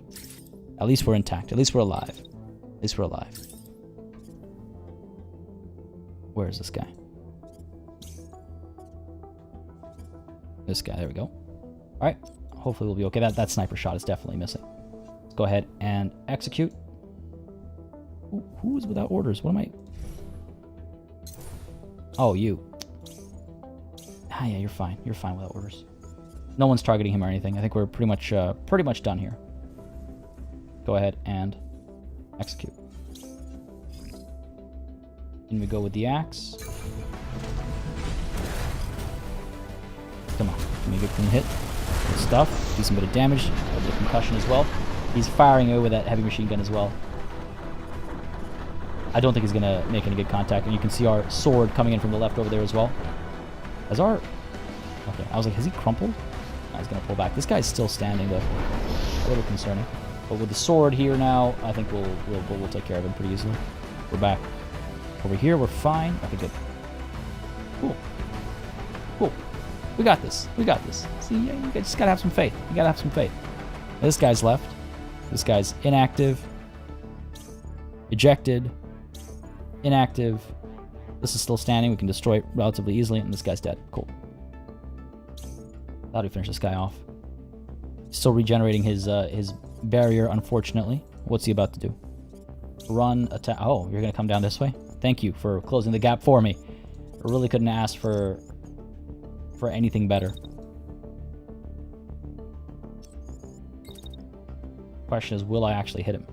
At least we're intact. At least we're alive. At least we're alive. Where is this guy? This guy. There we go. All right. Hopefully we'll be okay. That sniper shot is definitely missing. Let's go ahead and execute. Who is without orders? What am I? Oh, you. Ah, yeah, you're fine. You're fine without orders. No one's targeting him or anything. I think we're pretty much done here. Go ahead and execute. In we go with the axe. Come on, give me a good clean hit. Good stuff. Do some bit of damage. A bit of concussion as well. He's firing over that heavy machine gun as well. I don't think he's gonna make any good contact. And you can see our sword coming in from the left over there as well. Has our... Okay, I was like, has he crumpled? No, he's gonna pull back. This guy's still standing though. A little concerning. But with the sword here now, I think we'll take care of him pretty easily. We're back. Over here, we're fine. Okay, good. Cool. Cool. We got this. We got this. See, you just gotta have some faith. You gotta have some faith. This guy's left. This guy's inactive. Ejected. Inactive. This is still standing. We can destroy it relatively easily. And this guy's dead. Cool. Thought we finished this guy off. Still regenerating his barrier, unfortunately. What's he about to do? Run, attack. Oh, you're gonna come down this way? Thank you for closing the gap for me. I really couldn't ask for anything better. Question is, will I actually hit him?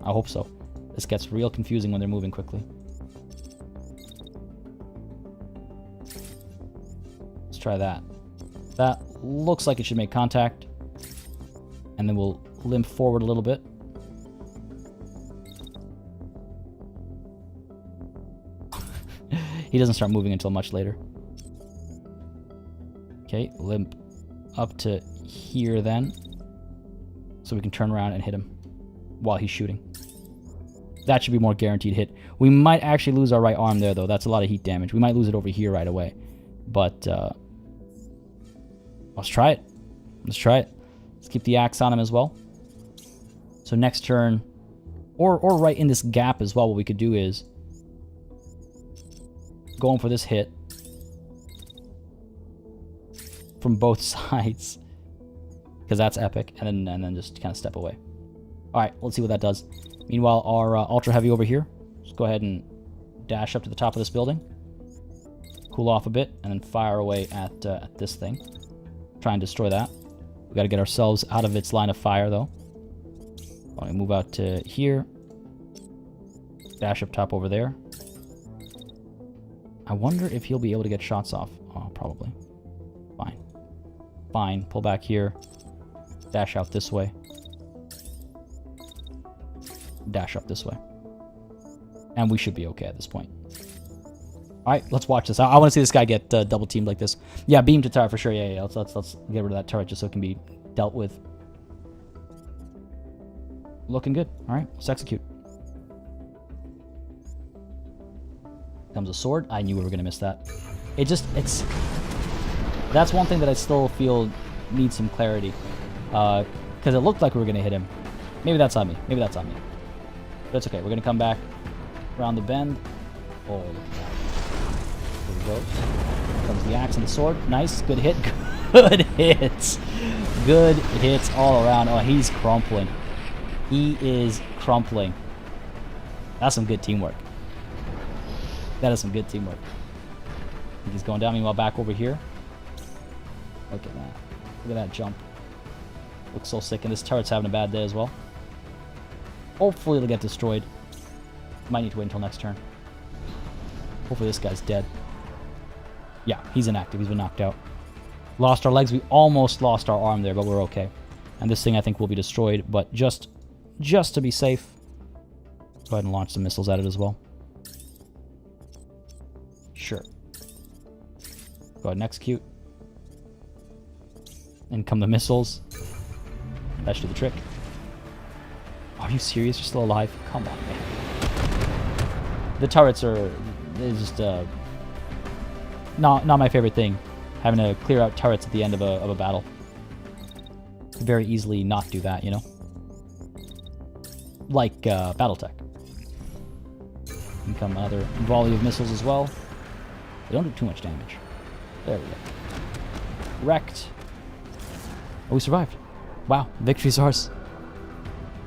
I hope so. This gets real confusing when they're moving quickly. Let's try that. That looks like it should make contact. And then we'll limp forward a little bit. He doesn't start moving until much later. Okay, limp up to here then. So we can turn around and hit him while he's shooting. That should be more guaranteed hit. We might actually lose our right arm there, though. That's a lot of heat damage. We might lose it over here right away. But let's try it. Let's try it. Let's keep the axe on him as well. So next turn, or right in this gap as well, what we could do is going for this hit from both sides, because that's epic, and then just kind of step away. All right, let's see what that does. Meanwhile, our ultra heavy over here, just go ahead and dash up to the top of this building, cool off a bit, and then fire away at this thing. Try and destroy that. We got to get ourselves out of its line of fire, though. I'll move out to here. Dash up top over there. I wonder if he'll be able to get shots off. Oh, probably. Fine. Fine. Pull back here. Dash out this way. Dash up this way. And we should be okay at this point. Alright, let's watch this. I want to see this guy get double teamed like this. Yeah, beam to turret for sure. Yeah. Let's get rid of that turret just so it can be dealt with. Looking good. Alright, let's execute. Comes a sword. I knew we were going to miss that. It's... That's one thing that I still feel needs some clarity. Because it looked like we were going to hit him. Maybe that's on me. Maybe that's on me. But it's okay. We're going to come back around the bend. Oh, look at that. There we go. Comes the axe and the sword. Nice. Good hit. Good hits. Good hits all around. Oh, he's crumpling. He is crumpling. That's some good teamwork. That is some good teamwork. I think he's going down. Meanwhile, back over here. Look at that. Look at that jump. Looks so sick. And this turret's having a bad day as well. Hopefully it'll get destroyed. Might need to wait until next turn. Hopefully this guy's dead. Yeah, he's inactive. He's been knocked out. Lost our legs. We almost lost our arm there, but we're okay. And this thing I think will be destroyed, but just to be safe, go ahead and launch some missiles at it as well. Sure. Go ahead and execute. And come the missiles. That should do the trick. Are you serious? You're still alive? Come on, man. The turrets are just not my favorite thing. Having to clear out turrets at the end of a battle. Very easily not do that, you know? Like BattleTech. And come another volley of missiles as well. They don't do too much damage. There we go. Wrecked. Oh, we survived. Wow, victory's ours.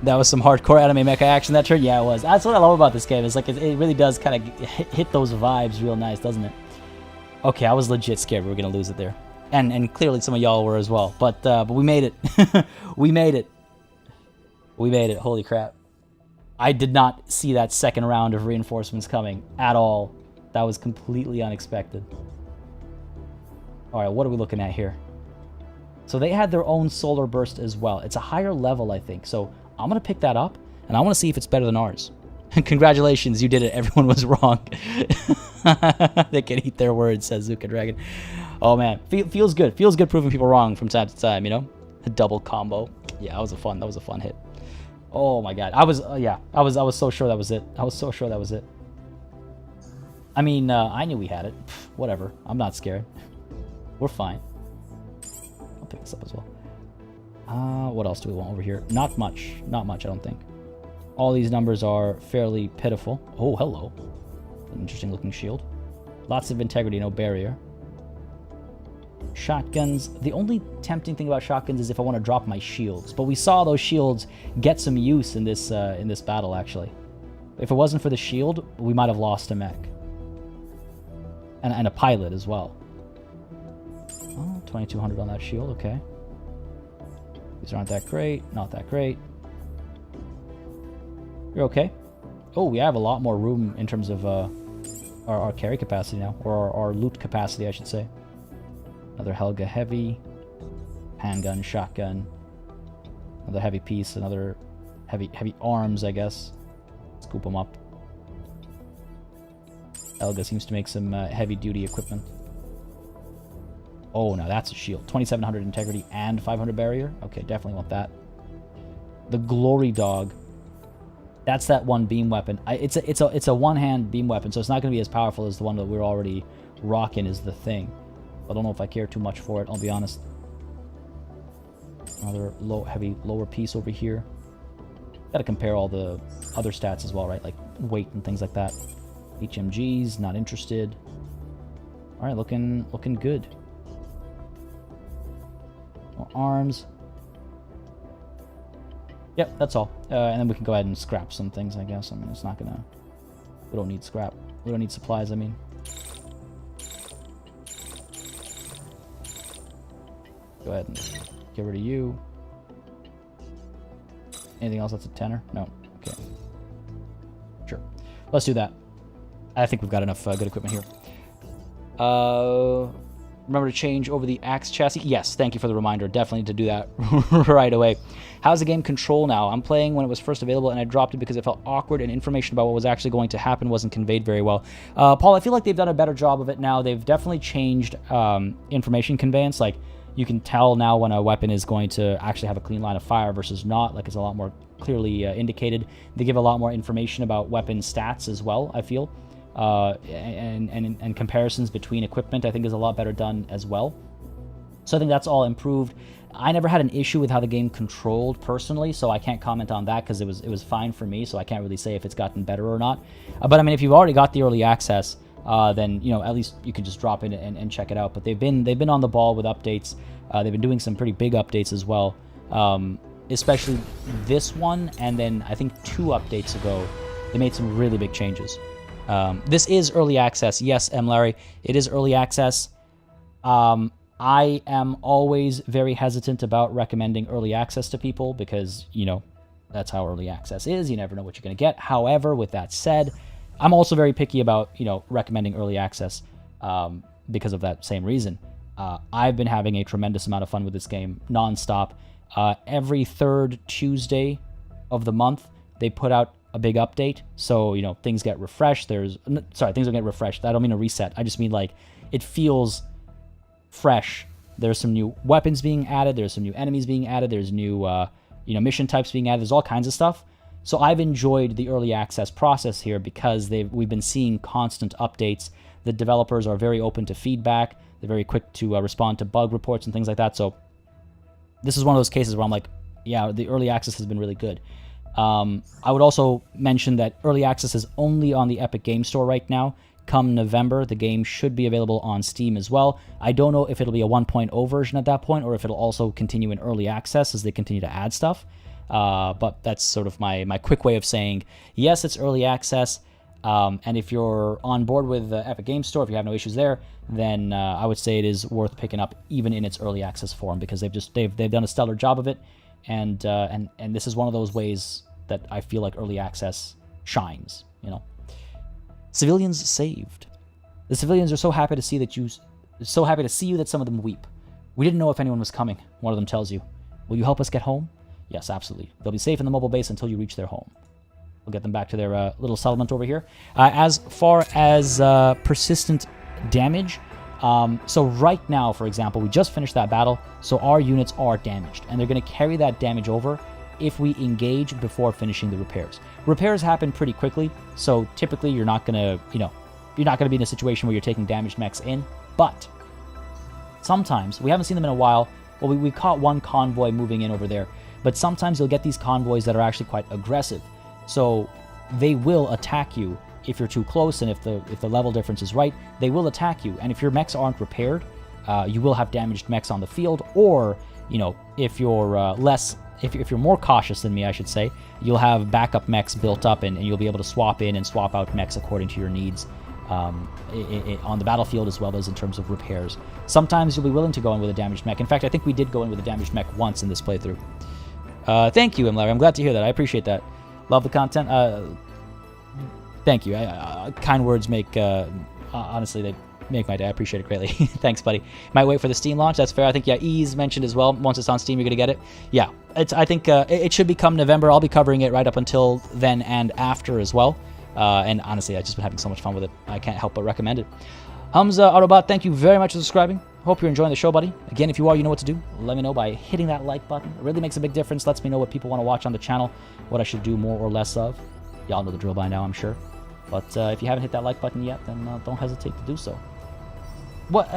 That was some hardcore anime mecha action that turn. Yeah, it was. That's what I love about this game. It's like it really does kind of hit those vibes real nice, doesn't it? Okay, I was legit scared we were gonna lose it there, and clearly some of y'all were as well. But we made it. We made it. We made it. Holy crap! I did not see that second round of reinforcements coming at all. That was completely unexpected. All right, what are we looking at here? So they had their own solar burst as well. It's a higher level, I think. So I'm going to pick that up, and I want to see if it's better than ours. Congratulations, you did it. Everyone was wrong. They can eat their words, says Zuka Dragon. Oh, man. Feels good. Feels good proving people wrong from time to time, you know? A double combo. Yeah, that was a fun hit. Oh, my God. I was so sure that was it. I was so sure that was it. I mean, I knew we had it. Whatever. I'm not scared. We're fine. I'll pick this up as well. What else do we want over here? Not much. Not much, I don't think. All these numbers are fairly pitiful. Oh, hello. An interesting looking shield. Lots of integrity, no barrier. Shotguns. The only tempting thing about shotguns is if I want to drop my shields. But we saw those shields get some use in this battle, actually. If it wasn't for the shield, we might have lost a mech. And a pilot as well. Oh, 2200 on that shield, okay. These aren't that great, not that great. You're okay. Oh, we have a lot more room in terms of our carry capacity now, or our loot capacity, I should say. Another Helga heavy, handgun, shotgun, another heavy piece, another heavy arms, I guess. Scoop them up. Helga seems to make some heavy-duty equipment. Oh, now that's a shield. 2700 integrity and 500 barrier. Okay, definitely want that. The Glory Dog. That's that one beam weapon. It's a one-hand beam weapon, so it's not going to be as powerful as the one that we're already rocking is the thing. I don't know if I care too much for it, I'll be honest. Another heavy lower piece over here. Gotta compare all the other stats as well, right? Like weight and things like that. HMGs, not interested. All right, looking good. More arms. Yep, that's all. And then we can go ahead and scrap some things, I guess. I mean, it's not gonna... We don't need scrap. We don't need supplies, I mean. Go ahead and get rid of you. Anything else that's a tenner? No. Okay. Sure. Let's do that. I think we've got enough good equipment here. Remember to change over the axe chassis? Yes, thank you for the reminder. Definitely need to do that right away. How's the game control now? I'm playing when it was first available, and I dropped it because it felt awkward and information about what was actually going to happen wasn't conveyed very well. Paul, I feel like they've done a better job of it now. They've definitely changed information conveyance. Like, you can tell now when a weapon is going to actually have a clean line of fire versus not. Like, it's a lot more clearly indicated. They give a lot more information about weapon stats as well, I feel. And comparisons between equipment, I think, is a lot better done as well. So I think that's all improved. I never had an issue with how the game controlled personally, so I can't comment on that because it was fine for me, so I can't really say if it's gotten better or not. But I mean, if you've already got the early access, then, you know, at least you can just drop in and check it out. But they've been on the ball with updates. They've been doing some pretty big updates as well, especially this one, and then I think 2 updates ago, they made some really big changes. This is early access. Yes, M. Larry, it is early access. I am always very hesitant about recommending early access to people because, you know, that's how early access is. You never know what you're going to get. However, with that said, I'm also very picky about, you know, recommending early access because of that same reason. I've been having a tremendous amount of fun with this game nonstop. Every 3rd Tuesday of the month, they put out a big update, so, you know, things get refreshed. Things don't get refreshed. I don't mean a reset. I just mean, like, it feels fresh. There's some new weapons being added. There's some new enemies being added. There's new, you know, mission types being added. There's all kinds of stuff. So I've enjoyed the early access process here because we've been seeing constant updates. The developers are very open to feedback. They're very quick to respond to bug reports and things like that. So this is one of those cases where I'm like, yeah, the early access has been really good. I would also mention that early access is only on the Epic Game Store right now. Come November, the game should be available on Steam as well. I don't know if it'll be a 1.0 version at that point or if it'll also continue in early access as they continue to add stuff. But that's sort of my quick way of saying, yes, it's early access. And if you're on board with the Epic Game Store, if you have no issues there, then I would say it is worth picking up even in its early access form because they've done a stellar job of it. And this is one of those ways that I feel like early access shines, you know. Civilians saved. The civilians are so happy to see you that some of them weep. We didn't know if anyone was coming, one of them tells you. Will you help us get home? Yes, absolutely. They'll be safe in the mobile base until you reach their home. We'll get them back to their little settlement over here. As far as persistent damage, so right now, for example, we just finished that battle, so our units are damaged, and they're going to carry that damage over if we engage before finishing the repairs. Repairs happen pretty quickly, so typically you're not going to, you know, you're not going to be in a situation where you're taking damaged mechs in, but sometimes, we haven't seen them in a while, well, we caught one convoy moving in over there, but sometimes you'll get these convoys that are actually quite aggressive, so they will attack you if you're too close, and if the level difference is right, they will attack you, and if your mechs aren't repaired, you will have damaged mechs on the field, or, you know, if you're if you're more cautious than me, I should say, you'll have backup mechs built up, and you'll be able to swap in and swap out mechs according to your needs on the battlefield as well as in terms of repairs. Sometimes you'll be willing to go in with a damaged mech. In fact, I think we did go in with a damaged mech once in this playthrough. Thank you, Larry. I'm glad to hear that. I appreciate that. Love the content. Thank you. Kind words make, honestly, they make my day. I appreciate it greatly. Thanks, buddy. Might wait for the Steam launch. That's fair. I think, yeah, Ease mentioned as well. Once it's on Steam, you're going to get it. Yeah, I think it should become November. I'll be covering it right up until then and after as well. And honestly, I've just been having so much fun with it. I can't help but recommend it. Hamza Autobot, thank you very much for subscribing. Hope you're enjoying the show, buddy. Again, if you are, you know what to do. Let me know by hitting that like button. It really makes a big difference. Lets me know what people want to watch on the channel, what I should do more or less of. Y'all know the drill by now, I'm sure. But if you haven't hit that like button yet, then don't hesitate to do so. What?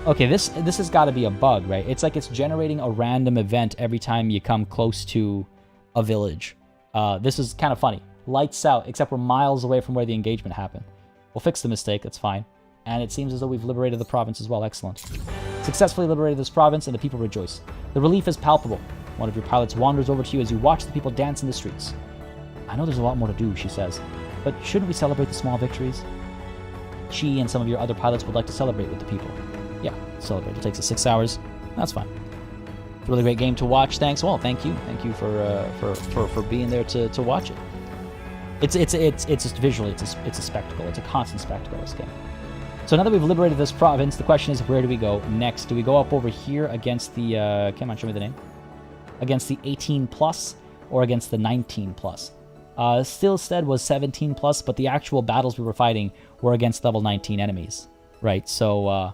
Okay, this has got to be a bug, right? It's like it's generating a random event every time you come close to a village. This is kind of funny. Lights out, except we're miles away from where the engagement happened. We'll fix the mistake, that's fine. And it seems as though we've liberated the province as well. Excellent. Successfully liberated this province, and the people rejoice. The relief is palpable. One of your pilots wanders over to you as you watch the people dance in the streets. I know there's a lot more to do, she says, but shouldn't we celebrate the small victories? She and some of your other pilots would like to celebrate with the people. Yeah, celebrate. It takes us 6 hours. That's fine. It's a really great game to watch. Thanks. Well, thank you. Thank you for being there to watch it. It's just visually, it's a spectacle. It's a constant spectacle, this game. So now that we've liberated this province, the question is, where do we go next? Do we go up over here against the, come on, show me the name. Against the 18 plus or against the 19 plus? Stillstead was 17 plus, but the actual battles we were fighting were against level 19 enemies, right? So,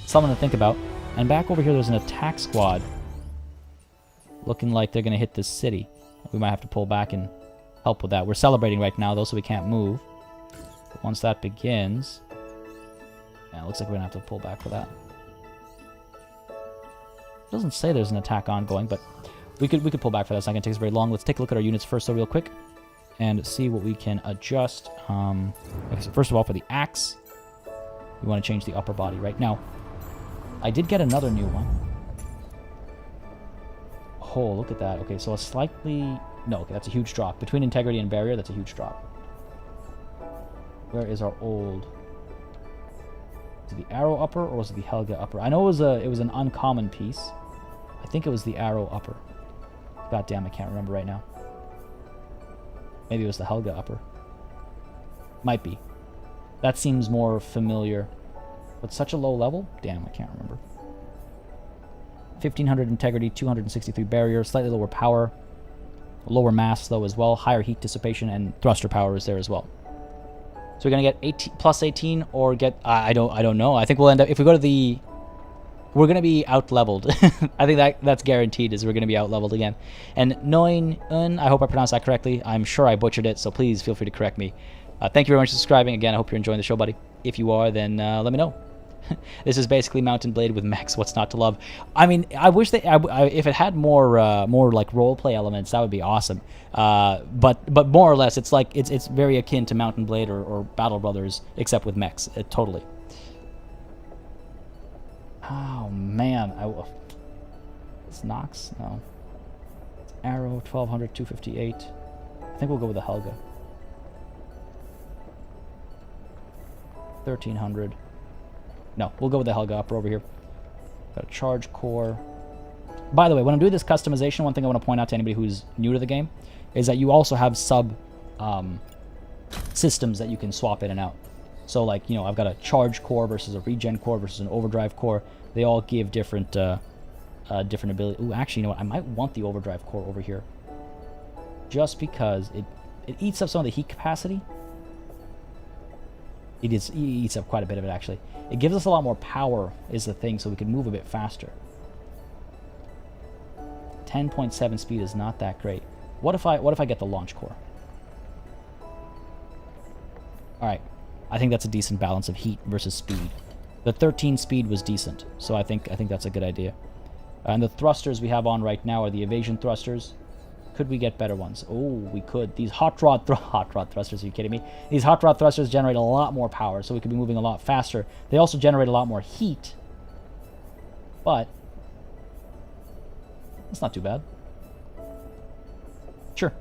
something to think about. And back over here, there's an attack squad looking like they're going to hit this city. We might have to pull back and help with that. We're celebrating right now, though, so we can't move. But once that begins... Yeah, it looks like we're going to have to pull back for that. It doesn't say there's an attack ongoing, but we could pull back for that. It's not going to take us very long. Let's take a look at our units first, though, real quick, and see what we can adjust. Okay, so first of all, for the axe, we want to change the upper body right now. I did get another new one. Oh, look at that. Okay, so a slightly... No, okay, that's a huge drop. Between integrity and barrier, that's a huge drop. Where is our old... Is it the arrow upper or was it the Helga upper? I know it was an uncommon piece. I think it was the arrow upper. God damn, I can't remember right now. Maybe it was the Helga upper. Might be. That seems more familiar. But such a low level? Damn, I can't remember. 1500 integrity, 263 barrier, slightly lower power. Lower mass, though, as well. Higher heat dissipation, and thruster power is there as well. So we're going to get 18, plus 18 or get... I don't know. I think we'll end up... If we go to the... We're going to be out-leveled. I think that's guaranteed, is we're going to be out-leveled again. And Noin, I hope I pronounced that correctly. I'm sure I butchered it, so please feel free to correct me. Thank you very much for subscribing. Again, I hope you're enjoying the show, buddy. If you are, then let me know. This is basically Mountain Blade with mechs. What's not to love? I mean, I wish that if it had more like roleplay elements, that would be awesome. But more or less, it's like it's very akin to Mountain Blade or Battle Brothers, except with mechs. Totally. Oh man, it's Nox? No. It's Arrow 1200, 258. I think we'll go with the Helga. 1300. No, we'll go with the Helga upper over here. Got a charge core. By the way, when I'm doing this customization, one thing I want to point out to anybody who's new to the game is that you also have sub systems that you can swap in and out. So, like, you know, I've got a charge core versus a regen core versus an overdrive core. They all give different different ability. Ooh, actually, you know what? I might want the overdrive core over here, just because it eats up some of the heat capacity. It eats up quite a bit of it, actually. It gives us a lot more power, is the thing, so we can move a bit faster. 10.7 speed is not that great. What if I get the launch core? All right, I think that's a decent balance of heat versus speed. The 13 speed was decent, so I think that's a good idea. And the thrusters we have on right now are the evasion thrusters. Could we get better ones? Oh, we could. These hot rod thrusters, are you kidding me? These hot rod thrusters generate a lot more power, so we could be moving a lot faster. They also generate a lot more heat, but it's not too bad. Sure.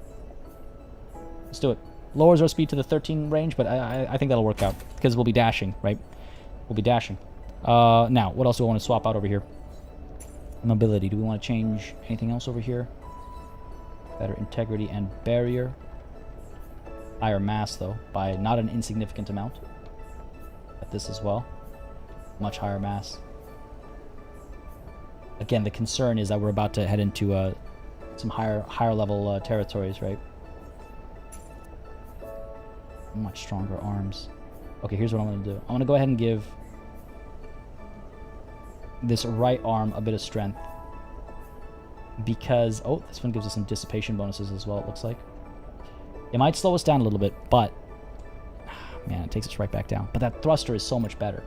Let's do it. Lowers our speed to the 13 range, but I think that'll work out, because we'll be dashing, right? We'll be dashing. Now, what else do I want to swap out over here? Mobility. Do we want to change anything else over here? Better integrity and barrier. Higher mass, though, by not an insignificant amount. At this as well. Much higher mass. Again, the concern is that we're about to head into some higher level territories, right? Much stronger arms. Okay, here's what I'm going to do. I'm going to go ahead and give this right arm a bit of strength. Because, oh, this one gives us some dissipation bonuses as well, it looks like. It might slow us down a little bit, but, man, it takes us right back down. But that thruster is so much better.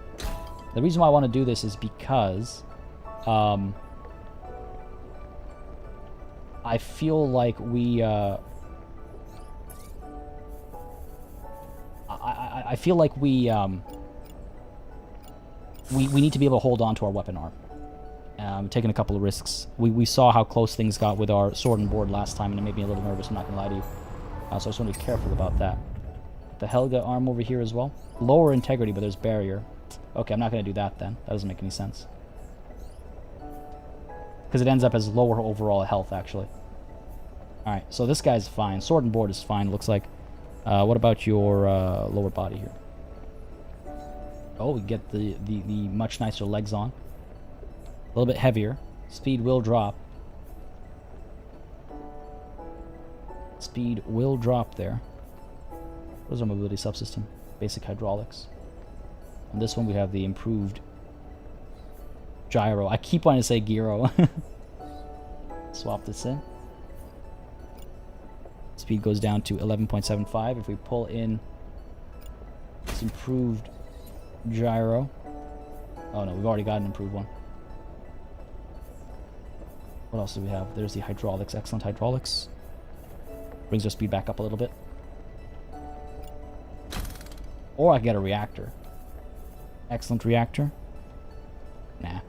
The reason why I want to do this is because I feel like we I feel like we need to be able to hold on to our weapon arm. Taking a couple of risks. We saw how close things got with our sword and board last time, and it made me a little nervous, I'm not going to lie to you. So I just want to be careful about that. The Helga arm over here as well. Lower integrity, but there's barrier. Okay, I'm not going to do that then. That doesn't make any sense. Because it ends up as lower overall health, actually. Alright, so this guy's fine. Sword and board is fine, looks like. What about your lower body here? Oh, we get the much nicer legs on. A little bit heavier. Speed will drop. Speed will drop there. What is our mobility subsystem? Basic hydraulics. On this one we have the improved gyro. I keep wanting to say gyro. Swap this in. Speed goes down to 11.75. If we pull in this improved gyro. Oh no, we've already got an improved one. What else do we have? There's the hydraulics. Excellent hydraulics. Brings our speed back up a little bit. Or I can get a reactor. Excellent reactor. Nah.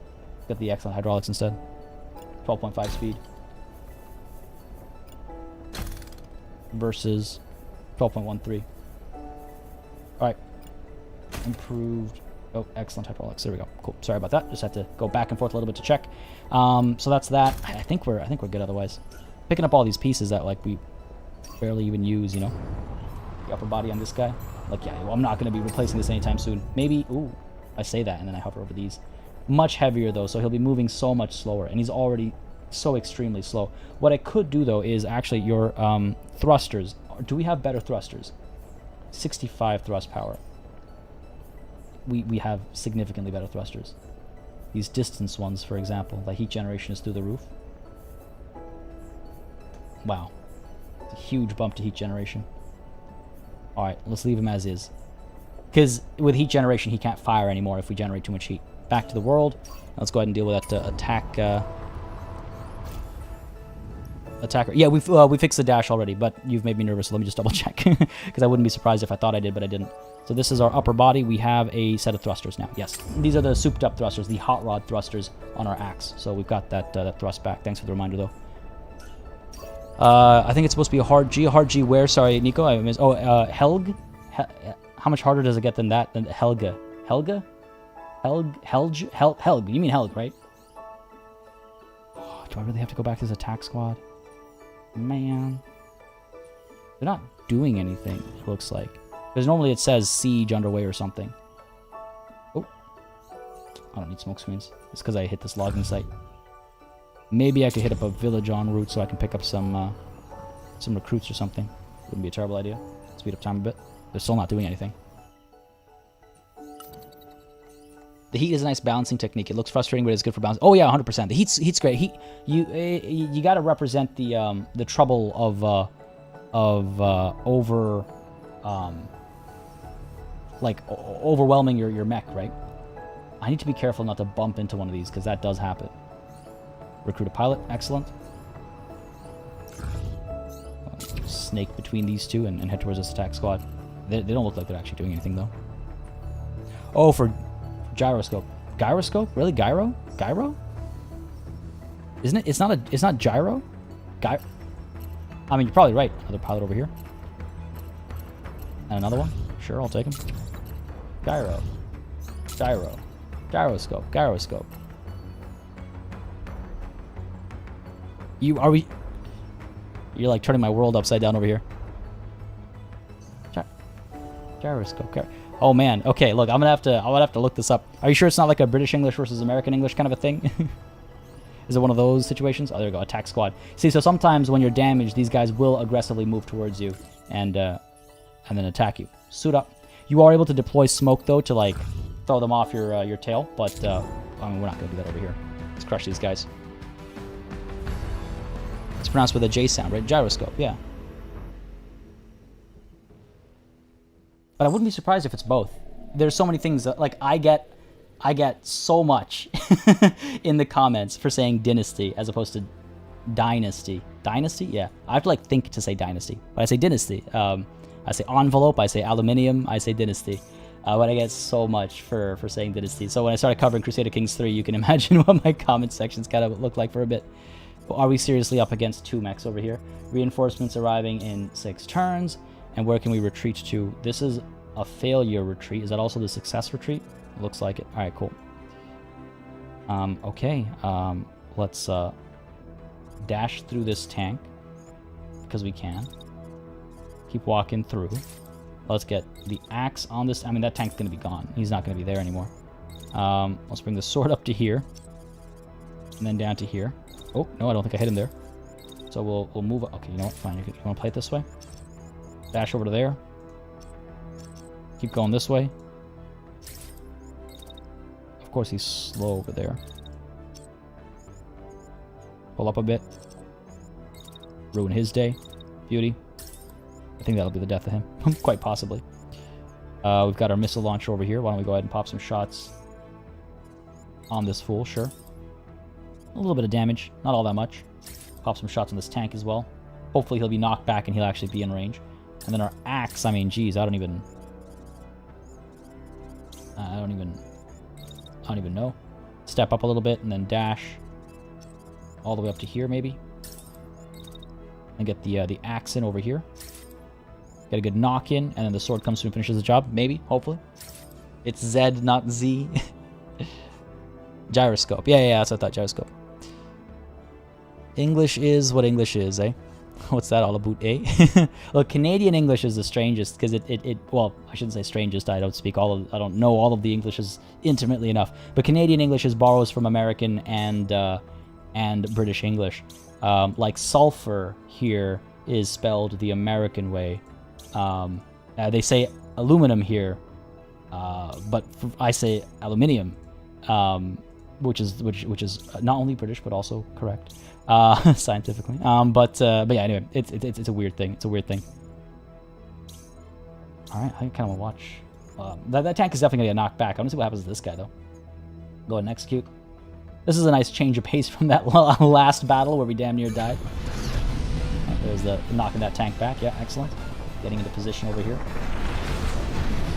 Get the excellent hydraulics instead. 12.5 speed. Versus 12.13. Alright. Improved. Oh, excellent hydraulics. There we go. Cool. Sorry about that. Just had to go back and forth a little bit to check. So that's that. I think we're good otherwise. Picking up all these pieces that like we barely even use, you know. The upper body on this guy. Like, yeah, well, I'm not going to be replacing this anytime soon. Maybe, ooh, I say that and then I hover over these. Much heavier though, so he'll be moving so much slower, and he's already so extremely slow. What I could do though is actually your thrusters. Do we have better thrusters? 65 thrust power. We have significantly better thrusters. These distance ones, for example, the heat generation is through the roof. Wow. It's a huge bump to heat generation. Alright, let's leave him as is. Because with heat generation, he can't fire anymore if we generate too much heat. Back to the world. Let's go ahead and deal with that attacker. Yeah, we fixed the dash already, but you've made me nervous, so let me just double check. Because I wouldn't be surprised if I thought I did, but I didn't. So this is our upper body. We have a set of thrusters now. Yes, these are the souped up thrusters, the hot rod thrusters on our axe. So we've got that thrust back. Thanks for the reminder, though. I think it's supposed to be a hard G. A hard G where? Sorry, Nico. I missed. Oh, Helg? How much harder does it get than that? Than Helga? Helga? Helg. You mean Helg, right? Oh, do I really have to go back to this attack squad? Man. They're not doing anything, it looks like. Because normally it says siege underway or something. Oh. I don't need smoke screens. It's because I hit this logging site. Maybe I could hit up a village en route so I can pick up some recruits or something. Wouldn't be a terrible idea. Speed up time a bit. They're still not doing anything. The heat is a nice balancing technique. It looks frustrating, but it's good for balance. Oh yeah, 100%. The heat's great. You got to represent the trouble of overwhelming your mech, right? I need to be careful not to bump into one of these because that does happen. Recruit a pilot, excellent. Snake between these two and head towards this attack squad. They don't look like they're actually doing anything though. Oh, for gyroscope. Gyroscope? Really? Gyro? Gyro? Isn't it? It's not gyro? I mean, you're probably right. Another pilot over here. And another one? Sure, I'll take him. Gyro. Gyro. Gyroscope. Gyroscope. You're like turning my world upside down over here. Gyroscope. Oh man. Okay, look, I'm gonna have to look this up. Are you sure it's not like a British English versus American English kind of a thing? Is it one of those situations? Oh, there we go. Attack squad. See, so sometimes when you're damaged, these guys will aggressively move towards you and then attack you. Suit up. You are able to deploy smoke though to like throw them off your tail, but I mean, we're not gonna do that over here. Let's crush these guys. It's pronounced with a J sound, right? Gyroscope, yeah. But I wouldn't be surprised if it's both. There's so many things that, like, I get I get so much in the comments for saying dynasty as opposed to dynasty. Dynasty? Yeah. I have to like think to say dynasty, but I say dynasty. I say envelope, I say aluminium, I say dynasty. But I get so much for saying dynasty. So when I started covering Crusader Kings 3, you can imagine what my comment sections kind of looked like for a bit. But are we seriously up against 2 mechs over here? Reinforcements arriving in 6 turns. And where can we retreat to? This is a failure retreat. Is that also the success retreat? It looks like it. All right, cool. Okay. Let's dash through this tank because we can. Keep walking through. Let's get the axe on this. I mean, that tank's going to be gone. He's not going to be there anymore. Let's bring the sword up to here. And then down to here. Oh, no, I don't think I hit him there. So we'll move. Okay, you know what? Fine. You want to play it this way? Dash over to there. Keep going this way. Of course, he's slow over there. Pull up a bit. Ruin his day. Beauty. I think that'll be the death of him. Quite possibly. We've got our missile launcher over here. Why don't we go ahead and pop some shots on this fool? Sure. A little bit of damage. Not all that much. Pop some shots on this tank as well. Hopefully he'll be knocked back and he'll actually be in range. And then our axe, I mean, geez, I don't even know. Step up a little bit and then dash all the way up to here, maybe. And get the axe in over here. Get a good knock in, and then the sword comes through and finishes the job. Maybe, hopefully. It's Z, not Z. Gyroscope. Yeah, that's what I thought. Gyroscope. English is what English is, eh? What's that all about, eh? Look, Canadian English is the strangest because well, I shouldn't say strangest. I don't know all of the Englishes intimately enough. But Canadian English borrows from American and British English. Like sulfur here is spelled the American way. They say aluminum here, but I say aluminium, which is not only British but also correct. Scientifically. But yeah, anyway, it's a weird thing. It's a weird thing. All right, I kind of want to watch. That tank is definitely gonna get knocked back. I want to see what happens to this guy though. Go ahead and execute. This is a nice change of pace from that last battle where we damn near died. Right, there's the knocking that tank back. Yeah, excellent. Getting into position over here.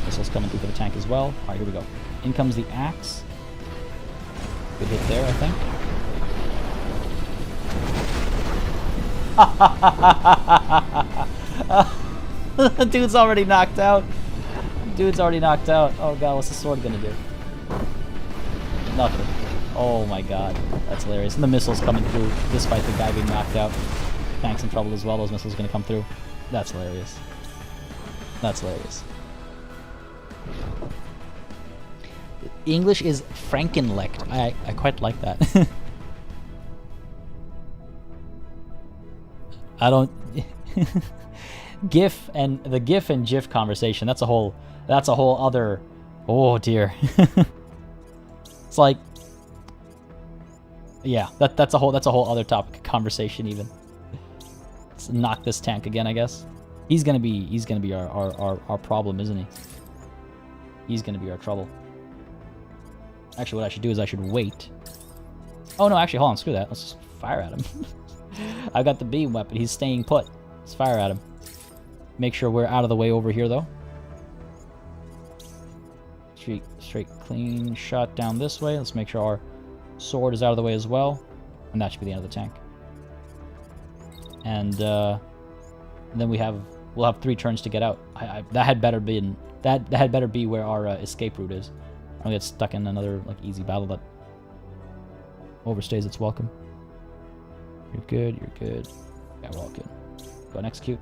Missiles coming through for the tank as well. All right, here we go. In comes the axe. Good hit there, I think. Dude's already knocked out. Dude's already knocked out. Oh god, what's the sword gonna do? Nothing. Oh my god, that's hilarious. And the missiles coming through despite the guy being knocked out. Tank's in trouble as well. Those missiles are gonna come through. That's hilarious. That's hilarious. English is Frankenlect. I quite like that. I don't GIF and the GIF and GIF conversation, that's a whole other, oh dear. It's like, yeah, that's a whole other topic of conversation even. Let's knock this tank again, I guess. He's gonna be our problem, isn't he? He's gonna be our trouble. Actually, what I should do is I should wait. Oh no, actually, hold on, screw that. Let's just fire at him. I've got the beam weapon. He's staying put. Let's fire at him. Make sure we're out of the way over here, though. Straight clean shot down this way. Let's make sure our sword is out of the way as well. And that should be the end of the tank. And then we'll have 3 turns to get out. That had better be where our escape route is. I don't get stuck in another like easy battle that overstays its welcome. You're good. You're good. Yeah, we're all good. Go and execute.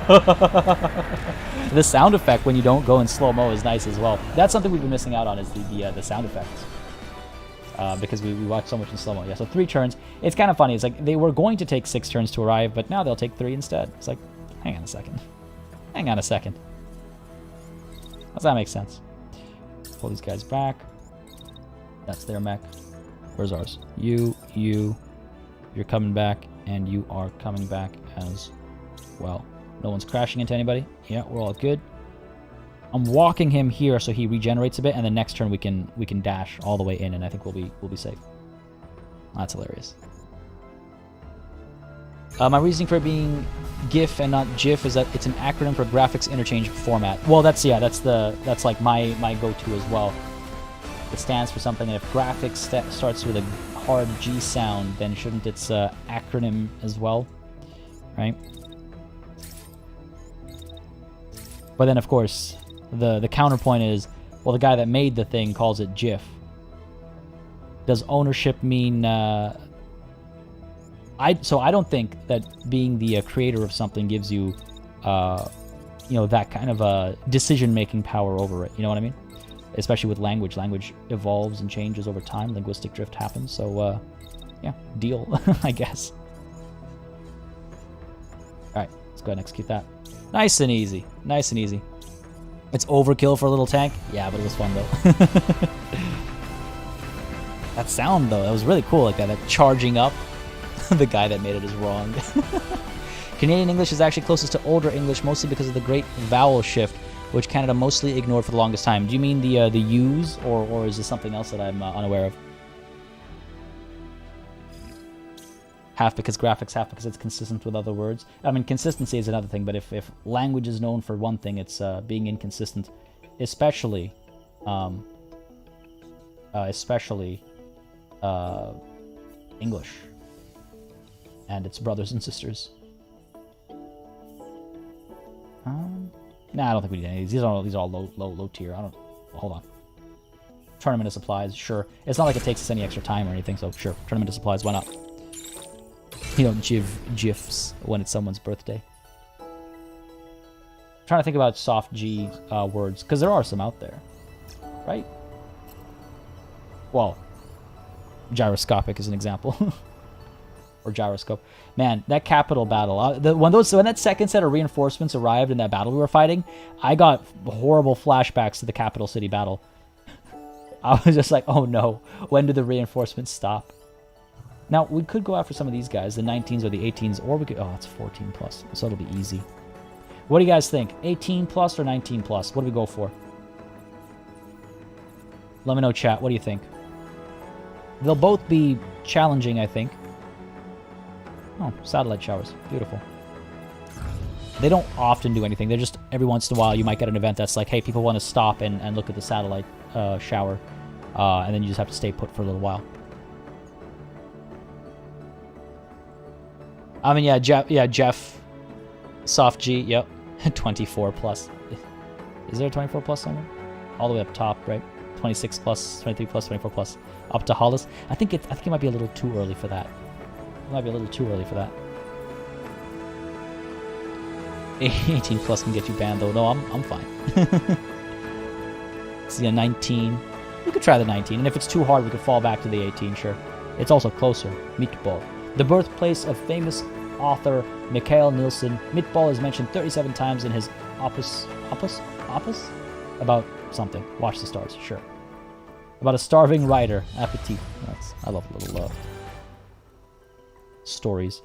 The sound effect when you don't go in slow-mo is nice as well. That's something we've been missing out on, is the sound effects. Because we watch so much in slow-mo. Yeah, so 3 turns. It's kind of funny. It's like they were going to take 6 turns to arrive, but now they'll take 3 instead. It's like, hang on a second. Hang on a second. Does that make sense? Pull these guys back. That's their mech. Where's ours? You're coming back, and you are coming back as well. No one's crashing into anybody. Yeah, we're all good. I'm walking him here so he regenerates a bit, and then next turn we can dash all the way in, and I think we'll be safe. That's hilarious. My reasoning for it being GIF and not GIF is that it's an acronym for graphics interchange format. Well, that's like my go-to as well. It stands for something, and if graphics starts with a hard G sound, then shouldn't its acronym as well, right? But then, of course, the counterpoint is, well, the guy that made the thing calls it GIF. Does ownership mean? So I don't think that being the creator of something gives you, that kind of a decision-making power over it. You know what I mean? Especially with language. Language evolves and changes over time. Linguistic drift happens. So, yeah, deal, I guess. All right, let's go ahead and execute that. Nice and easy. Nice and easy. It's overkill for a little tank. Yeah, but it was fun, though. That sound, though, that was really cool. Like that charging up. The guy that made it is wrong. Canadian English is actually closest to older English, mostly because of the great vowel shift, which Canada mostly ignored for the longest time. Do you mean the U's, or is this something else that I'm unaware of? Half because graphics, half because it's consistent with other words. I mean, consistency is another thing, but if language is known for one thing, it's being inconsistent, especially English and its brothers and sisters. Nah, I don't think we need any of these. These are all low tier. Hold on. Tournament of supplies, sure. It's not like it takes us any extra time or anything, so sure. Tournament of supplies, why not? You don't GIFs when it's someone's birthday. I'm trying to think about soft G words, because there are some out there, right? Well, gyroscopic is an example. Or gyroscope. Man, that capital battle. When that second set of reinforcements arrived in that battle we were fighting, I got horrible flashbacks to the capital city battle. I was just like, oh no, when do the reinforcements stop? Now, we could go after some of these guys, the 19s or the 18s, or we could... Oh, it's 14 plus, so it'll be easy. What do you guys think? 18 plus or 19 plus? What do we go for? Let me know, chat. What do you think? They'll both be challenging, I think. Oh, satellite showers. Beautiful. They don't often do anything. They're just, every once in a while, you might get an event that's like, hey, people want to stop and look at the satellite shower. And then you just have to stay put for a little while. I mean, yeah, Jeff. Soft G, yep. 24 plus. Is there a 24 plus somewhere? All the way up top, right? 26 plus, 23 plus, 24 plus. Up to Hollis. I think it might be a little too early for that. It might be a little too early for that. 18 plus can get you banned, though. No, I'm fine. See, a 19. We could try the 19, and if it's too hard, we could fall back to the 18, sure. It's also closer. Meatball. The birthplace of famous author Mikael Nilsson. Meatball is mentioned 37 times in his opus? About something. Watch the Stars, sure. About a starving writer. Appetit. I love little stories.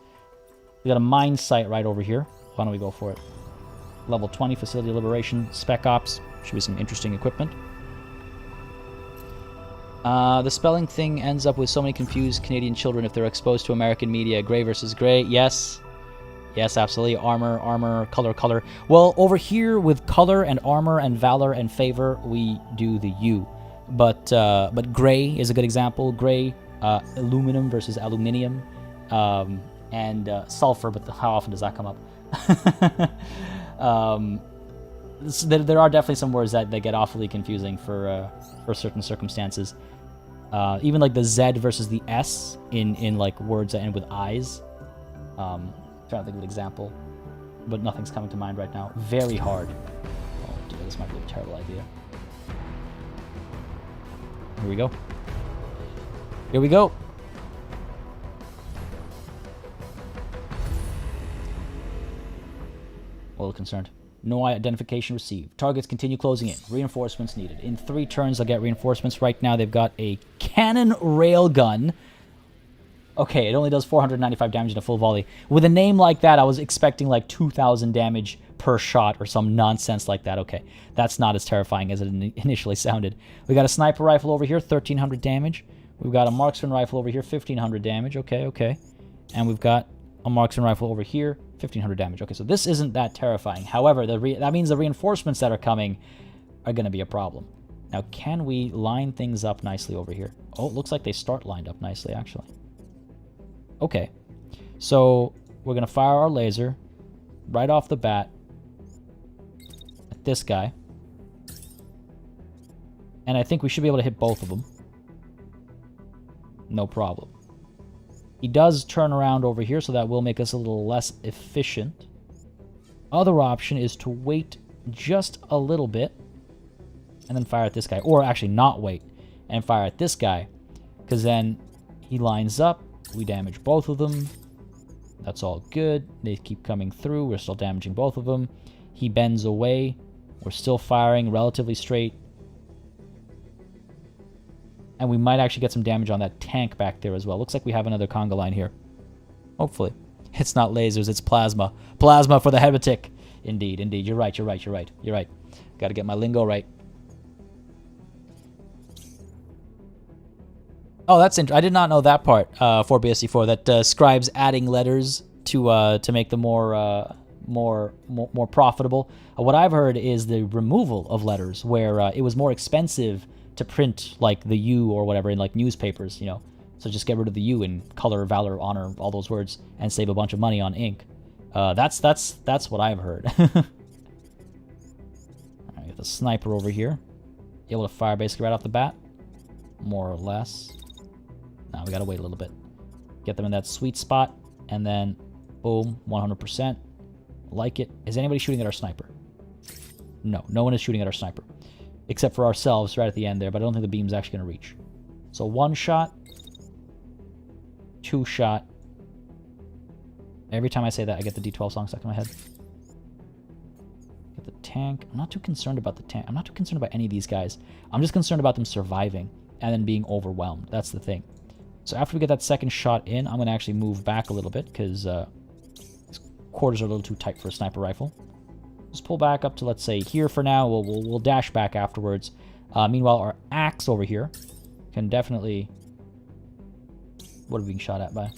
We got a mine site right over here. Why don't we go for it? Level 20, Facility Liberation, Spec Ops. Should be some interesting equipment. The spelling thing ends up with so many confused Canadian children if they're exposed to American media. Gray versus gray. Yes. Yes, absolutely. Armor, color. Well, over here with color and armor and valor and favor, we do the U. But gray is a good example. Gray, aluminum versus aluminium. And sulfur, but how often does that come up? There are definitely some words that get awfully confusing for certain circumstances. Even like the Z versus the S in like words that end with I's. Trying to think of an example, but nothing's coming to mind right now. Very hard. Oh dear, this might be a terrible idea. Here we go. Here we go. A little concerned. No identification received. Targets continue closing in. Reinforcements needed. In 3 turns, they'll get reinforcements. Right now, they've got a cannon railgun. Okay, it only does 495 damage in a full volley. With a name like that, I was expecting like 2,000 damage per shot or some nonsense like that. Okay, that's not as terrifying as it initially sounded. We got a sniper rifle over here, 1,300 damage. We've got a marksman rifle over here, 1,500 damage. Okay, okay. And we've got a marksman rifle over here, 1,500 damage. Okay, so this isn't that terrifying. However, that means the reinforcements that are coming are going to be a problem. Now, can we line things up nicely over here? Oh, it looks like they start lined up nicely, actually. Okay, so we're going to fire our laser right off the bat at this guy. And I think we should be able to hit both of them. No problem. He does turn around over here, so that will make us a little less efficient. Other option is to wait just a little bit and then fire at this guy. Or actually not wait and fire at this guy, because then he lines up. We damage both of them. That's all good. They keep coming through. We're still damaging both of them. He bends away. We're still firing relatively straight. And we might actually get some damage on that tank back there as well. Looks like we have another conga line here. Hopefully. It's not lasers, it's plasma. Plasma for the heretic. Indeed, indeed. You're right, you're right, you're right. You're right. Gotta get my lingo right. Oh, that's interesting. I did not know that part for BSC4, that scribes adding letters to make them more profitable. What I've heard is the removal of letters, where it was more expensive to print like the U or whatever in like newspapers, you know. So just get rid of the U in color, valor, honor, all those words, and save a bunch of money on ink. That's what I've heard. Alright, got the sniper over here. Able to fire basically right off the bat. More or less. Now we gotta wait a little bit. Get them in that sweet spot, and then boom, 100%. Like it. Is anybody shooting at our sniper? No, no one is shooting at our sniper. Except for ourselves right at the end there, but I don't think the beam's actually gonna reach. So 1 shot. 2 shot. Every time I say that, I get the D12 song stuck in my head. Get the tank. I'm not too concerned about the tank. I'm not too concerned about any of these guys. I'm just concerned about them surviving and then being overwhelmed. That's the thing. So after we get that second shot in, I'm going to actually move back a little bit because these quarters are a little too tight for a sniper rifle. Just pull back up to, let's say, here for now. We'll dash back afterwards. Meanwhile, our axe over here can definitely... What are we being shot at by?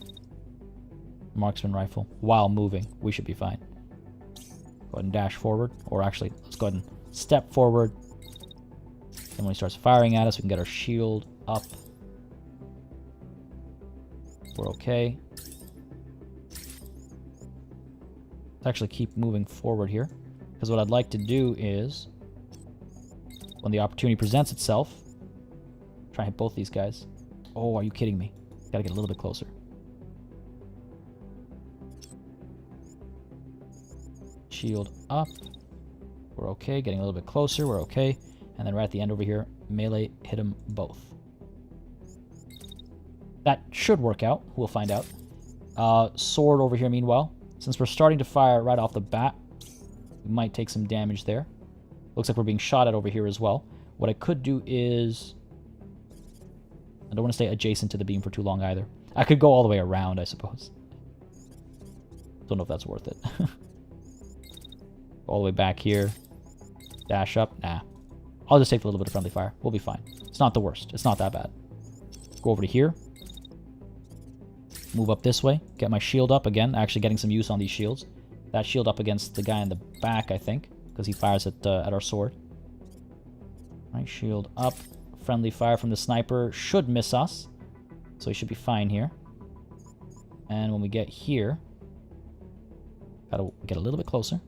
Marksman rifle. While moving. We should be fine. Go ahead and dash forward. Or actually, let's go ahead and step forward. And when he starts firing at us, we can get our shield up. We're okay. Let's actually keep moving forward here. Because what I'd like to do is, when the opportunity presents itself, try and hit both these guys. Oh, are you kidding me? Gotta get a little bit closer. Shield up. We're okay. Getting a little bit closer. We're okay. And then right at the end over here, melee, hit them both. That should work out. We'll find out. Sword over here, meanwhile. Since we're starting to fire right off the bat, we might take some damage there. Looks like we're being shot at over here as well. What I could do is... I don't want to stay adjacent to the beam for too long either. I could go all the way around, I suppose. Don't know if that's worth it. All the way back here. Dash up. Nah. I'll just take a little bit of friendly fire. We'll be fine. It's not the worst. It's not that bad. Go over to here. Move up this way. Get my shield up again. Actually getting some use on these shields. That shield up against the guy in the back, I think. Because he fires at our sword. Right, shield up. Friendly fire from the sniper should miss us. So he should be fine here. And when we get here... Gotta get a little bit closer.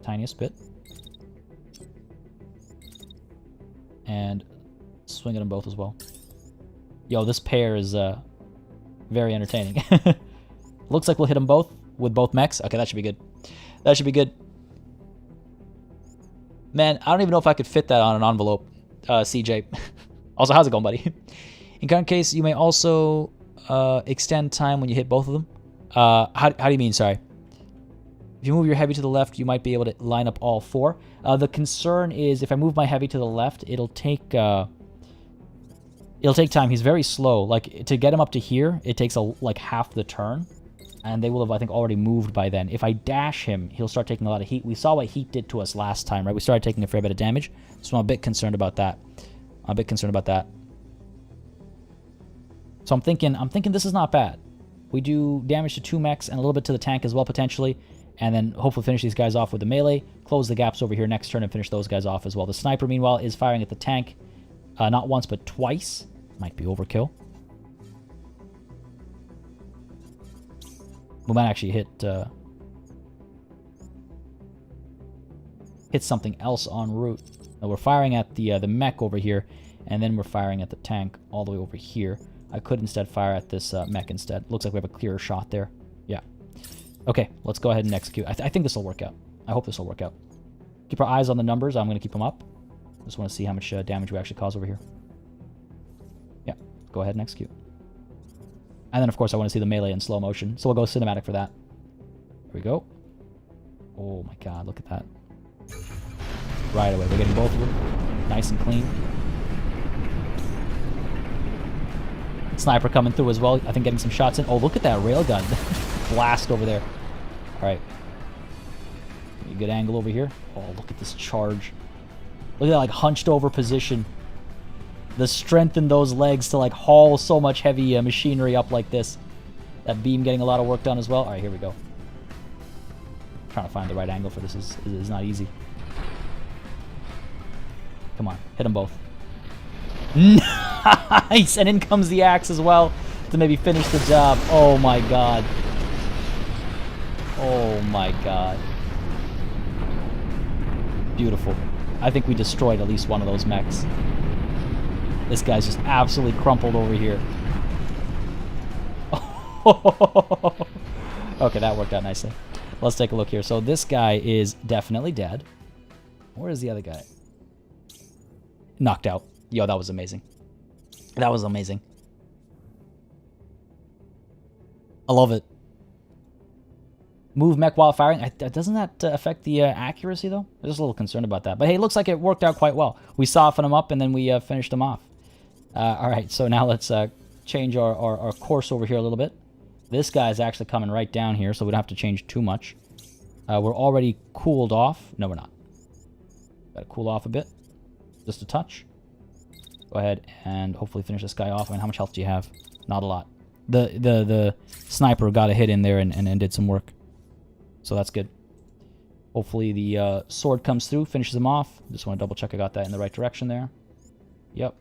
Tiniest bit. And swing at them both as well. Yo, this pair is very entertaining. Looks like we'll hit them both with both mechs. Okay, that should be good. That should be good. Man, I don't even know if I could fit that on an envelope, CJ. Also, how's it going, buddy? In current case, you may also extend time when you hit both of them. How do you mean, sorry? If you move your heavy to the left, you might be able to line up all 4. The concern is if I move my heavy to the left, it'll take It'll take time. He's very slow. Like, to get him up to here, it takes like half the turn. And they will have, I think, already moved by then. If I dash him, he'll start taking a lot of heat. We saw what heat did to us last time, right? We started taking a fair bit of damage. So I'm a bit concerned about that. So I'm thinking this is not bad. We do damage to 2 mechs and a little bit to the tank as well, potentially. And then hopefully finish these guys off with the melee. Close the gaps over here next turn and finish those guys off as well. The sniper, meanwhile, is firing at the tank. Not once, but twice. Might be overkill. We might actually hit something else en route. Now we're firing at the mech over here, and then we're firing at the tank all the way over here. I could instead fire at this mech instead. Looks like we have a clearer shot there. Yeah. Okay, let's go ahead and execute. I think this will work out. I hope this will work out. Keep our eyes on the numbers. I'm going to keep them up. Just want to see how much damage we actually cause over here. Yeah, go ahead and execute. And then, of course, I want to see the melee in slow motion. So we'll go cinematic for that. Here we go. Oh, my God. Look at that. Right away. We're getting both of them. Nice and clean. Sniper coming through as well. I think getting some shots in. Oh, look at that railgun. Blast over there. All right. A good angle over here. Oh, look at this charge. Look at that, like, hunched over position. The strength in those legs to, like, haul so much heavy machinery up like this. That beam getting a lot of work done as well. All right, here we go. Trying to find the right angle for this is not easy. Come on, hit them both. Nice! And in comes the axe as well to maybe finish the job. Oh my god. Oh my god. Beautiful. I think we destroyed at least one of those mechs. This guy's just absolutely crumpled over here. Okay, that worked out nicely. Let's take a look here. So this guy is definitely dead. Where is the other guy? Knocked out. Yo, that was amazing. That was amazing. I love it. Move mech while firing. Doesn't that affect the accuracy, though? I'm just a little concerned about that. But hey, it looks like it worked out quite well. We softened them up, and then we finished them off. All right, so now let's change our course over here a little bit. This guy's actually coming right down here, so we don't have to change too much. We're already cooled off. No, we're not. Got to cool off a bit. Just a touch. Go ahead and hopefully finish this guy off. I mean, how much health do you have? Not a lot. The sniper got a hit in there and did some work. So that's good. Hopefully the sword comes through, finishes him off. Just want to double check I got that in the right direction there. Yep.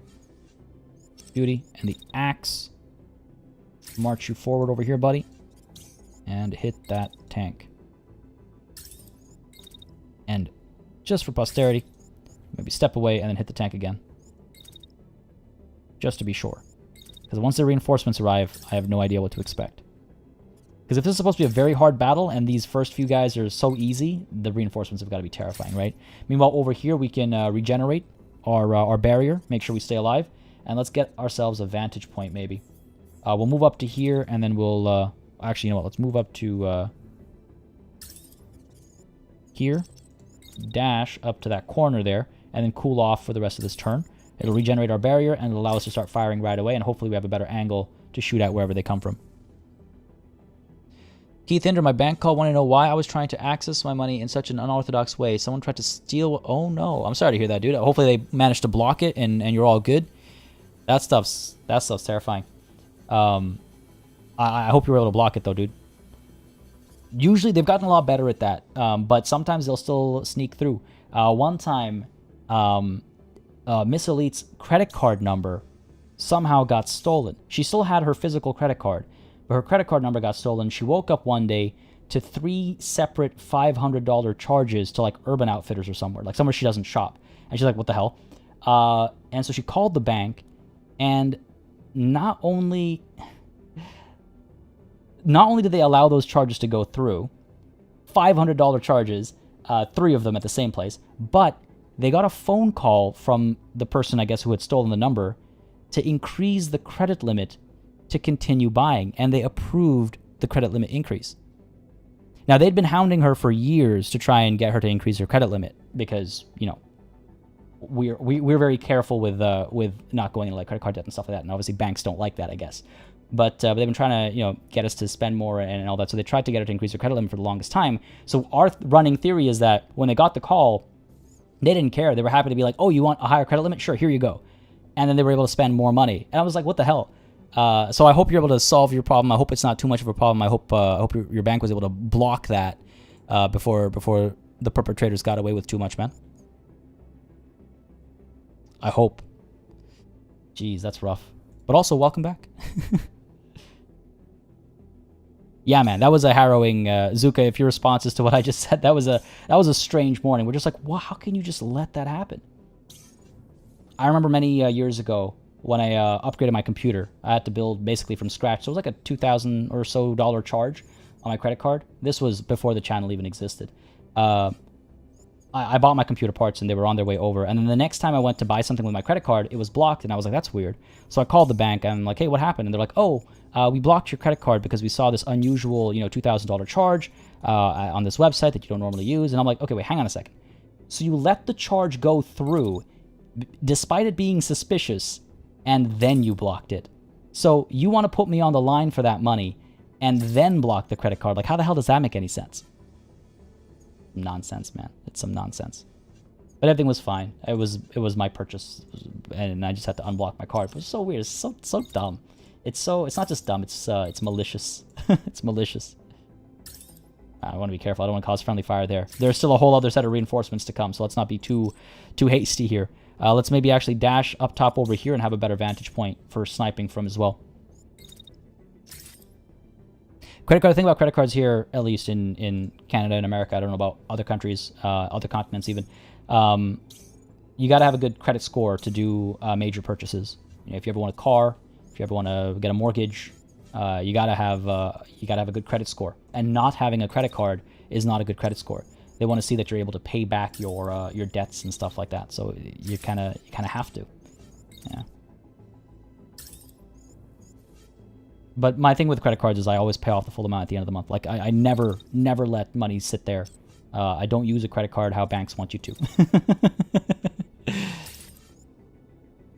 Beauty. And the axe. March you forward over here, buddy. And hit that tank. And just for posterity, maybe step away and then hit the tank again. Just to be sure. Because once the reinforcements arrive, I have no idea what to expect. Because if this is supposed to be a very hard battle and these first few guys are so easy, the reinforcements have got to be terrifying, right? Meanwhile, over here, we can regenerate our barrier, make sure we stay alive, and let's get ourselves a vantage point, maybe. We'll move up to here, and then we'll... actually, you know what? Let's move up to here. Dash up to that corner there, and then cool off for the rest of this turn. It'll regenerate our barrier, and it'll allow us to start firing right away, and hopefully we have a better angle to shoot at wherever they come from. Keith Hinder, my bank call, want to know why I was trying to access my money in such an unorthodox way. Someone tried to steal... Oh, no. I'm sorry to hear that, dude. Hopefully they managed to block it, and you're all good. That stuff's terrifying. I hope you were able to block it, though, dude. Usually, they've gotten a lot better at that, but sometimes they'll still sneak through. One time, Miss Elite's credit card number somehow got stolen. She still had her physical credit card, but her credit card number got stolen. She woke up one day to 3 separate $500 charges to, like, Urban Outfitters or somewhere she doesn't shop. And she's like, what the hell? And so she called the bank, and not only did they allow those charges to go through, $500 charges, 3 of them at the same place, but they got a phone call from the person, I guess, who had stolen the number to increase the credit limit to continue buying, and they approved the credit limit increase. Now, they'd been hounding her for years to try and get her to increase her credit limit because, you know, we're very careful with not going into like credit card debt and stuff like that. And obviously banks don't like that, I guess. But they've been trying to get us to spend more and all that. So they tried to get her to increase her credit limit for the longest time. So our running theory is that when they got the call, they didn't care. They were happy to be like, oh, you want a higher credit limit? Sure, here you go. And then they were able to spend more money. And I was like, what the hell? So I hope you're able to solve your problem. I hope it's not too much of a problem. I hope your bank was able to block that before the perpetrators got away with too much, man. I hope. Jeez, that's rough. But also, welcome back. Yeah, man, that was a harrowing, Zuka, if your response is to what I just said, that was a strange morning. We're just like, wow, how can you just let that happen? I remember many years ago when I upgraded my computer, I had to build basically from scratch. So it was like a $2,000 or so charge on my credit card. This was before the channel even existed. I bought my computer parts and they were on their way over. And then the next time I went to buy something with my credit card, it was blocked. And I was like, that's weird. So I called the bank and I'm like, hey, what happened? And they're like, oh, we blocked your credit card because we saw this unusual, $2,000 charge on this website that you don't normally use. And I'm like, okay, wait, hang on a second. So you let the charge go through despite it being suspicious and then you blocked it. So you want to put me on the line for that money and then block the credit card. Like, how the hell does that make any sense? Nonsense, man. It's some nonsense. But everything was fine. It was my purchase, and I just had to unblock my card. It was so weird. It's so dumb. It's not just dumb. It's malicious. It's malicious. I want to be careful. I don't want to cause friendly fire there. There's still a whole other set of reinforcements to come, so let's not be too hasty here. Let's maybe actually dash up top over here and have a better vantage point for sniping from as well. Credit card. The thing about credit cards here, at least in Canada and America, I don't know about other countries, other continents even. You got to have a good credit score to do major purchases. If you ever want a car, if you ever want to get a mortgage, you gotta have a good credit score. And not having a credit card is not a good credit score. They want to see that you're able to pay back your debts and stuff like that. So you kind of have to. Yeah. But my thing with credit cards is I always pay off the full amount at the end of the month. Like, I never let money sit there. I don't use a credit card how banks want you to.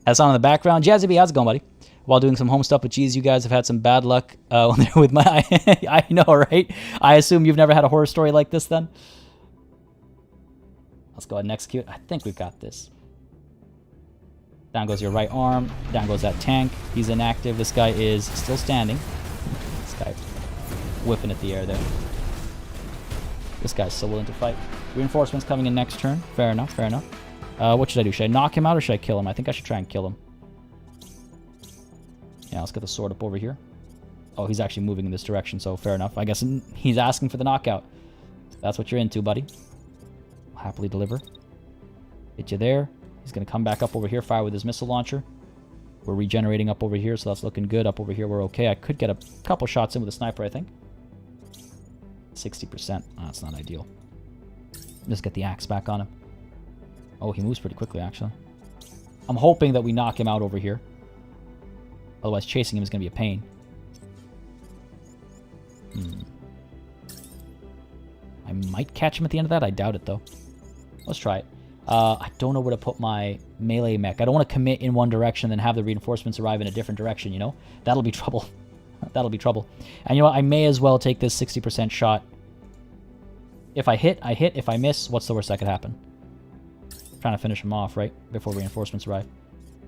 That's on in the background. Jazzy B, how's it going, buddy? While doing some home stuff, but geez, you guys have had some bad luck when they're with my... I know, right? I assume you've never had a horror story like this, then? Let's go ahead and execute. I think we've got this. Down goes your right arm. Down goes that tank. He's inactive. This guy is still standing. This guy whipping at the air there. This guy's still willing to fight. Reinforcements coming in next turn. Fair enough, fair enough. What should I do? Should I knock him out or should I kill him? I think I should try and kill him. Yeah, let's get the sword up over here. Oh, he's actually moving in this direction, so fair enough. I guess he's asking for the knockout. That's what you're into, buddy. I'll happily deliver. Get you there. He's going to come back up over here, fire with his missile launcher. We're regenerating up over here, so that's looking good. Up over here, we're okay. I could get a couple shots in with a sniper, I think. 60%. Oh, that's not ideal. Just get the axe back on him. Oh, he moves pretty quickly, actually. I'm hoping that we knock him out over here. Otherwise, chasing him is going to be a pain. I might catch him at the end of that. I doubt it, though. Let's try it. I don't know where to put my melee mech. I don't want to commit in one direction and then have the reinforcements arrive in a different direction, you know? That'll be trouble. That'll be trouble. And you know what? I may as well take this 60% shot. If I hit, I hit. If I miss, what's the worst that could happen? I'm trying to finish him off, right? Before reinforcements arrive.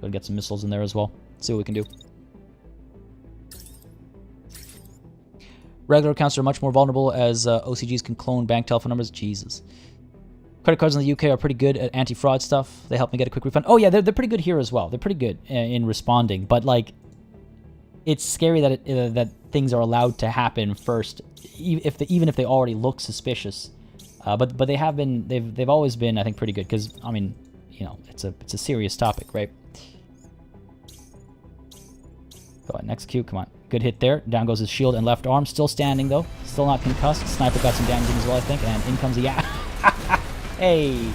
Go and get some missiles in there as well. See what we can do. Regular accounts are much more vulnerable as OCGs can clone bank telephone numbers. Jesus. Credit cards in the UK are pretty good at anti-fraud stuff. They help me get a quick refund. Oh yeah, they're pretty good here as well. They're pretty good in responding. But like, it's scary that that things are allowed to happen first, even if they already look suspicious. But they have been. They've always been, I think, pretty good. Because I mean, you know, it's a serious topic, right? Go ahead and execute. Come on. Good hit there. Down goes his shield and left arm. Still standing, though. Still not concussed. Sniper got some damage in as well, I think. And in comes the... Hey!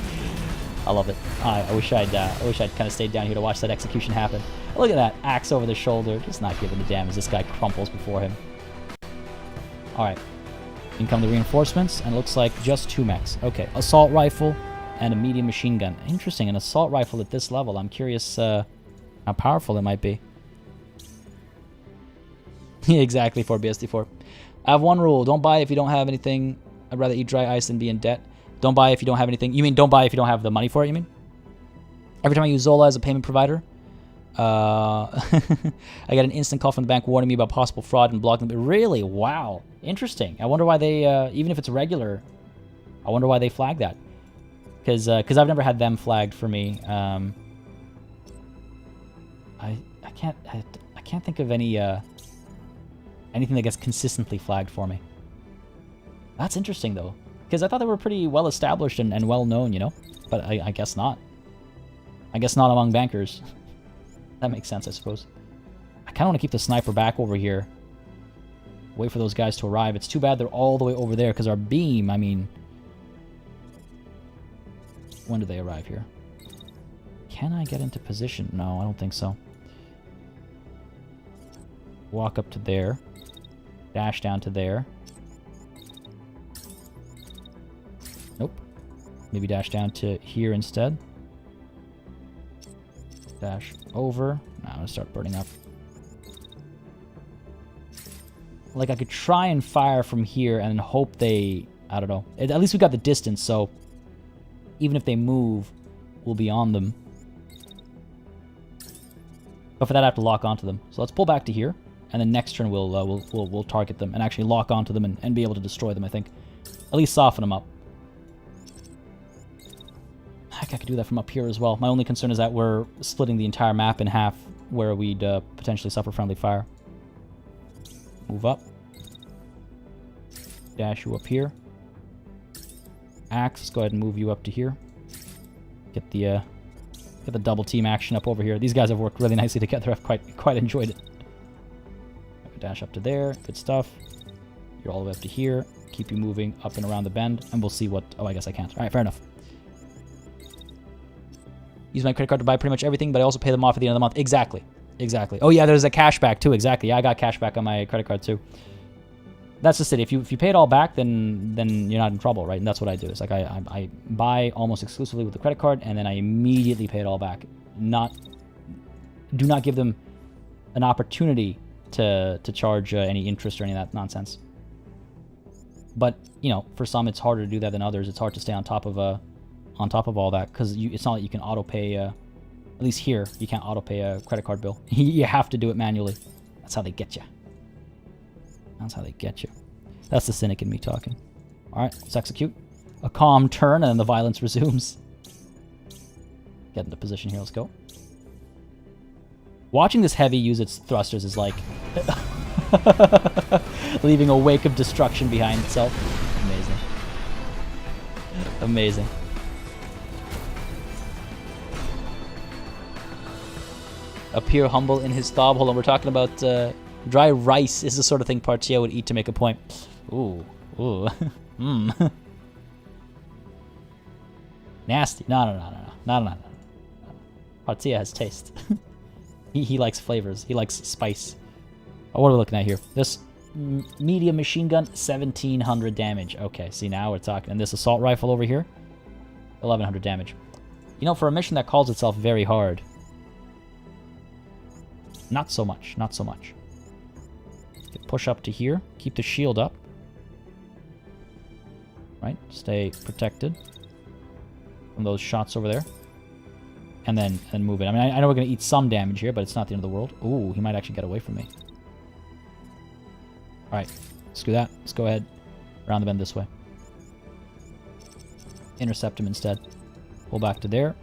I love it. I wish I'd kind of stayed down here to watch that execution happen. Look at that. Axe over the shoulder. Just not giving a damn as this guy crumples before him. Alright. In come the reinforcements. And it looks like just 2 mechs. Okay. Assault rifle. and a medium machine gun. Interesting, an assault rifle at this level. I'm curious how powerful it might be. Yeah, exactly, 4BSD4. I have one rule. Don't buy if you don't have anything. I'd rather eat dry ice than be in debt. Don't buy if you don't have anything. You mean don't buy if you don't have the money for it, you mean? Every time I use Zola as a payment provider, I get an instant call from the bank warning me about possible fraud and blocking them. Really? Wow. Interesting. I wonder why they, even if it's regular, I wonder why they flag that. Because I've never had them flagged for me. I can't think of any anything that gets consistently flagged for me. That's interesting though, because I thought they were pretty well established and well known, you know. But I guess not. I guess not among bankers. That makes sense, I suppose. I kind of want to keep the sniper back over here. Wait for those guys to arrive. It's too bad they're all the way over there, because our beam, I mean... When do they arrive here? Can I get into position? No, I don't think so. Walk up to there. Dash down to there. Nope. Maybe dash down to here instead. Dash over. Now I'm gonna start burning up. Like, I could try and fire from here and hope they... I don't know. At least we got the distance, so... Even if they move, we'll be on them. But for that, I have to lock onto them. So let's pull back to here, and then next turn we'll target them and actually lock onto them and be able to destroy them, I think. At least soften them up. Heck, I could do that from up here as well. My only concern is that we're splitting the entire map in half, where we'd potentially suffer friendly fire. Move up. Dash you up here. Axe, let's go ahead and move you up to here. Get the double team action up over here. These guys have worked really nicely together. I've quite enjoyed it. Dash up to there. Good stuff. You're all the way up to here. Keep you moving up and around the bend, and we'll see what... Oh, I guess I can't. All right, fair enough. Use my credit card to buy pretty much everything, but I also pay them off at the end of the month. Exactly. Exactly. Oh, yeah, there's a cashback, too. Exactly. Yeah, I got cashback on my credit card, too. That's just it. If you pay it all back, then you're not in trouble, right? And that's what I do. It's like I buy almost exclusively with the credit card, and then I immediately pay it all back. Do not give them an opportunity to charge any interest or any of that nonsense. But you know, for some, it's harder to do that than others. It's hard to stay on top of all that, because it's not like you can auto pay. At least here, you can't auto pay a credit card bill. You have to do it manually. That's how they get you. That's how they get you. That's the cynic in me talking. Alright, let's execute. A calm turn, and then the violence resumes. Get into position here, let's go. Watching this heavy use its thrusters is like... leaving a wake of destruction behind itself. Amazing. Amazing. Appear humble in his thought. Hold on, we're talking about... Dry rice is the sort of thing Partia would eat to make a point. Ooh. Ooh. Mmm. Nasty. No. Partia has taste. he likes flavors. He likes spice. Oh, what are we looking at here? This medium machine gun, 1700 damage. Okay, see, now we're talking. And this assault rifle over here, 1100 damage. You know, for a mission that calls itself very hard, not so much. Not so much. Push up to here. Keep the shield up. Right? Stay protected from those shots over there. And then move it. I mean, I know we're going to eat some damage here, but it's not the end of the world. Ooh, he might actually get away from me. Alright. Screw that. Let's go ahead. Around the bend this way. Intercept him instead. Pull back to there.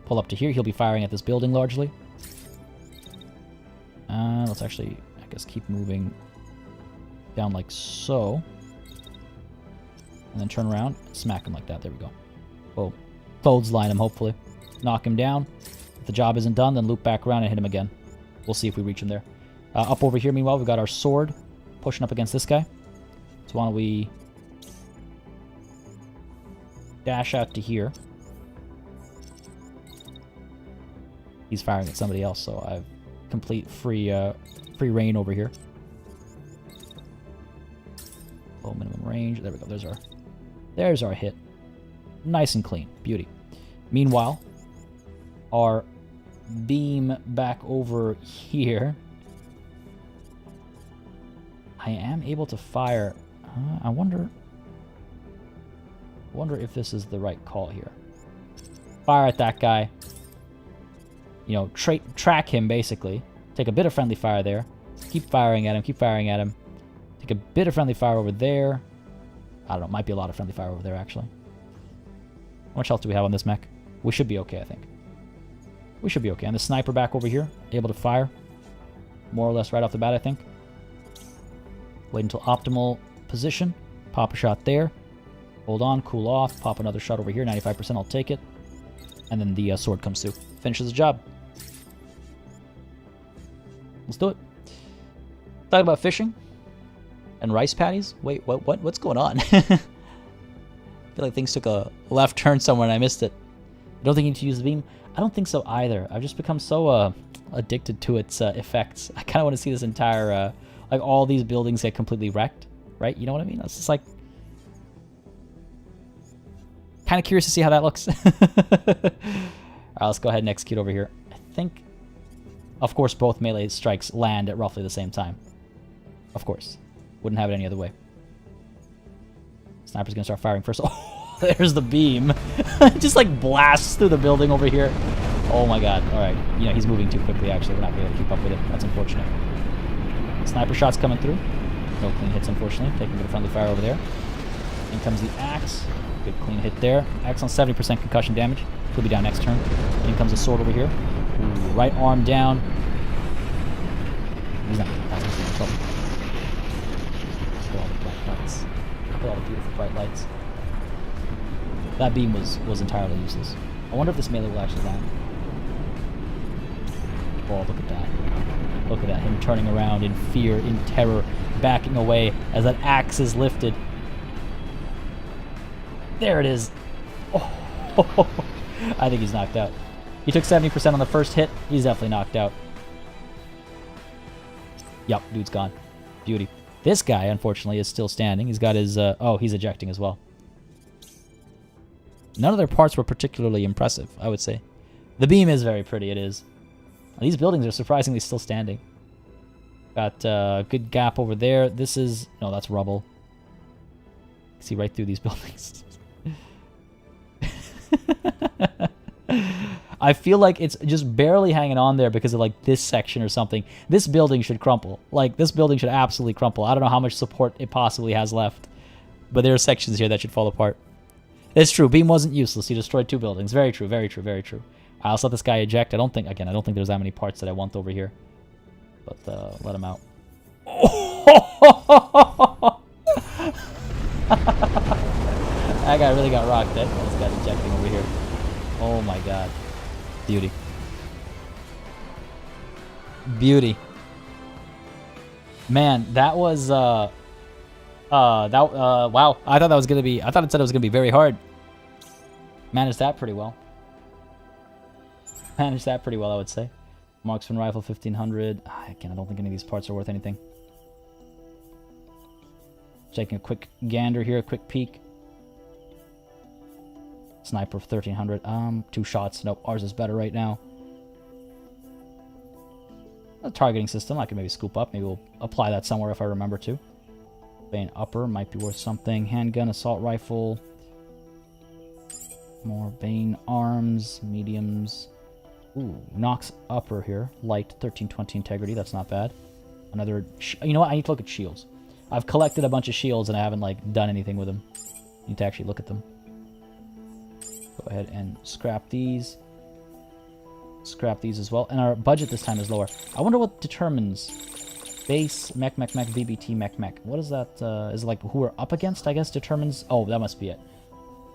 Pull up to here. He'll be firing at this building largely. Let's actually, I guess, keep moving down like so. And then turn around and smack him like that. There we go. Boom. Clothesline him, hopefully. Knock him down. If the job isn't done, then loop back around and hit him again. We'll see if we reach him there. Up over here, meanwhile, we've got our sword pushing up against this guy. So why don't we dash out to here. He's firing at somebody else, so I've complete free reign over here. Low minimum range. There we go. There's our hit. Nice and clean. Beauty. Meanwhile, our beam back over here. I am able to fire. I wonder if this is the right call here. Fire at that guy. You know, track him, basically. Take a bit of friendly fire there. Keep firing at him, keep firing at him. Take a bit of friendly fire over there. I don't know, might be a lot of friendly fire over there, actually. How much health do we have on this mech? We should be okay, I think. We should be okay. And the sniper back over here, able to fire. More or less right off the bat, I think. Wait until optimal position. Pop a shot there. Hold on, cool off. Pop another shot over here, 95%, I'll take it. And then the sword comes through. Finishes the job. Let's do it. Talk about fishing and rice paddies. Wait, what's going on? I feel like things took a left turn somewhere and I missed it. I don't think you need to use the beam. I don't think so either. I've just become so addicted to its effects. I kind of want to see this entire, like all these buildings get completely wrecked, right? You know what I mean? It's just like, kind of curious to see how that looks. Alright, let's go ahead and execute over here. I think, of course, both melee strikes land at roughly the same time. Of course. Wouldn't have it any other way. Sniper's gonna start firing first. Oh, there's the beam. Just like blasts through the building over here. Oh my god. Alright. You know, he's moving too quickly, actually. We're not gonna be able to keep up with it. That's unfortunate. Sniper shots coming through. No clean hits, unfortunately. Taking a bit of friendly fire over there. In comes the axe. Good clean hit there. Axe on 70% concussion damage. He'll be down next turn. In comes the sword over here. Ooh, right arm down. He's not. That's in trouble. Look at all the bright lights. Look at all the beautiful bright lights. That beam was entirely useless. I wonder if this melee will actually land. Oh, look at that. Look at that. Him turning around in fear, in terror, backing away as that axe is lifted. There it is. Oh, I think he's knocked out. He took 70% on the first hit. He's definitely knocked out. Yup, dude's gone. Beauty. This guy, unfortunately, is still standing. He's got his... oh, he's ejecting as well. None of their parts were particularly impressive, I would say. The beam is very pretty, it is. These buildings are surprisingly still standing. Got a good gap over there. This is... No, that's rubble. See right through these buildings. I feel like it's just barely hanging on there because of like this section or something. This building should crumple. Like this building should absolutely crumple. I don't know how much support it possibly has left, but there are sections here that should fall apart. It's true. Beam wasn't useless. He destroyed 2 buildings. Very true. Very true. Very true. I'll let this guy eject. I don't think there's that many parts that I want over here, but let him out. That guy really got rocked. This guy's ejecting over here. Oh my god. Beauty. Beauty. Man, that was wow. I thought it said it was gonna be very hard. Managed that pretty well. Managed that pretty well, I would say. Marksman rifle 1500. Again, I don't think any of these parts are worth anything. Taking a quick gander here, a quick peek. Sniper 1300. 2 shots. Nope, ours is better right now. A targeting system I can maybe scoop up. Maybe we'll apply that somewhere if I remember to. Bane upper might be worth something. Handgun, assault rifle. More Bane arms, mediums. Ooh, Nox upper here. Light 1320 integrity. That's not bad. Another. You know what? I need to look at shields. I've collected a bunch of shields and I haven't like done anything with them. Need to actually look at them. Go ahead and scrap these. Scrap these as well. And our budget this time is lower. I wonder what determines base, mech, VBT, mech. What is that? Is it like who we're up against, I guess, determines... Oh, that must be it.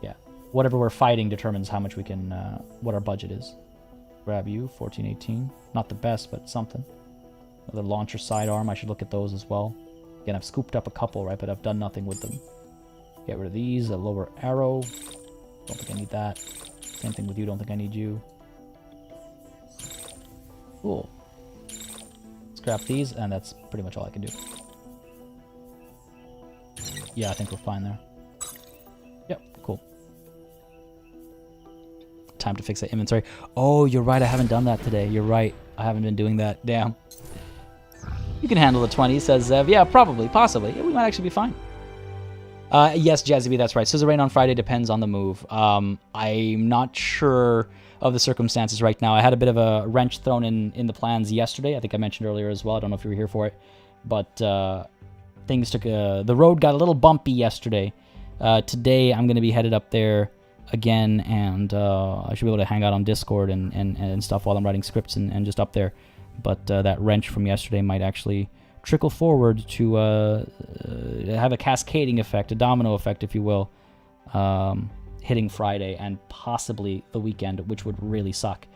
Yeah. Whatever we're fighting determines how much we can... what our budget is. Grab you, 1418. Not the best, but something. Another launcher sidearm. I should look at those as well. Again, I've scooped up a couple, right? But I've done nothing with them. Get rid of these. A lower arrow. Don't think I need that. Same thing with you. Don't think I need you. Cool. Scrap these, and that's pretty much all I can do. Yeah, I think we're fine there. Yep, cool. time to fix that inventory. Oh, you're right. I haven't done that today. You're right. I haven't been doing that. Damn. You can handle the 20, says Zev. Yeah, probably, possibly. Yeah, we might actually be fine. Yes, Jazzy B, that's right. Scissor rain on Friday depends on the move. I'm not sure of the circumstances right now. I had a bit of a wrench thrown in the plans yesterday. I think I mentioned earlier as well. I don't know if you were here for it. But things took the road got a little bumpy yesterday. Today I'm going to be headed up there again, and I should be able to hang out on Discord and stuff while I'm writing scripts and just up there. But that wrench from yesterday might actually trickle forward to have a cascading effect, a domino effect, if you will, hitting Friday and possibly the weekend, which would really suck.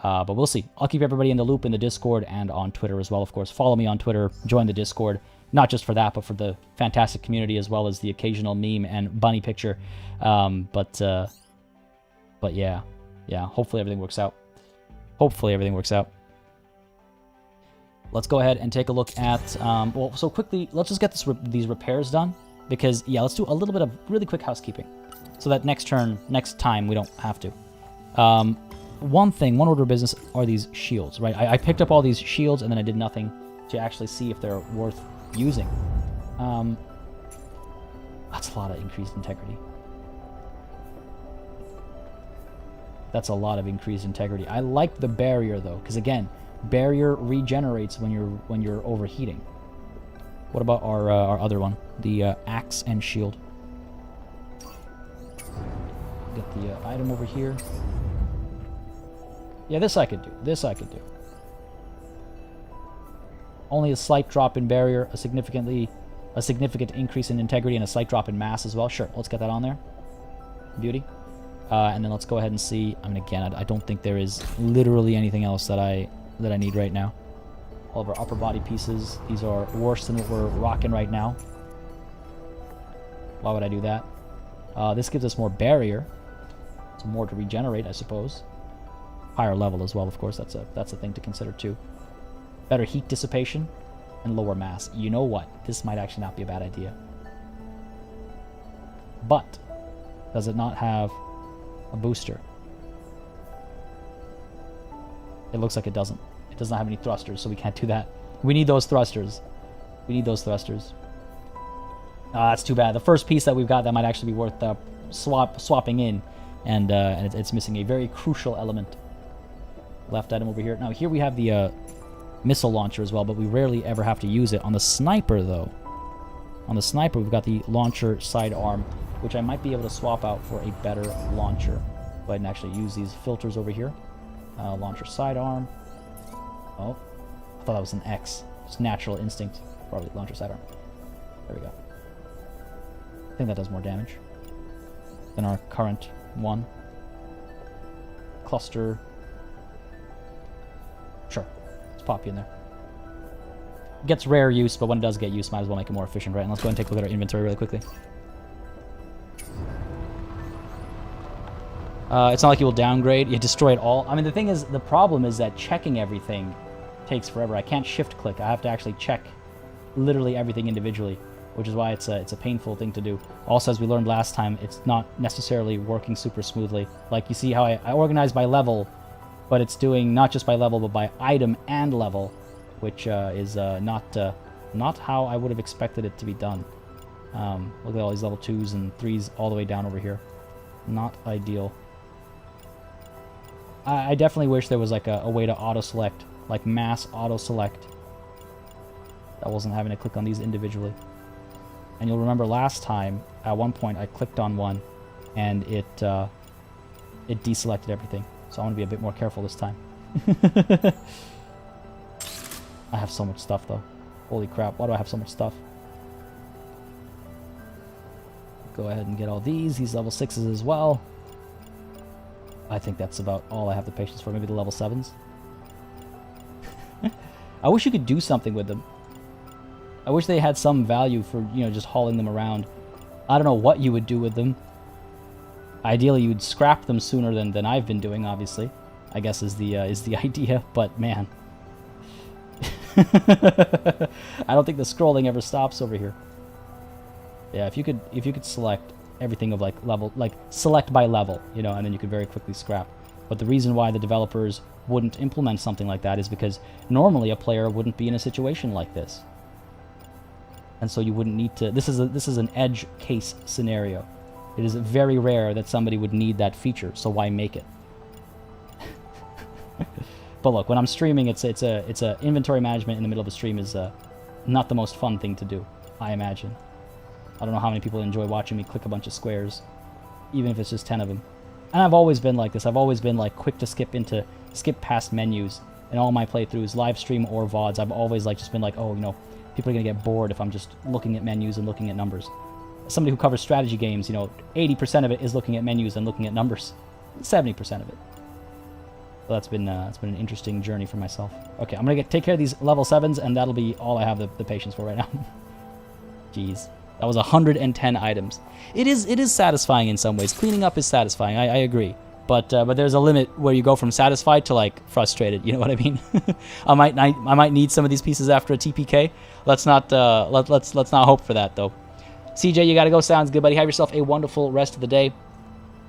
But we'll see. I'll keep everybody in the loop in the Discord and on Twitter as well, of course. Follow me on Twitter, join the Discord, not just for that, but for the fantastic community as well as the occasional meme and bunny picture. But yeah, hopefully everything works out. Hopefully everything works out. Let's go ahead and take a look at, well, so quickly, let's just get these repairs done, because, yeah, let's do a little bit of really quick housekeeping, so that next time, we don't have to. One order of business are these shields, right? I picked up all these shields, and then I did nothing to actually see if they're worth using. That's a lot of increased integrity. That's a lot of increased integrity. I like the barrier, though, because, again, barrier regenerates when you're overheating. What about our other one, the axe and shield? Get the item over here. Yeah, this I could do. Only a slight drop in barrier, a significant increase in integrity, and a slight drop in mass as well. Sure, let's get that on there. Beauty. And then let's go ahead and see. I mean, again, I don't think there is literally anything else that I need right now. All of our upper body pieces, these are worse than what we're rocking right now. Why would I do that? This gives us more barrier, so more to regenerate, I suppose. Higher level as well, of course. That's a thing to consider too. Better heat dissipation and lower mass. You know what? This might actually not be a bad idea. But does it not have a booster? It looks like it doesn't. It does not have any thrusters, so we can't do that. We need those thrusters. That's too bad. The first piece that we've got that might actually be worth swapping in, and it's missing a very crucial element. Left item over here. Now here we have the missile launcher as well, but we rarely ever have to use it. On the sniper, though, we've got the launcher sidearm, which I might be able to swap out for a better launcher. Go ahead and actually use these filters over here. Launcher sidearm. Oh, I thought that was an X. Just natural instinct. Probably launcher sidearm. There we go. I think that does more damage than our current one. Cluster. Sure. Let's pop you in there. Gets rare use, but when it does get use, might as well make it more efficient, right? And let's go ahead and take a look at our inventory really quickly. It's not like you will downgrade. You destroy it all. I mean, the problem is that checking everything takes forever. I can't shift click. I have to actually check literally everything individually, which is why it's a painful thing to do. Also, as we learned last time, it's not necessarily working super smoothly. Like, you see how I organize by level, but it's doing not just by level, but by item and level, which is not how I would have expected it to be done. Look at all these level 2s and 3s all the way down over here. Not ideal. I definitely wish there was like a way to auto-select, like mass auto-select. I wasn't having to click on these individually. And you'll remember last time, at one point, I clicked on one, and it deselected everything. So I want to be a bit more careful this time. I have so much stuff, though. Holy crap, why do I have so much stuff? Go ahead and get all these level 6s as well. I think that's about all I have the patience for. Maybe the level 7s. I wish you could do something with them. I wish they had some value for, just hauling them around. I don't know what you would do with them. Ideally, you'd scrap them sooner than I've been doing, obviously. I guess is the idea, but man. I don't think the scrolling ever stops over here. Yeah, if you could select everything of like level, like select by level, and then you could very quickly scrap. But the reason why the developers wouldn't implement something like that is because normally a player wouldn't be in a situation like this. And so you wouldn't need to... This is an edge case scenario. It is very rare that somebody would need that feature, so why make it? But look, when I'm streaming, it's a inventory management in the middle of a stream is not the most fun thing to do, I imagine. I don't know how many people enjoy watching me click a bunch of squares, even if it's just 10 of them. And I've always been like this. I've always been like quick to skip past menus in all my playthroughs, live stream or VODs. I've always like just been like, oh, you know, people are gonna get bored if I'm just looking at menus and looking at numbers. As somebody who covers strategy games, you know, 80% of it is looking at menus and looking at numbers. 70% of it. So that's been an interesting journey for myself. Okay, I'm gonna take care of these level 7s, and that'll be all I have the patience for right now. Jeez, that was 110 items. It is satisfying in some ways. Cleaning up is satisfying. I agree, but there's a limit where you go from satisfied to like frustrated. You know what I mean? I might need some of these pieces after a TPK. Let's not hope for that though. CJ, you gotta go. Sounds good, buddy. Have yourself a wonderful rest of the day.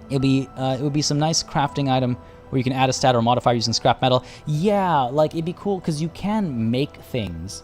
It would be some nice crafting item where you can add a stat or modifier using scrap metal. Yeah, like, it'd be cool, because you can make things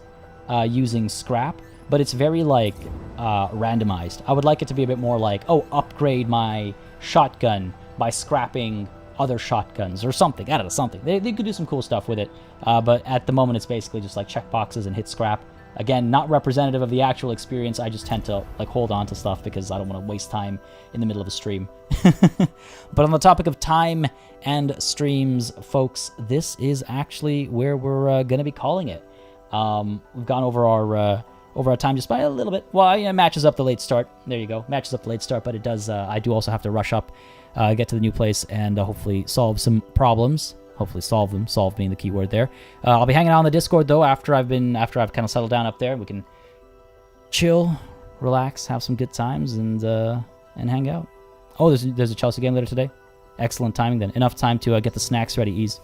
using scrap, but it's very, like, randomized. I would like it to be a bit more like, oh, upgrade my shotgun by scrapping other shotguns, or something. I don't know, something. They could do some cool stuff with it, but at the moment, it's basically just, like, check boxes and hit scrap. Again, not representative of the actual experience. I just tend to like hold on to stuff because I don't want to waste time in the middle of a stream. But on the topic of time and streams, folks, this is actually where we're going to be calling it. We've gone over our time just by a little bit. Well, yeah, matches up the late start. There you go. Matches up the late start, but it does. I do also have to rush up, get to the new place, and hopefully solve some problems. Hopefully solve them. Solve being the key word there. I'll be hanging out on the Discord though after I've kind of settled down up there. We can chill, relax, have some good times, and hang out. Oh, there's a Chelsea game later today. Excellent timing then. Enough time to get the snacks ready. Ease.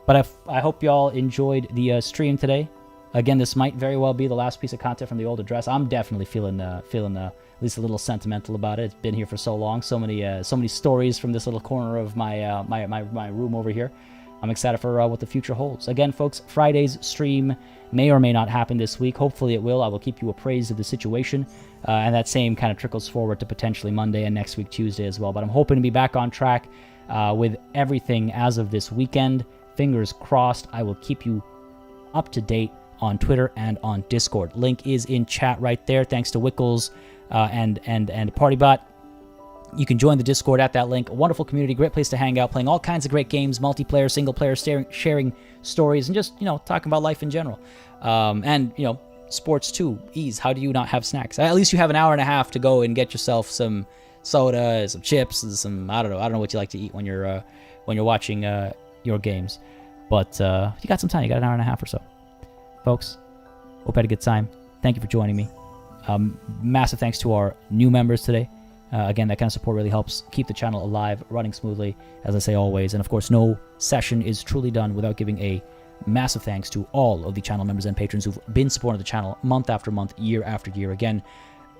But I hope y'all enjoyed the stream today. Again, this might very well be the last piece of content from the old address. I'm definitely feeling at least a little sentimental about it. It's been here for so long. So many stories from this little corner of my my room over here. I'm excited for what the future holds. Again, folks, Friday's stream may or may not happen this week. Hopefully it will. I will keep you appraised of the situation. And that same kind of trickles forward to potentially Monday and next week, Tuesday as well. But I'm hoping to be back on track with everything as of this weekend. Fingers crossed. I will keep you up to date on Twitter and on Discord. Link is in chat right there. Thanks to Wickles and Partybot. You can join the Discord at that link. A wonderful community, great place to hang out, playing all kinds of great games, multiplayer, single player, sharing stories, and just, talking about life in general. And, sports too. Ease, how do you not have snacks? At least you have an hour and a half to go and get yourself some soda, some chips, and some, I don't know what you like to eat when you're watching your games. But you got some time. You got an hour and a half or so. Folks, hope you had a good time. Thank you for joining me. Massive thanks to our new members today. Again, that kind of support really helps keep the channel alive, running smoothly, as I say always. And of course, no session is truly done without giving a massive thanks to all of the channel members and patrons who've been supporting the channel month after month, year after year. Again,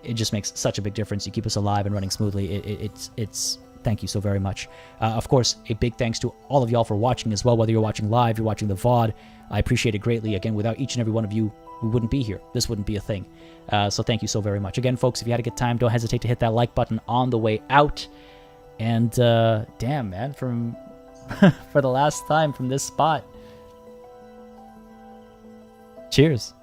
it just makes such a big difference. You keep us alive and running smoothly. It's thank you so very much. Of course, a big thanks to all of y'all for watching as well, whether you're watching live, you're watching the VOD. I appreciate it greatly. Again, without each and every one of you, we wouldn't be here. This wouldn't be a thing. So thank you so very much. Again, folks, if you had a good time, don't hesitate to hit that like button on the way out. And damn, man, for the last time from this spot. Cheers.